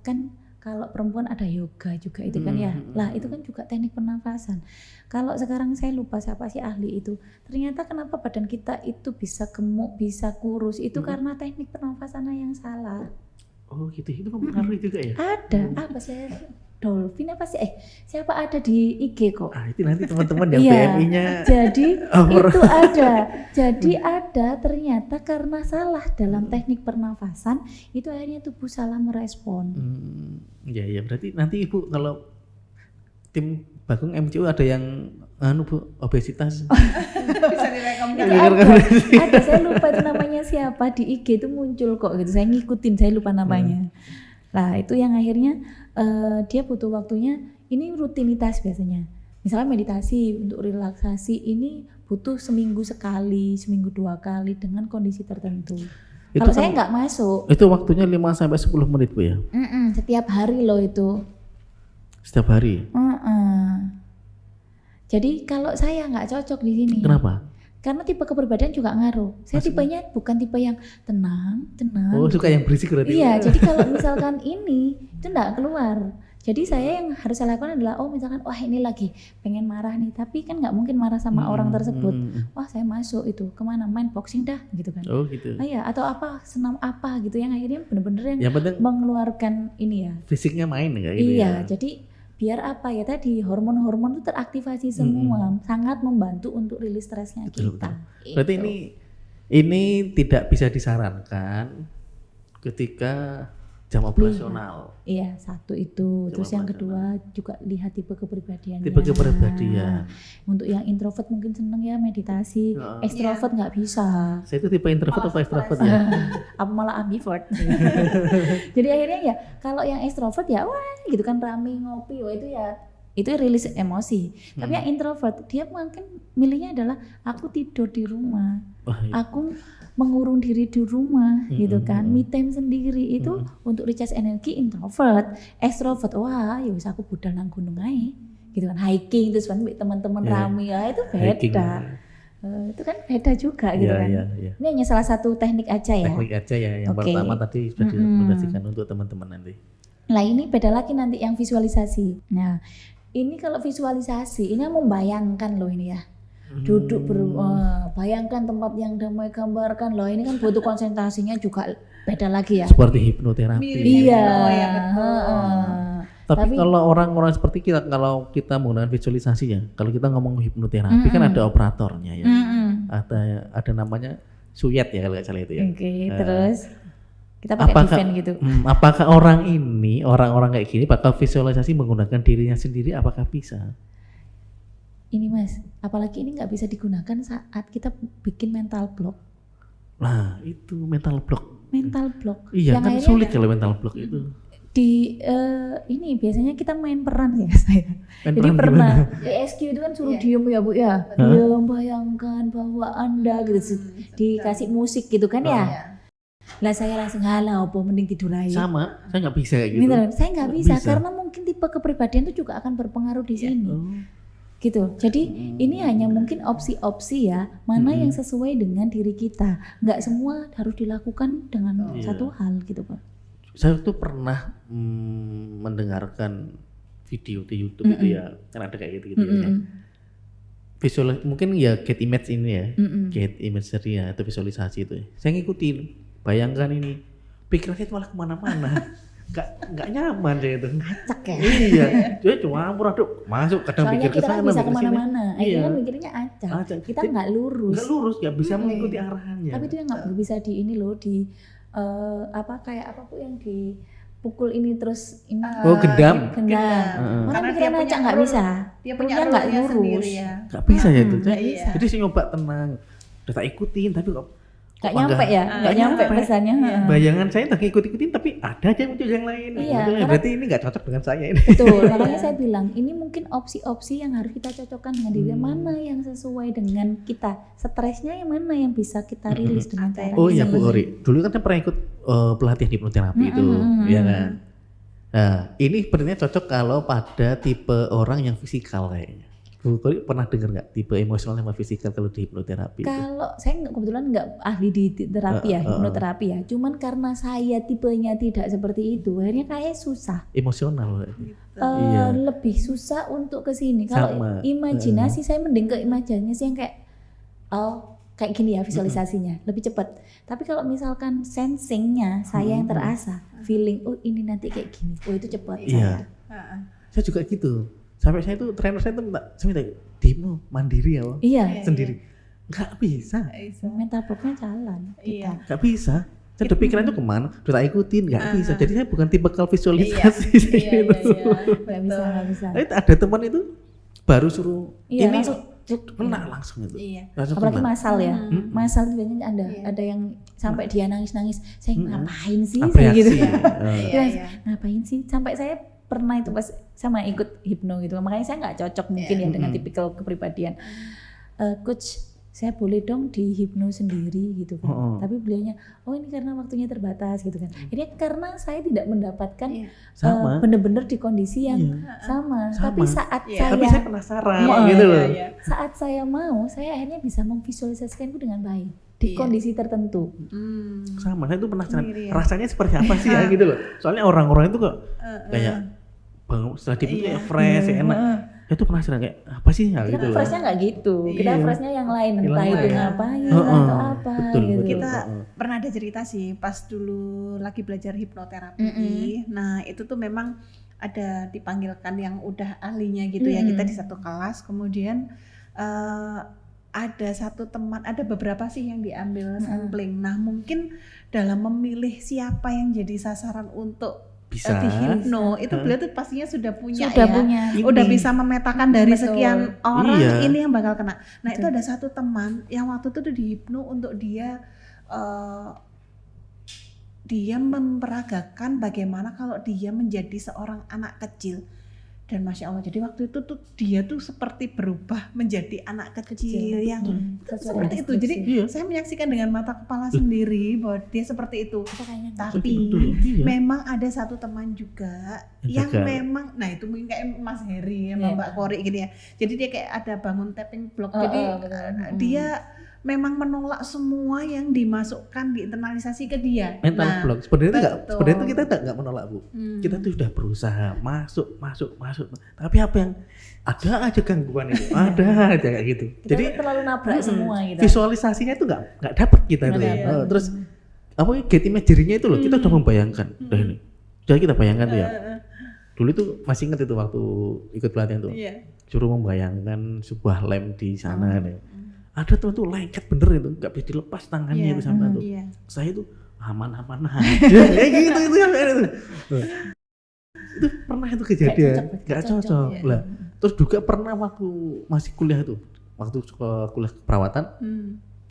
kan kalau perempuan ada yoga juga itu kan ya. Lah itu kan juga teknik pernafasan. Kalau sekarang saya lupa siapa sih ahli itu. Ternyata kenapa badan kita itu bisa gemuk, bisa kurus itu karena teknik pernafasannya yang salah. Oh gitu, itu mempengaruhi juga ya? Ada, apa sih? Dolphin apa sih? Siapa ada di IG kok? Itu nanti teman-teman yang Iya, BMI-nya. jadi itu ada. Jadi ada ternyata karena salah dalam teknik pernafasan itu akhirnya tubuh salah merespon. Ya berarti nanti Ibu kalau tim Bagong MCU ada yang Bu obesitas. Bisa direkomendasikan. Ada, saya lupa itu namanya siapa di IG itu muncul kok gitu. Saya ngikutin, saya lupa namanya. Nah itu yang akhirnya dia butuh waktunya. Ini rutinitas biasanya. Misalnya meditasi untuk relaksasi ini butuh seminggu sekali, seminggu 2 kali dengan kondisi tertentu. Kalau saya nggak masuk. Itu waktunya 5-10 menit Bu ya? Setiap hari loh itu. Setiap hari? Jadi kalau saya nggak cocok di sini. Kenapa? Karena tipe kepribadian juga ngaruh. Saya tipenya bukan tipe yang tenang. Oh suka yang berisik berarti? Iya, jadi kalau misalkan ini itu nggak keluar. Jadi saya yang harus saya lakukan adalah misalkan wah ini lagi pengen marah nih, tapi kan nggak mungkin marah sama orang tersebut. Wah saya masuk itu kemana main boxing dah gitu kan. Oh gitu. Iya, atau apa senam apa gitu yang akhirnya bener-bener yang penting mengeluarkan ini ya. Fisiknya main kayak gitu. Iya, jadi biar apa ya tadi hormon-hormon itu teraktivasi semua, sangat membantu untuk rilis stresnya kita. Berarti ini tidak bisa disarankan ketika jam operasional. Iya, satu itu. Terus yang kedua juga lihat tipe kepribadiannya. Tipe kepribadian. Untuk yang introvert mungkin seneng ya meditasi, extrovert nggak bisa. Saya itu tipe introvert atau extrovert ya? Apa malah ambivert. Jadi akhirnya ya kalau yang extrovert ya wah gitu kan rame ngopi, wah itu rilis emosi. Tapi yang introvert dia mungkin milihnya adalah aku tidur di rumah. Aku mengurung diri di rumah gitu kan, me time sendiri itu untuk recharge energi. Introvert, extrovert wah ya bisa aku budal nang gunung aja gitu kan, hiking terus teman-teman rame ya itu beda. Itu kan beda juga gitu kan. Ini hanya salah satu teknik aja ya. Teknik aja ya, yang pertama tadi sudah direkomendasikan untuk teman-teman nanti. Nah ini beda lagi nanti yang visualisasi. Nah ini kalau visualisasi ini membayangkan loh ini ya. Duduk bayangkan tempat yang damai, gambarkan loh ini kan butuh konsentrasinya juga beda lagi ya. Seperti hipnoterapi. Iya. Ya, betul. Tapi kalau orang-orang seperti kita, kalau kita menggunakan visualisasi ya, kalau kita ngomong hipnoterapi kan ada operatornya ya. Ada namanya Suyet ya kalau nggak salah itu ya. Oke, terus kita pakai defend gitu. Apakah orang-orang kayak gini bakal visualisasi menggunakan dirinya sendiri, apakah bisa? Ini Mas, apalagi ini nggak bisa digunakan saat kita bikin mental block. Nah itu mental block. Mental block. Iya yang kan sulit kalau mental block itu. Di ini biasanya kita main peran ya saya. Jadi pernah di SQ itu kan suruh diem ya Bu ya. Diem, bayangkan bahwa Anda gitu dikasih musik gitu kan ya. Lah saya langsung halah apa mending tidur aja. Sama, saya nggak bisa kayak gitu. Beneran, saya nggak bisa karena mungkin tipe kepribadian itu juga akan berpengaruh di sini. Gitu. Jadi ini hanya mungkin opsi-opsi ya, mana yang sesuai dengan diri kita. Nggak semua harus dilakukan dengan satu hal gitu Pak. Saya tuh pernah mendengarkan video di YouTube itu ya, kan ada kayak gitu ya. Visual mungkin ya get image ini ya, get imagery ya, atau visualisasi itu. Saya ngikutin, bayangkan ini, pikiran saya malah kemana-mana. Nggak nyaman saya itu. Acak ya. Iya, dia cuma aduh masuk kadang soalnya pikir ke sana, kita bisa kemana-mana. Iya. Akhirnya mikirnya acak. Kita nggak lurus. Nggak lurus, nggak bisa mengikuti arahannya. Tapi itu yang nggak bisa di ini loh di kayak apa Bu yang dipukul ini terus ini. Gendam. Karena pikiran acak nggak bisa. Dia punya nggak lurus lurus. ya. Nggak bisa ya itu. Nggak bisa. Jadi saya nyoba tenang, udah tak ikutin tapi kok Nggak nyampe ya, nggak nyampe pesannya. Bayangan saya tak ikut-ikutin tapi ada aja muncul yang lain. Iya, Betul, berarti ini nggak cocok dengan saya ini. Betul, makanya saya bilang ini mungkin opsi-opsi yang harus kita cocokkan dengan diri, mana yang sesuai dengan kita, stresnya yang mana yang bisa kita rilis dengan cara Oh iya ini. Bu Ori, dulu kan saya pernah ikut pelatihan hipnoterapi itu, ya kan. Nah ini sebenarnya cocok kalau pada tipe orang yang fisikal kayaknya. Bu Ori pernah dengar nggak tipe emosional sama fisikal kalau di hipnoterapi? Kalau saya kebetulan nggak ahli di terapi ya, hipnoterapi ya. Cuman karena saya tipenya tidak seperti itu, akhirnya kayak susah. Emosional. Lebih susah untuk ke sini. Kalau imajinasi saya mending ke imajinasi yang kayak kayak gini ya visualisasinya, lebih cepat. Tapi kalau misalkan sensingnya saya yang terasa, feeling ini nanti kayak gini, itu cepat saya. Saya juga gitu. Sampai saya tuh trainer saya tuh minta demo mandiri ya, Iya. sendiri. Nggak bisa. Mental blocknya jalan. Iya. Nggak bisa. Saya udah pikiran itu kemana, udah tak ikutin, nggak bisa. Jadi saya bukan tipe visualisasi. Nggak bisa. Ada teman itu baru suruh Iya, ini langsung kena langsung itu. Iya. Langsung apalagi kena. masal ya. Masal itu biasanya ada yang sampai dia nangis-nangis. Saya ngapain sih Apa saya reaksi? gitu. Iya. Ngapain sih? Sampai saya pernah itu pas sama ikut hipno gitu. Makanya saya nggak cocok mungkin ya dengan tipikal kepribadian. Coach, saya boleh dong di hipno sendiri gitu kan. Tapi beliaunya, ini karena waktunya terbatas gitu kan. Ini karena saya tidak mendapatkan benar-benar di kondisi yang sama. Tapi saat tapi saya penasaran gitu loh. Saat saya mau, saya akhirnya bisa memvisualisasikan itu dengan baik di kondisi tertentu. Sama, saya tuh penasaran rasanya seperti apa sih ya gitu loh. Soalnya orang-orang itu kok kayak bangun setelah dipikir fresh, enak. Saya tuh penasaran kayak apa sih ya gitu loh. Freshnya nggak gitu, kita freshnya yang lain, entah itu ngapain atau apa gitu. Kita pernah ada cerita sih pas dulu lagi belajar hipnoterapi. Nah itu tuh memang ada dipanggilkan yang udah ahlinya gitu ya, kita di satu kelas. Kemudian ada satu teman, ada beberapa sih yang diambil sampling. Nah mungkin dalam memilih siapa yang jadi sasaran untuk di hipno itu beliau tuh pastinya sudah punya udah bisa memetakan dari sekian orang ini yang bakal kena. Nah itu ada satu teman yang waktu itu tuh di hipno untuk dia memperagakan bagaimana kalau dia menjadi seorang anak kecil. Dan Masya Allah, jadi waktu itu tuh dia tuh seperti berubah menjadi anak kecil yang seperti itu. Jadi saya menyaksikan dengan mata kepala sendiri bahwa dia seperti itu. Tapi memang ada satu teman juga yang memang, nah itu mungkin kayak Mas Heri sama Mbak Kori gitu ya. Jadi dia kayak ada bangun tapping block. Jadi dia memang menolak semua yang dimasukkan diinternalisasi ke dia. Mental block. Sebenarnya itu kita nggak menolak Bu. Kita tuh sudah berusaha masuk. Tapi apa yang ada aja gangguan itu, ada aja kayak gitu. Kita jadi terlalu nabrak semua gitu. Visualisasinya itu nggak dapet kita itu. Terus apa get imagery-nya itu loh, kita udah membayangkan. Udah ini. Jadi kita bayangkan tuh ya. Dulu tuh masih ingat itu waktu ikut pelatihan tuh. Suruh membayangkan sebuah lem di sana nih. Ada tuh lengket bener itu, nggak bisa dilepas tangannya itu sama tuh. Saya tuh aman-aman aja, kayak gitu itu yang itu. Itu pernah itu kejadian, nggak cocok lah. Terus juga pernah waktu masih kuliah itu, waktu kuliah keperawatan,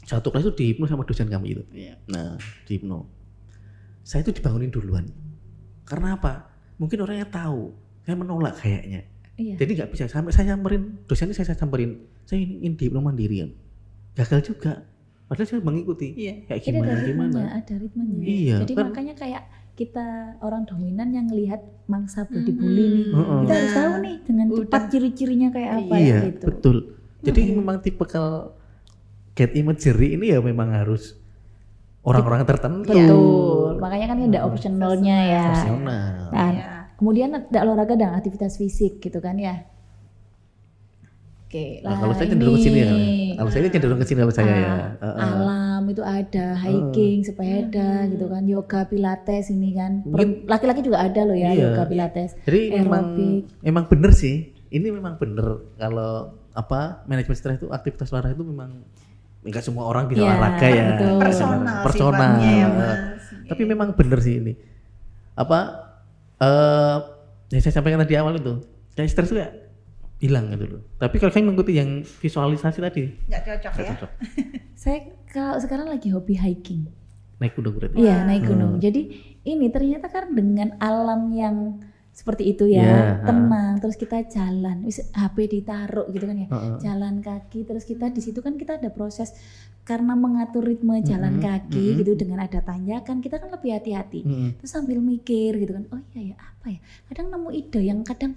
satu kelas itu dihipno sama dosen kami itu. Nah di hipno, saya itu dibangunin duluan. Karena apa? Mungkin orangnya tahu, saya menolak kayaknya. Jadi nggak bisa sampai saya samperin dosennya, saya samperin, saya ingin dihipno mandirian. Gagal juga, padahal saya mengikuti. Kayak gimana? Ada ritmenya. Jadi kan, makanya kayak kita orang dominan yang ngelihat mangsa dibully nih, kita harus tahu nih dengan cepat ciri-cirinya kayak apa gitu. Betul. Jadi memang tipikal get imagery ini ya memang harus orang-orang tertentu. Betul. Makanya kan ada optionalnya ya. Opsional. Nah, kemudian ada olahraga dan aktivitas fisik gitu kan ya. Oke, nah, kalau saya cenderung ke sini ya. Kalau saya cenderung ke sini kalau saya ya. Alam itu ada, hiking, sepeda gitu kan, yoga, pilates ini kan. Laki-laki juga ada loh ya, yoga, pilates. Jadi memang bener sih. Ini memang bener kalau manajemen stres itu aktivitas olahraga itu memang enggak semua orang bisa olahraga ya. Betul. Personal. Ya, tapi memang bener sih ini. Yang saya sampaikan tadi awal itu, kayak stres itu ya hilang gitu loh. Tapi kalau saya mengikuti yang visualisasi tadi, Nggak cocok nggak ya. cocok. Saya kalau sekarang lagi hobi hiking. Naik kuda berarti. Iya, naik gunung. Jadi ini ternyata kan dengan alam yang seperti itu ya, Iya, tenang, terus kita jalan, HP ditaruh gitu kan ya, Heeh. jalan kaki, terus kita di situ kan kita ada proses karena mengatur ritme jalan kaki gitu dengan ada tanjakan, kita kan lebih hati-hati. Terus sambil mikir gitu kan, oh iya ya apa ya, kadang nemu ide yang kadang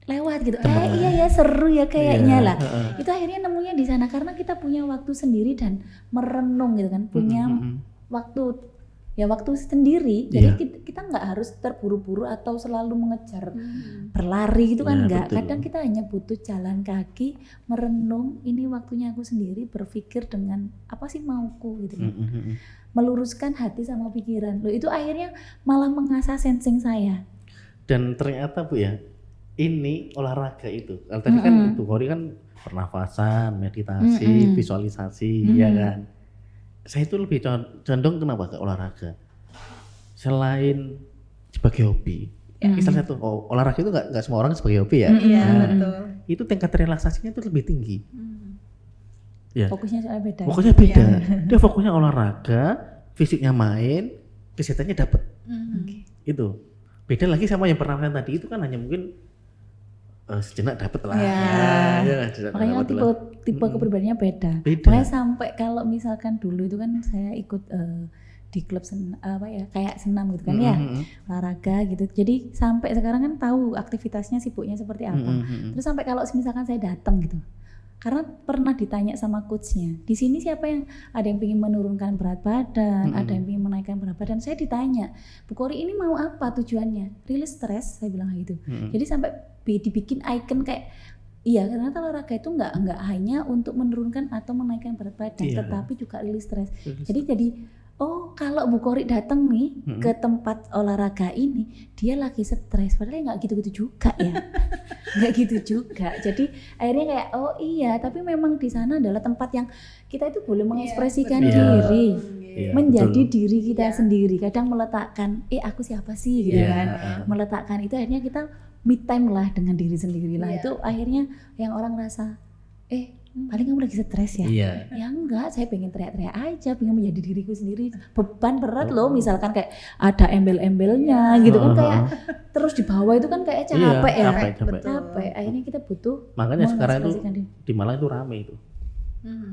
lewat gitu, iya ya seru ya kayaknya lah. Itu akhirnya nemunya di sana karena kita punya waktu sendiri dan merenung gitu kan, punya waktu sendiri. Jadi kita nggak harus terburu-buru atau selalu mengejar berlari gitu kan, Ya, enggak. betul. Kadang kita hanya butuh jalan kaki, merenung, ini waktunya aku sendiri berpikir dengan apa sih mauku gitu kan. Meluruskan hati sama pikiran. Loh itu akhirnya malah mengasah sensing saya. Dan ternyata Bu ya, ini olahraga itu. Kalau tadi kan Bu Khori kan pernafasan, meditasi, visualisasi, ya kan. Saya itu lebih condong kenapa ke olahraga. Selain sebagai hobi. Misalnya tuh olahraga itu nggak semua orang sebagai hobi ya. Iya, Nah, betul. itu tingkat relaksasinya itu lebih tinggi. Ya. Fokusnya soalnya beda. Pokoknya beda. Dia fokusnya olahraga, fisiknya main, kesehatannya dapat. Itu. Beda lagi sama yang pernafasan tadi, itu kan hanya mungkin sejenak dapat lah. Ya, sejenak Makanya dapet lah. tipe kepribadiannya beda. Beda. Makanya sampai kalau misalkan dulu itu kan saya ikut di klub kayak senam gitu kan ya, olahraga gitu. Jadi sampai sekarang kan tahu aktivitasnya sibuknya seperti apa. Terus sampai kalau misalkan saya datang gitu, karena pernah ditanya sama coachnya, di sini siapa yang ada yang ingin menurunkan berat badan, ada yang ingin menaikkan berat badan. Saya ditanya, Bu Khori ini mau apa tujuannya? Rilis stres, saya bilang gitu. Jadi sampai dibikin icon kayak iya, karena olahraga itu nggak hanya untuk menurunkan atau menaikkan berat badan, tetapi juga rilis stres. Jadi oh kalau Bu Khori datang nih ke tempat olahraga ini, dia lagi stres, padahal nggak gitu-gitu juga ya, nggak gitu juga. Jadi akhirnya kayak oh iya, tapi memang di sana adalah tempat yang kita itu boleh mengekspresikan diri, menjadi diri kita sendiri. Kadang meletakkan, aku siapa sih gitu kan, meletakkan itu akhirnya kita me time lah dengan diri sendiri lah. Itu akhirnya yang orang rasa, paling kamu lagi stres ya? Iya. Ya enggak, saya pengen teriak-teriak aja, pengen menjadi diriku sendiri. Beban berat loh, misalkan kayak ada embel-embelnya gitu kan, kayak terus di bawah itu kan kayak capek ya. Capek. Akhirnya kita butuh. Makanya sekarang itu mengekspresikan diri. di Malang itu rame itu.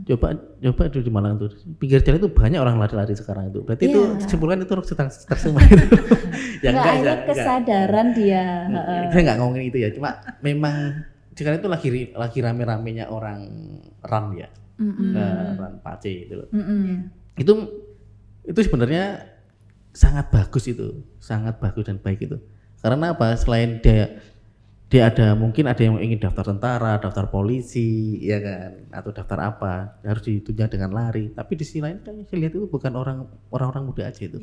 Coba itu di Malang tuh, pinggir jalan itu banyak orang lari-lari sekarang itu. Berarti itu kesimpulan itu sedang tersemai itu. Ya Enggak, akhirnya kesadaran dia. Saya nggak ngomongin itu ya, cuma memang sekarang itu lagi rame-ramenya orang run ya, run pace itu loh. Itu sebenarnya sangat bagus dan baik itu. Karena apa? Selain dia mungkin ada yang ingin daftar tentara, daftar polisi, ya kan, atau daftar apa, harus ditunjang dengan lari. Tapi di sisi lain kan saya lihat itu bukan orang-orang muda aja itu.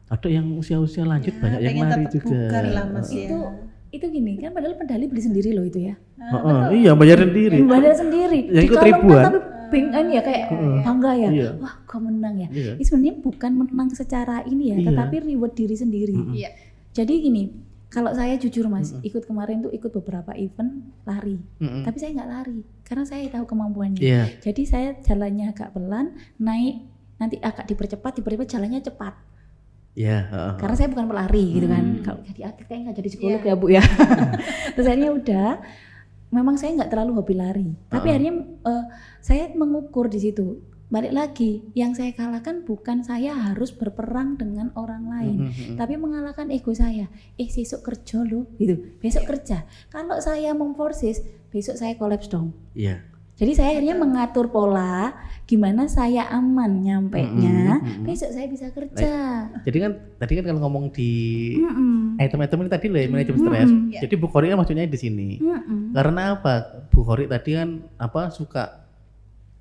Ada yang usia lanjut banyak yang lari juga. Itu gini kan, padahal medali beli sendiri loh itu ya. Iya, bayar sendiri. Bayar sendiri. Yang ikut ribuan. Tapi pengen ya kayak bangga ya. Iya. Wah, kok menang ya. Iya. Ini sebenarnya bukan menang secara ini ya, tetapi reward diri sendiri. Jadi gini, kalau saya jujur Mas, ikut kemarin tuh ikut beberapa event lari. Tapi saya nggak lari karena saya tahu kemampuannya. Iya. Jadi saya jalannya agak pelan, naik nanti agak dipercepat jalannya cepat. Iya. Karena saya bukan pelari gitu kan. Kalau jadi atlet kayaknya nggak jadi psikolog ya Bu ya. Terus akhirnya udah, memang saya nggak terlalu hobi lari. Tapi akhirnya saya mengukur di situ. Balik lagi, yang saya kalahkan bukan saya harus berperang dengan orang lain, tapi mengalahkan ego saya. Besok kerja loh, gitu. Besok kerja. Kalau saya memforsis, besok saya kolaps dong. Iya. Jadi saya akhirnya mengatur pola gimana saya aman nyampenya, besok saya bisa kerja. Jadi kan tadi kan kalau ngomong di item-item ini tadi loh, manajemen stres. Jadi Bu Khori kan maksudnya di sini. Karena apa? Bu Khori tadi kan suka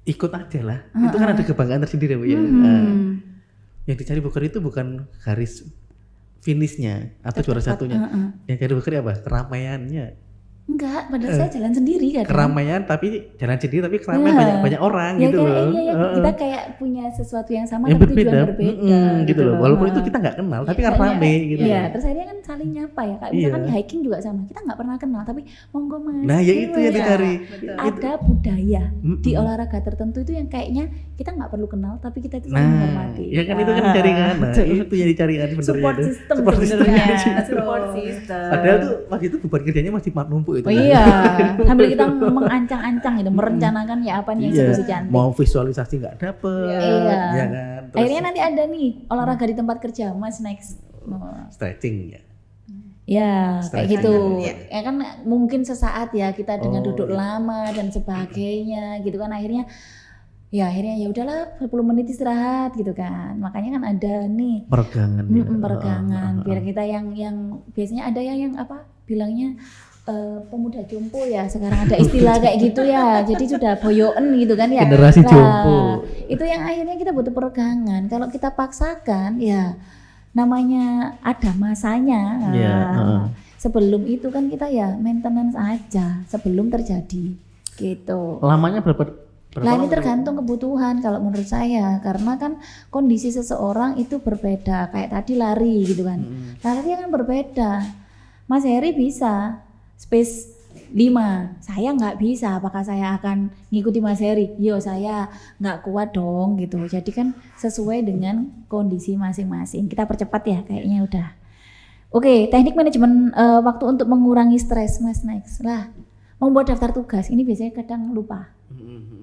ikut aja lah. Itu kan ada kebanggaan tersendiri Bu ya. Yang dicari Bu Khori itu bukan garis finishnya atau juara satunya. Yang cari Bu Khori apa? Keramaiannya. Enggak, padahal saya jalan sendiri kadang. Keramaian tapi jalan sendiri tapi keramaian banyak orang ya, gitu kayak, loh. Iya, kita kayak punya sesuatu yang sama yang tapi berbeda, tujuan berbeda gitu loh. Walaupun itu kita nggak kenal tapi kan rame gitu. Iya, loh. terus akhirnya kan saling nyapa ya. Kayak misalkan hiking juga sama. Kita nggak pernah kenal tapi monggo Mas. Nah, ya itu yang dicari. Ada budaya di olahraga tertentu itu yang kayaknya kita nggak perlu kenal tapi kita itu saling menghormati. Ya kan itu kan dicari kan. Nah, itu yang dicari kan sebenarnya. Support system sebenarnya. Support system. Padahal tuh waktu itu beban kerjanya masih numpuk itu. Oh iya, sambil kita mengancang-ancang gitu, merencanakan ya apa nih eksekusi cantik. Mau visualisasi nggak dapet, Iya. ya kan. Terus Akhirnya nanti ada nih olahraga di tempat kerja Mas next. stretching ya. Ya, kayak gitu. Iya. Ya kan mungkin sesaat ya kita dengan duduk lama dan sebagainya gitu kan akhirnya ya udahlah 10 menit istirahat gitu kan. Makanya kan ada nih Peregangan ya. peregangan biar kita yang biasanya ada yang apa bilangnya pemuda jompo ya, sekarang ada istilah kayak gitu ya, jadi sudah boyoen gitu kan ya. Generasi Nah, jompo. Itu yang akhirnya kita butuh peregangan. Kalau kita paksakan ya namanya ada masanya. Iya, Sebelum itu kan kita ya maintenance aja sebelum terjadi gitu. Lamanya berapa Nah ini lama? tergantung kebutuhan kalau menurut saya, karena kan kondisi seseorang itu berbeda. Kayak tadi lari gitu kan, lari kan berbeda. Mas Heri bisa space 5, saya nggak bisa. Apakah saya akan ngikuti Mas Heri? Yo saya nggak kuat dong gitu. Jadi kan sesuai dengan kondisi masing-masing. Kita percepat ya kayaknya udah. Oke, teknik manajemen waktu untuk mengurangi stres Mas next lah. Membuat daftar tugas ini biasanya kadang lupa.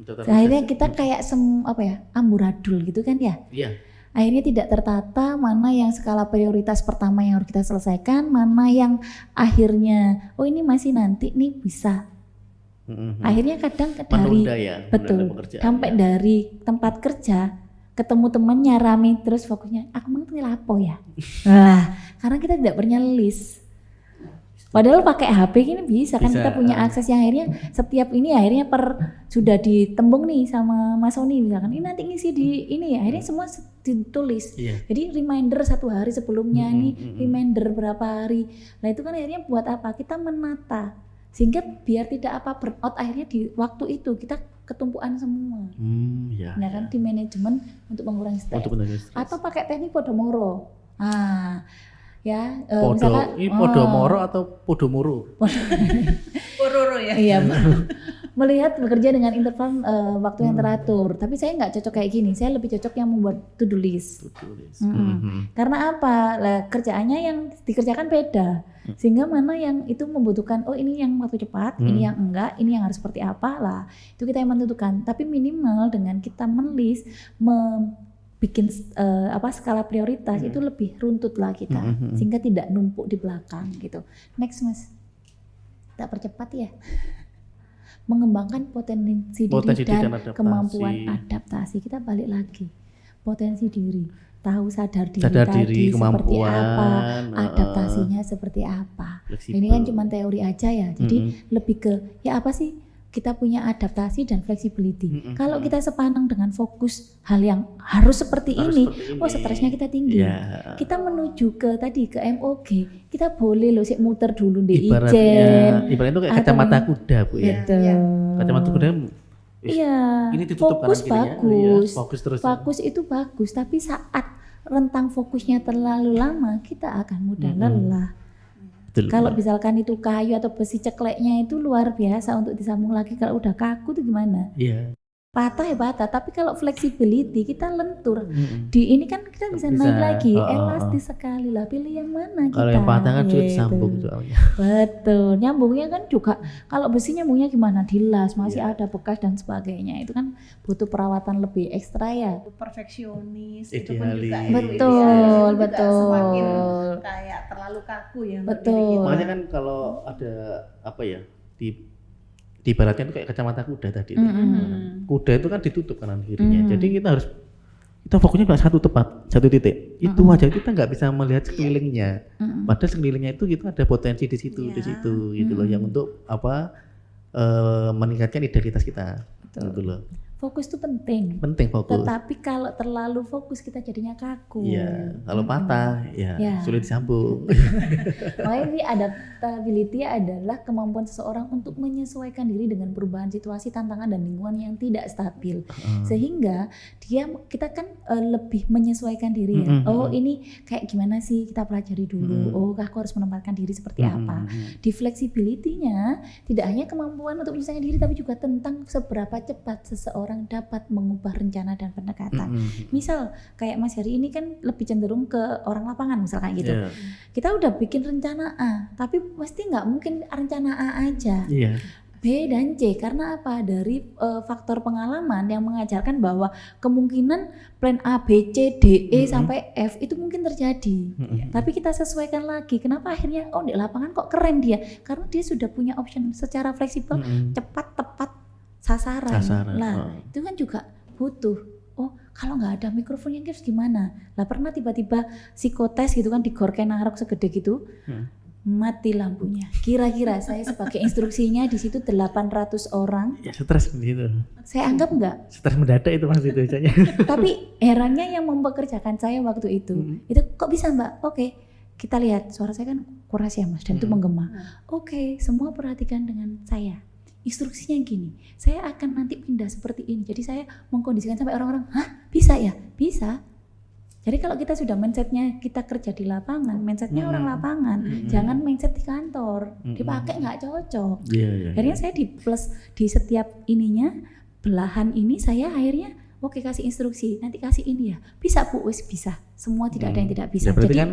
Akhirnya kita kayak amburadul gitu kan ya. Iya. Akhirnya tidak tertata mana yang skala prioritas pertama yang harus kita selesaikan, mana yang akhirnya ini masih nanti nih bisa. Akhirnya kadang dari Menunda ya, betul menunda pekerjaan sampai ya. dari tempat kerja ketemu temannya rame terus fokusnya aku mau lapo ya. Nah, karena kita tidak punya list. Padahal pakai HP ini bisa kan kita punya akses yang akhirnya setiap ini akhirnya sudah ditembung nih sama Mas Sony misalkan ini nanti ngisi di ini ya akhirnya semua ditulis. Jadi reminder 1 hari sebelumnya nih reminder berapa hari. Nah itu kan akhirnya buat apa? Kita menata sehingga biar tidak burnout akhirnya di waktu itu kita ketumpuan semua. Nah kan di manajemen untuk mengurangi stres. Atau pakai teknik Podomoro. Ya, misalkan Podomoro atau Podomoro? Pororo ya. Iya, melihat bekerja dengan interval waktu yang teratur. Tapi saya nggak cocok kayak gini. Saya lebih cocok yang membuat to-do list. Karena apa? Lah, kerjaannya yang dikerjakan beda. Sehingga mana yang itu membutuhkan, ini yang waktu cepat, ini yang enggak, ini yang harus seperti apa lah. Itu kita yang menentukan. Tapi minimal dengan kita menulis, bikin skala prioritas itu lebih runtut lah kita sehingga tidak numpuk di belakang gitu. Next Mas, kita percepat ya. Mengembangkan potensi diri dan kemampuan adaptasi. Kita balik lagi potensi diri, tahu sadar diri tadi seperti apa, adaptasinya seperti apa. Fleksibel. Ini kan cuma teori aja ya. Jadi lebih ke ya apa sih? Kita punya adaptasi dan flexibility. Kalau kita sepanang dengan fokus hal yang harus seperti ini, stresnya kita tinggi. Kita menuju ke MOG, kita boleh loh sih muter dulu di Ijen. Ibaratnya itu kayak kacamata kuda Bu ya. Kacamata kuda. Iya. Ini ditutup fokus bagus. Fokus terus. Fokus itu bagus, tapi saat rentang fokusnya terlalu lama, kita akan mudah lelah. Kalau misalkan itu kayu atau besi cekleknya itu luar biasa untuk disambung lagi, kalau udah kaku tuh gimana? Iya. Patah ya patah, tapi kalau flexibility kita lentur. Di ini kan kita bisa naik lagi, elastis sekali lah. Pilih yang mana kita? Kalau yang patah kan sulit disambung soalnya. Betul, nyambungnya kan juga kalau besi nyambungnya gimana? Dilas, masih ada bekas dan sebagainya. Itu kan butuh perawatan lebih ekstra ya. Perfeksionis Idealis. itu pun juga Betul, juga betul. semakin kayak terlalu kaku ya. Betul. Makanya kan kalau ada di baratnya itu kayak kacamata kuda tadi. Kuda itu kan ditutup kanan kirinya. Jadi kita fokusnya pada satu titik. Itu aja kita nggak bisa melihat sekelilingnya. Padahal sekelilingnya itu kita ada potensi di situ gitu loh yang untuk meningkatkan idealitas kita. Gitu loh. fokus itu penting. Penting fokus. Tetapi kalau terlalu fokus kita jadinya kaku. Iya, kalau patah ya sulit disambung. Makanya ini adaptability adalah kemampuan seseorang untuk menyesuaikan diri dengan perubahan situasi, tantangan dan lingkungan yang tidak stabil. Sehingga kita kan lebih menyesuaikan diri ya. Oh ini kayak gimana sih, kita pelajari dulu. Oh aku harus menempatkan diri seperti apa. Di flexibility-nya tidak hanya kemampuan untuk menyesuaikan diri, tapi juga tentang seberapa cepat seseorang dapat mengubah rencana dan pendekatan. Misal kayak Mas Heri ini kan lebih cenderung ke orang lapangan misalkan gitu. Kita udah bikin rencana A, tapi pasti nggak mungkin rencana A aja. B dan C karena apa? Dari faktor pengalaman yang mengajarkan bahwa kemungkinan plan A, B, C, D, E sampai F itu mungkin terjadi. Tapi kita sesuaikan lagi. Kenapa akhirnya di lapangan kok keren dia? Karena dia sudah punya option secara fleksibel, cepat, tepat, sasaran. Nah, itu kan juga butuh. Oh, kalau nggak ada mikrofon yang harus gimana? Lah pernah tiba-tiba psikotes gitu kan digorken narok segede gitu. Mati lampunya. Kira-kira saya sebagai instruksinya di situ 800 orang. Ya stres gitu. Saya anggap enggak. Stres mendadak itu Mas itu biasanya. Tapi herannya yang mempekerjakan saya waktu itu kok bisa Mbak? Oke, kita lihat suara saya kan keras ya Mas dan itu menggema. Oke, semua perhatikan dengan saya. Instruksinya gini, saya akan nanti pindah seperti ini. Jadi saya mengkondisikan sampai orang-orang, hah bisa ya? Bisa. Jadi kalau kita sudah mindsetnya kita kerja di lapangan, mindsetnya orang lapangan, jangan mindset di kantor, dipakai nggak cocok. Akhirnya saya di plus di setiap ininya, belahan ini saya akhirnya oke kasih instruksi, nanti kasih ini ya, bisa Bu, wis bisa. Semua tidak ada yang tidak bisa. Ya,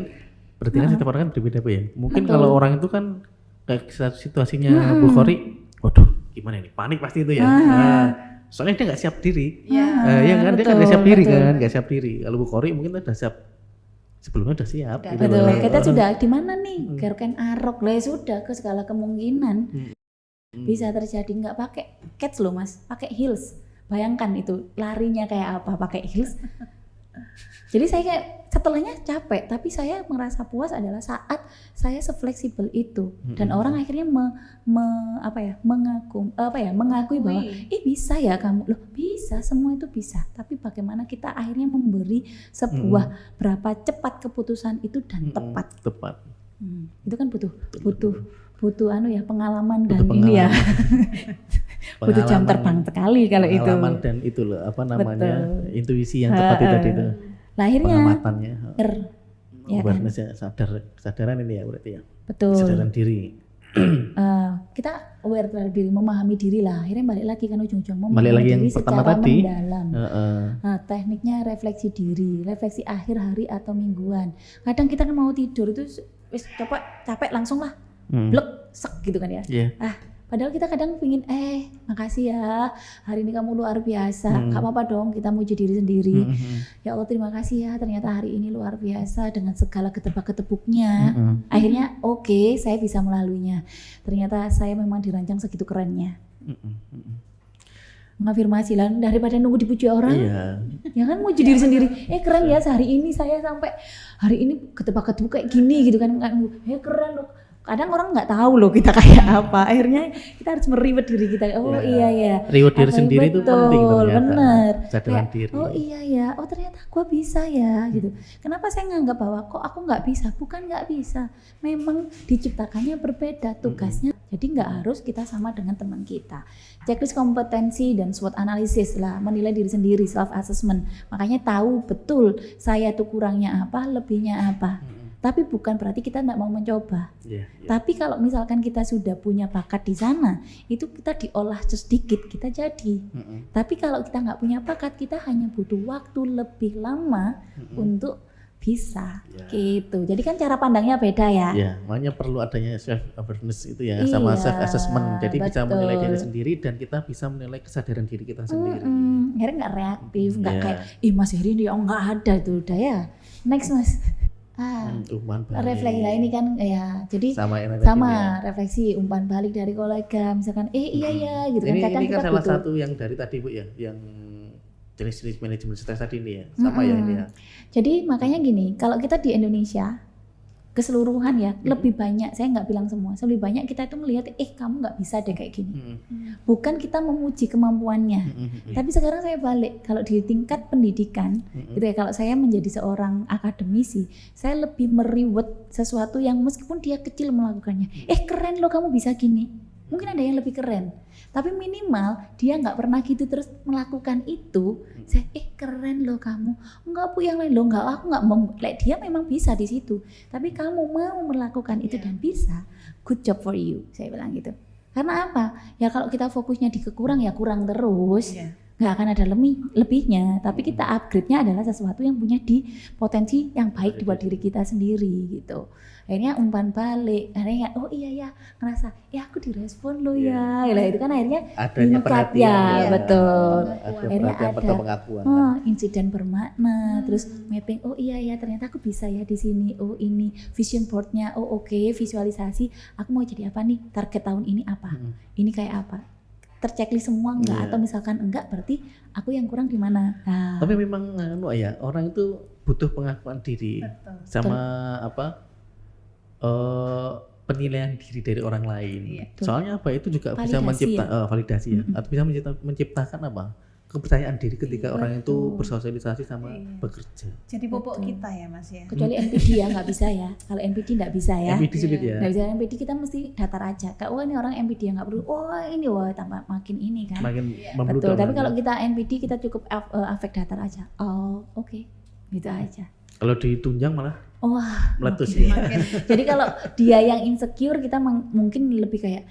berarti kan setiap orang kan berbeda Bu ya. Mungkin kalau orang itu kan kayak situasinya Bu Khori, waduh gimana ini, panik pasti itu ya. Soalnya dia nggak siap diri. Ya kan, dia kan nggak siap diri kan, nggak siap diri. Kalau Bu Khori mungkin udah siap, sebelumnya udah siap. Gitu Betul. loh. Kita sudah di mana nih? Gerken arok lah sudah ke segala kemungkinan bisa terjadi. Nggak pakai cats loh Mas, pakai heels. Bayangkan itu larinya kayak apa pakai heels. Jadi saya kayak setelahnya capek, tapi saya merasa puas adalah saat saya sefleksibel itu dan orang akhirnya mengakui bahwa bisa ya kamu, loh bisa, semua itu bisa. Tapi bagaimana kita akhirnya memberi sebuah berapa cepat keputusan itu dan tepat. Itu kan butuh pengalaman dan ini ya. Butuh jam terbang sekali kalau itu. Pengalaman dan itu loh intuisi yang tepat itu tadi itu. Lah akhirnya pengamatannya, awareness ya, kesadaran ini ya berarti ya. Betul. Kesadaran diri. Kita aware terhadap diri, memahami diri lah. Akhirnya balik lagi kan ujung-ujung balik lagi diri yang pertama secara tadi. mendalam. Nah, tekniknya refleksi diri, refleksi akhir hari atau mingguan. Kadang kita kan mau tidur itu wis capek langsung lah, blek sek gitu kan ya. Padahal kita kadang pingin, makasih ya, hari ini kamu luar biasa, gak apa-apa dong kita muji diri sendiri. Ya Allah terima kasih ya, ternyata hari ini luar biasa dengan segala ketebak-ketebuknya. Akhirnya oke, saya bisa melaluinya. Ternyata saya memang dirancang segitu kerennya. Mengafirmasi lah, daripada nunggu dipuji orang, ya kan muji diri sendiri. Keren ya, sehari ini saya sampai hari ini ketebak-ketebuk kayak gini gitu kan. Keren loh. Kadang orang nggak tahu loh kita kayak apa. Akhirnya kita harus mereward diri kita. Iya ya. Reward diri sendiri itu penting ternyata. Bener. Kesadaran diri. Oh iya ya. Oh ternyata gue bisa ya gitu. Kenapa saya nganggap bahwa kok aku nggak bisa? Bukan nggak bisa. Memang diciptakannya berbeda tugasnya. Jadi nggak harus kita sama dengan teman kita. Checklist kompetensi dan SWOT analisis lah, menilai diri sendiri, self assessment. Makanya tahu betul saya tuh kurangnya apa, lebihnya apa. Tapi bukan berarti kita tidak mau mencoba. Tapi kalau misalkan kita sudah punya bakat di sana, itu kita diolah sedikit, kita jadi. Tapi kalau kita nggak punya bakat, kita hanya butuh waktu lebih lama untuk bisa. Gitu. Jadi kan cara pandangnya beda ya. Makanya perlu adanya self awareness itu ya, sama self assessment. Jadi bisa menilai diri sendiri dan kita bisa menilai kesadaran diri kita sendiri. Akhirnya nggak reaktif, nggak kayak, Mas Heri ini nggak ada tuh, udah ya. Next Mas. Refleksi lah ini kan ya, jadi sama refleksi umpan balik dari kolega, misalkan iya ya gitu kan. Kadang ini kita kan salah butuh. satu yang dari tadi Bu ya, yang jenis-jenis manajemen stres tadi ini ya, sama ya ini ya. Jadi makanya gini, kalau kita di Indonesia keseluruhan ya, lebih banyak, saya nggak bilang semua, lebih banyak kita itu melihat, kamu nggak bisa deh kayak gini. Bukan kita memuji kemampuannya. Tapi sekarang saya balik, kalau di tingkat pendidikan, gitu ya, kalau saya menjadi seorang akademisi, saya lebih mereward sesuatu yang meskipun dia kecil melakukannya. Keren loh kamu bisa gini. Mungkin ada yang lebih keren. Tapi minimal dia nggak pernah gitu terus melakukan itu. Saya keren loh kamu. Enggak Bu, yang lain loh enggak, aku nggak mau. Dia memang bisa di situ. Tapi kamu mau melakukan itu dan bisa, good job for you. Saya bilang gitu. Karena apa? Ya kalau kita fokusnya di kekurang ya kurang terus. Nggak akan ada lebihnya. Tapi kita upgrade-nya adalah sesuatu yang punya di potensi yang baik buat diri kita sendiri gitu. Akhirnya umpan balik, akhirnya oh iya ya ngerasa ya aku direspon loh ya, itu kan akhirnya meningkat ya, betul. Akhirnya ada insiden bermakna, terus mapping, oh iya ya ternyata aku bisa ya di sini, oh ini vision boardnya, oh oke, visualisasi, aku mau jadi apa nih, target tahun ini apa, ini kayak apa, terchecklist semua enggak, atau misalkan enggak berarti aku yang kurang di mana. Nah. Tapi memang ya orang itu butuh pengakuan diri, sama apa? Penilaian diri dari orang lain. Soalnya apa itu juga bisa menciptakan validasi ya, atau bisa menciptakan apa kepercayaan diri ketika orang itu bersosialisasi sama bekerja. Jadi pupuk kita ya Mas ya. Kecuali NPD ya nggak bisa ya. Kalau NPD nggak bisa ya. NPD sulit ya. Nggak bisa NPD, kita mesti datar aja. Kalau ini orang NPD yang nggak perlu. Ini tambah makin ini kan. Makin betul. Tapi kalau kita NPD kita cukup afek datar aja. Oh oke. Gitu aja. Kalau ditunjang malah meletus ya. Jadi kalau dia yang insecure, kita mungkin lebih kayak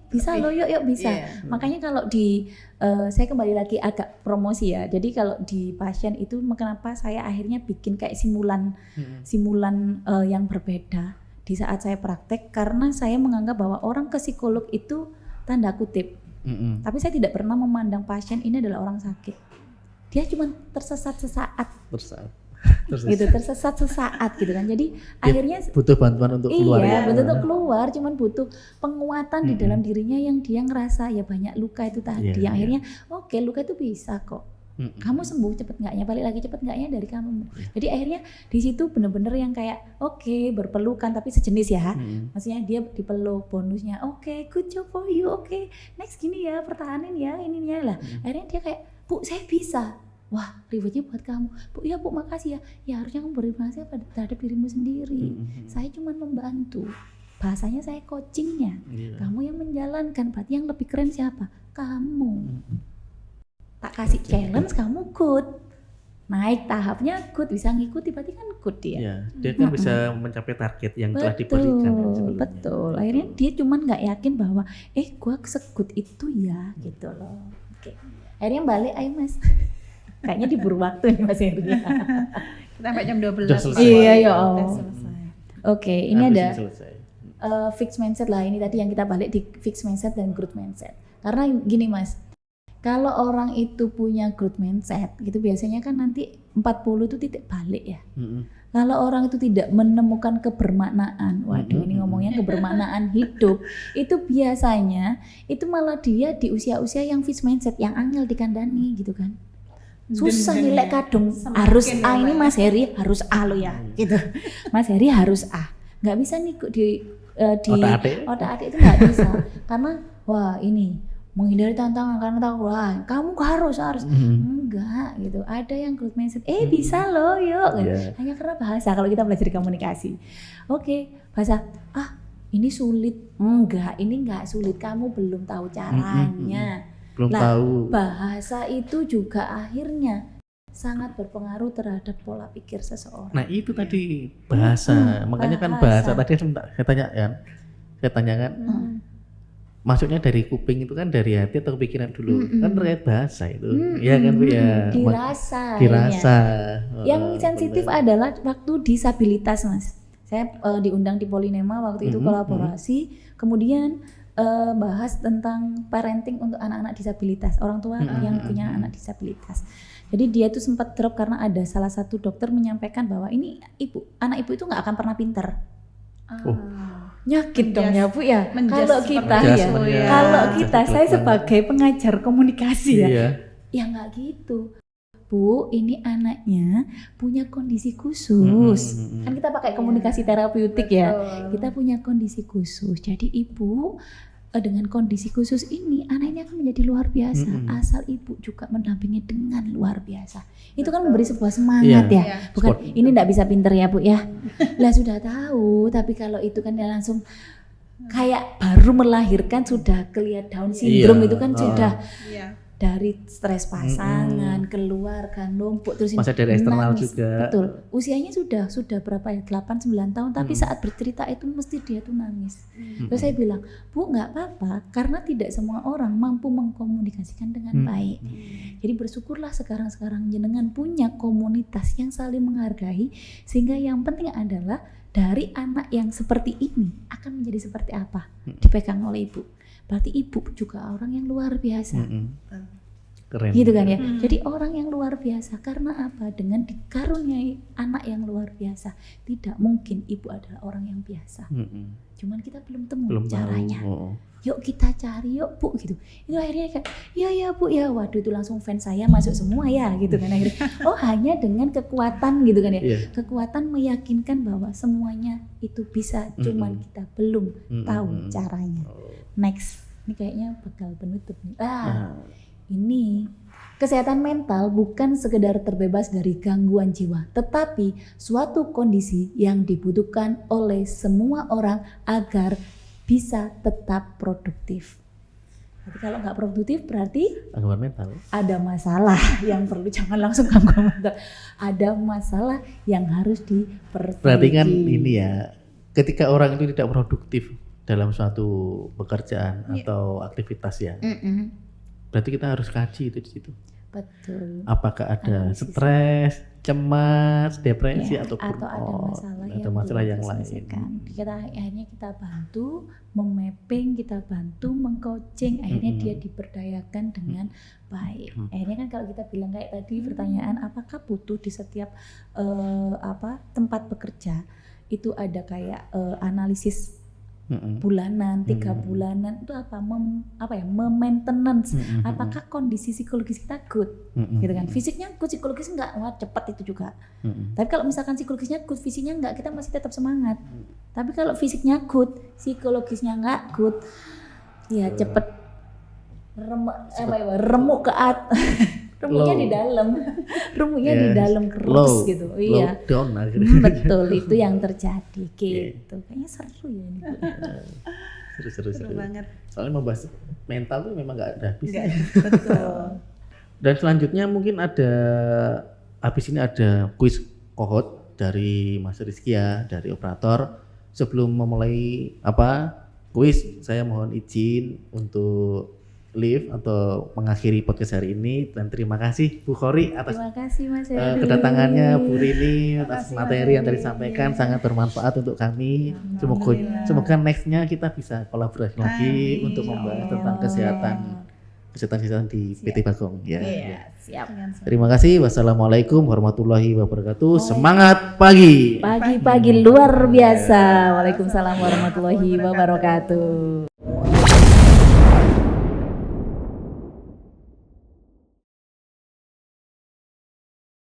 bisa loh, yuk bisa. Makanya kalau di saya kembali lagi agak promosi ya. Jadi kalau di pasien itu kenapa saya akhirnya bikin kayak simulan yang berbeda di saat saya praktek, karena saya menganggap bahwa orang ke psikolog itu tanda kutip. Tapi saya tidak pernah memandang pasien ini adalah orang sakit. Dia cuma tersesat sesaat. Tersesat sesaat gitu kan. Jadi akhirnya butuh bantuan untuk keluar. Butuh keluar, cuman butuh penguatan di dalam dirinya yang dia ngerasa ya banyak luka itu tadi. Yang akhirnya luka itu bisa kok. Kamu sembuh cepet enggaknya, balik lagi cepet enggaknya dari kamu. Jadi akhirnya di situ bener-bener yang kayak berpelukan tapi sejenis ya. Maksudnya dia dipeluk, bonusnya good job for you, next gini ya, pertahanin ya, ininya lah. Akhirnya dia kayak, Bu saya bisa. Wah, rewardnya buat kamu. Bu, ya Bu, makasih ya. Ya harusnya kamu berterima kasih terhadap dirimu sendiri. Saya cuma membantu. Bahasanya saya coachingnya. Kamu yang menjalankan. Berarti yang lebih keren siapa? Kamu. Tak kasih challenge, kamu good. Naik tahapnya good, bisa ngikuti, berarti kan good dia. Dia kan bisa mencapai target yang telah diberikan sebelumnya. Betul. Akhirnya dia cuma nggak yakin bahwa, gua segood itu ya, gitu loh. Akhirnya balik, ayo Mas. Kayaknya diburu waktu nih Mas Heri. Kita sampai jam 12. Iya ya. Ini ada fixed mindset lah, ini tadi yang kita balik di fixed mindset dan growth mindset. Karena gini Mas, kalau orang itu punya growth mindset gitu biasanya kan nanti 40 itu titik balik ya. Kalau orang itu tidak menemukan kebermaknaan, waduh ini ngomongnya kebermaknaan hidup, itu biasanya itu malah dia di usia-usia yang fixed mindset, yang angel dikandani gitu kan. Susah nilai kadung harus A, ini Mas Heri harus A lo ya gitu. Mas Heri harus A, nggak bisa nih di otak-atik itu nggak bisa karena ini menghindari tantangan karena tahu kamu harus enggak gitu. Ada yang growth mindset bisa loh yuk hanya karena bahasa. Kalau kita belajar komunikasi bahasa ini sulit, ini nggak sulit, kamu belum tahu caranya. Belum tahu. Bahasa itu juga akhirnya sangat berpengaruh terhadap pola pikir seseorang. Nah itu tadi bahasa, makanya kan bahasa tadi saya tanyakan, maksudnya dari kuping itu kan dari hati atau pikiran dulu, kan terkait bahasa itu, ya kan Bu ya. Dirasa. Yang sensitif adalah waktu disabilitas Mas. Saya diundang di Polinema waktu itu kolaborasi, kemudian bahas tentang parenting untuk anak-anak disabilitas, orang tua yang punya anak disabilitas. Jadi dia tuh sempat drop karena ada salah satu dokter menyampaikan bahwa ini anak ibu itu nggak akan pernah pintar. Nyakit dong ya Bu ya. Kalau kita saya sebagai pengajar komunikasi ya nggak gitu. Bu, ini anaknya punya kondisi khusus. Kan kita pakai komunikasi terapeutik ya. Kita punya kondisi khusus. Jadi ibu dengan kondisi khusus ini anak ini akan menjadi luar biasa. Asal ibu juga mendampingi dengan luar biasa. Itu kan memberi sebuah semangat ya. Bukan ini enggak bisa pinter ya Bu ya. Lah sudah tahu, tapi kalau itu kan dia langsung kayak baru melahirkan sudah kelihatan Down syndrome itu kan sudah dari stres pasangan, keluarga, numpuk terus masa dari eksternal nangis. juga. Betul. Usianya sudah berapa ya? 8 9 tahun tapi saat bercerita itu mesti dia tuh nangis. Terus saya bilang, "Bu, enggak apa-apa karena tidak semua orang mampu mengkomunikasikan dengan baik. Jadi bersyukurlah sekarang jenengan punya komunitas yang saling menghargai sehingga yang penting adalah dari anak yang seperti ini akan menjadi seperti apa dipegang oleh ibu. Berarti ibu juga orang yang luar biasa." Keren. Gitu kan ya. Jadi orang yang luar biasa karena apa? Dengan dikaruniai anak yang luar biasa. Tidak mungkin ibu adalah orang yang biasa. Cuman kita belum caranya. Yuk kita cari yuk Bu gitu. Itu akhirnya kayak ya Bu ya. Waduh itu langsung fans saya masuk semua ya gitu kan akhirnya. Oh hanya dengan kekuatan gitu kan ya. Kekuatan meyakinkan bahwa semuanya itu bisa. Cuman kita belum tahu caranya. Next. Ini kayaknya bakal penutup nih. Ini kesehatan mental bukan sekedar terbebas dari gangguan jiwa, tetapi suatu kondisi yang dibutuhkan oleh semua orang agar bisa tetap produktif. Jadi kalau nggak produktif berarti Gangguan mental. ada masalah yang perlu, jangan langsung gangguan mental. Ada masalah yang harus diperbaiki. Berarti kan ini ya, ketika orang itu tidak produktif dalam suatu pekerjaan atau aktivitas ya. Berarti kita harus kaji itu di situ. Betul. Apakah ada stres, cemas, depresi atau ada masalah yang lain. Akhirnya kita bantu memapping, kita bantu mengcoaching, akhirnya dia diberdayakan dengan baik. Akhirnya kan kalau kita bilang kayak tadi pertanyaan apakah butuh di setiap tempat bekerja itu ada kayak analisis bulanan, 3 bulanan itu maintenance apakah kondisi psikologis kita good gitu kan, fisiknya good, psikologis enggak, wah cepat itu juga. Tapi kalau misalkan psikologisnya good, fisiknya enggak, kita masih tetap semangat. Tapi kalau fisiknya good, psikologisnya enggak good, ya cepet remuk ke remuknya di dalam, di dalam keros gitu. Iya. Down Betul, itu yang terjadi gitu. Kayaknya seru ya ini. Seru banget. Soalnya membahas mental tuh memang nggak ada habisnya. Betul. Dan selanjutnya mungkin habis ini ada kuis kohort dari Mas Rizky ya, dari operator. Sebelum memulai kuis, saya mohon izin untuk leave atau mengakhiri podcast hari ini, dan terima kasih Bu Khori atas kedatangannya, Bu Rini atas materi yang tadi disampaikan, sangat bermanfaat untuk kami. Semoga nextnya kita bisa kolaborasi lagi untuk membahas tentang kesehatan di PT Bagong ya. Siap. Terima kasih. Wassalamualaikum warahmatullahi wabarakatuh. Semangat pagi. Pagi luar biasa. Waalaikumsalam warahmatullahi wabarakatuh.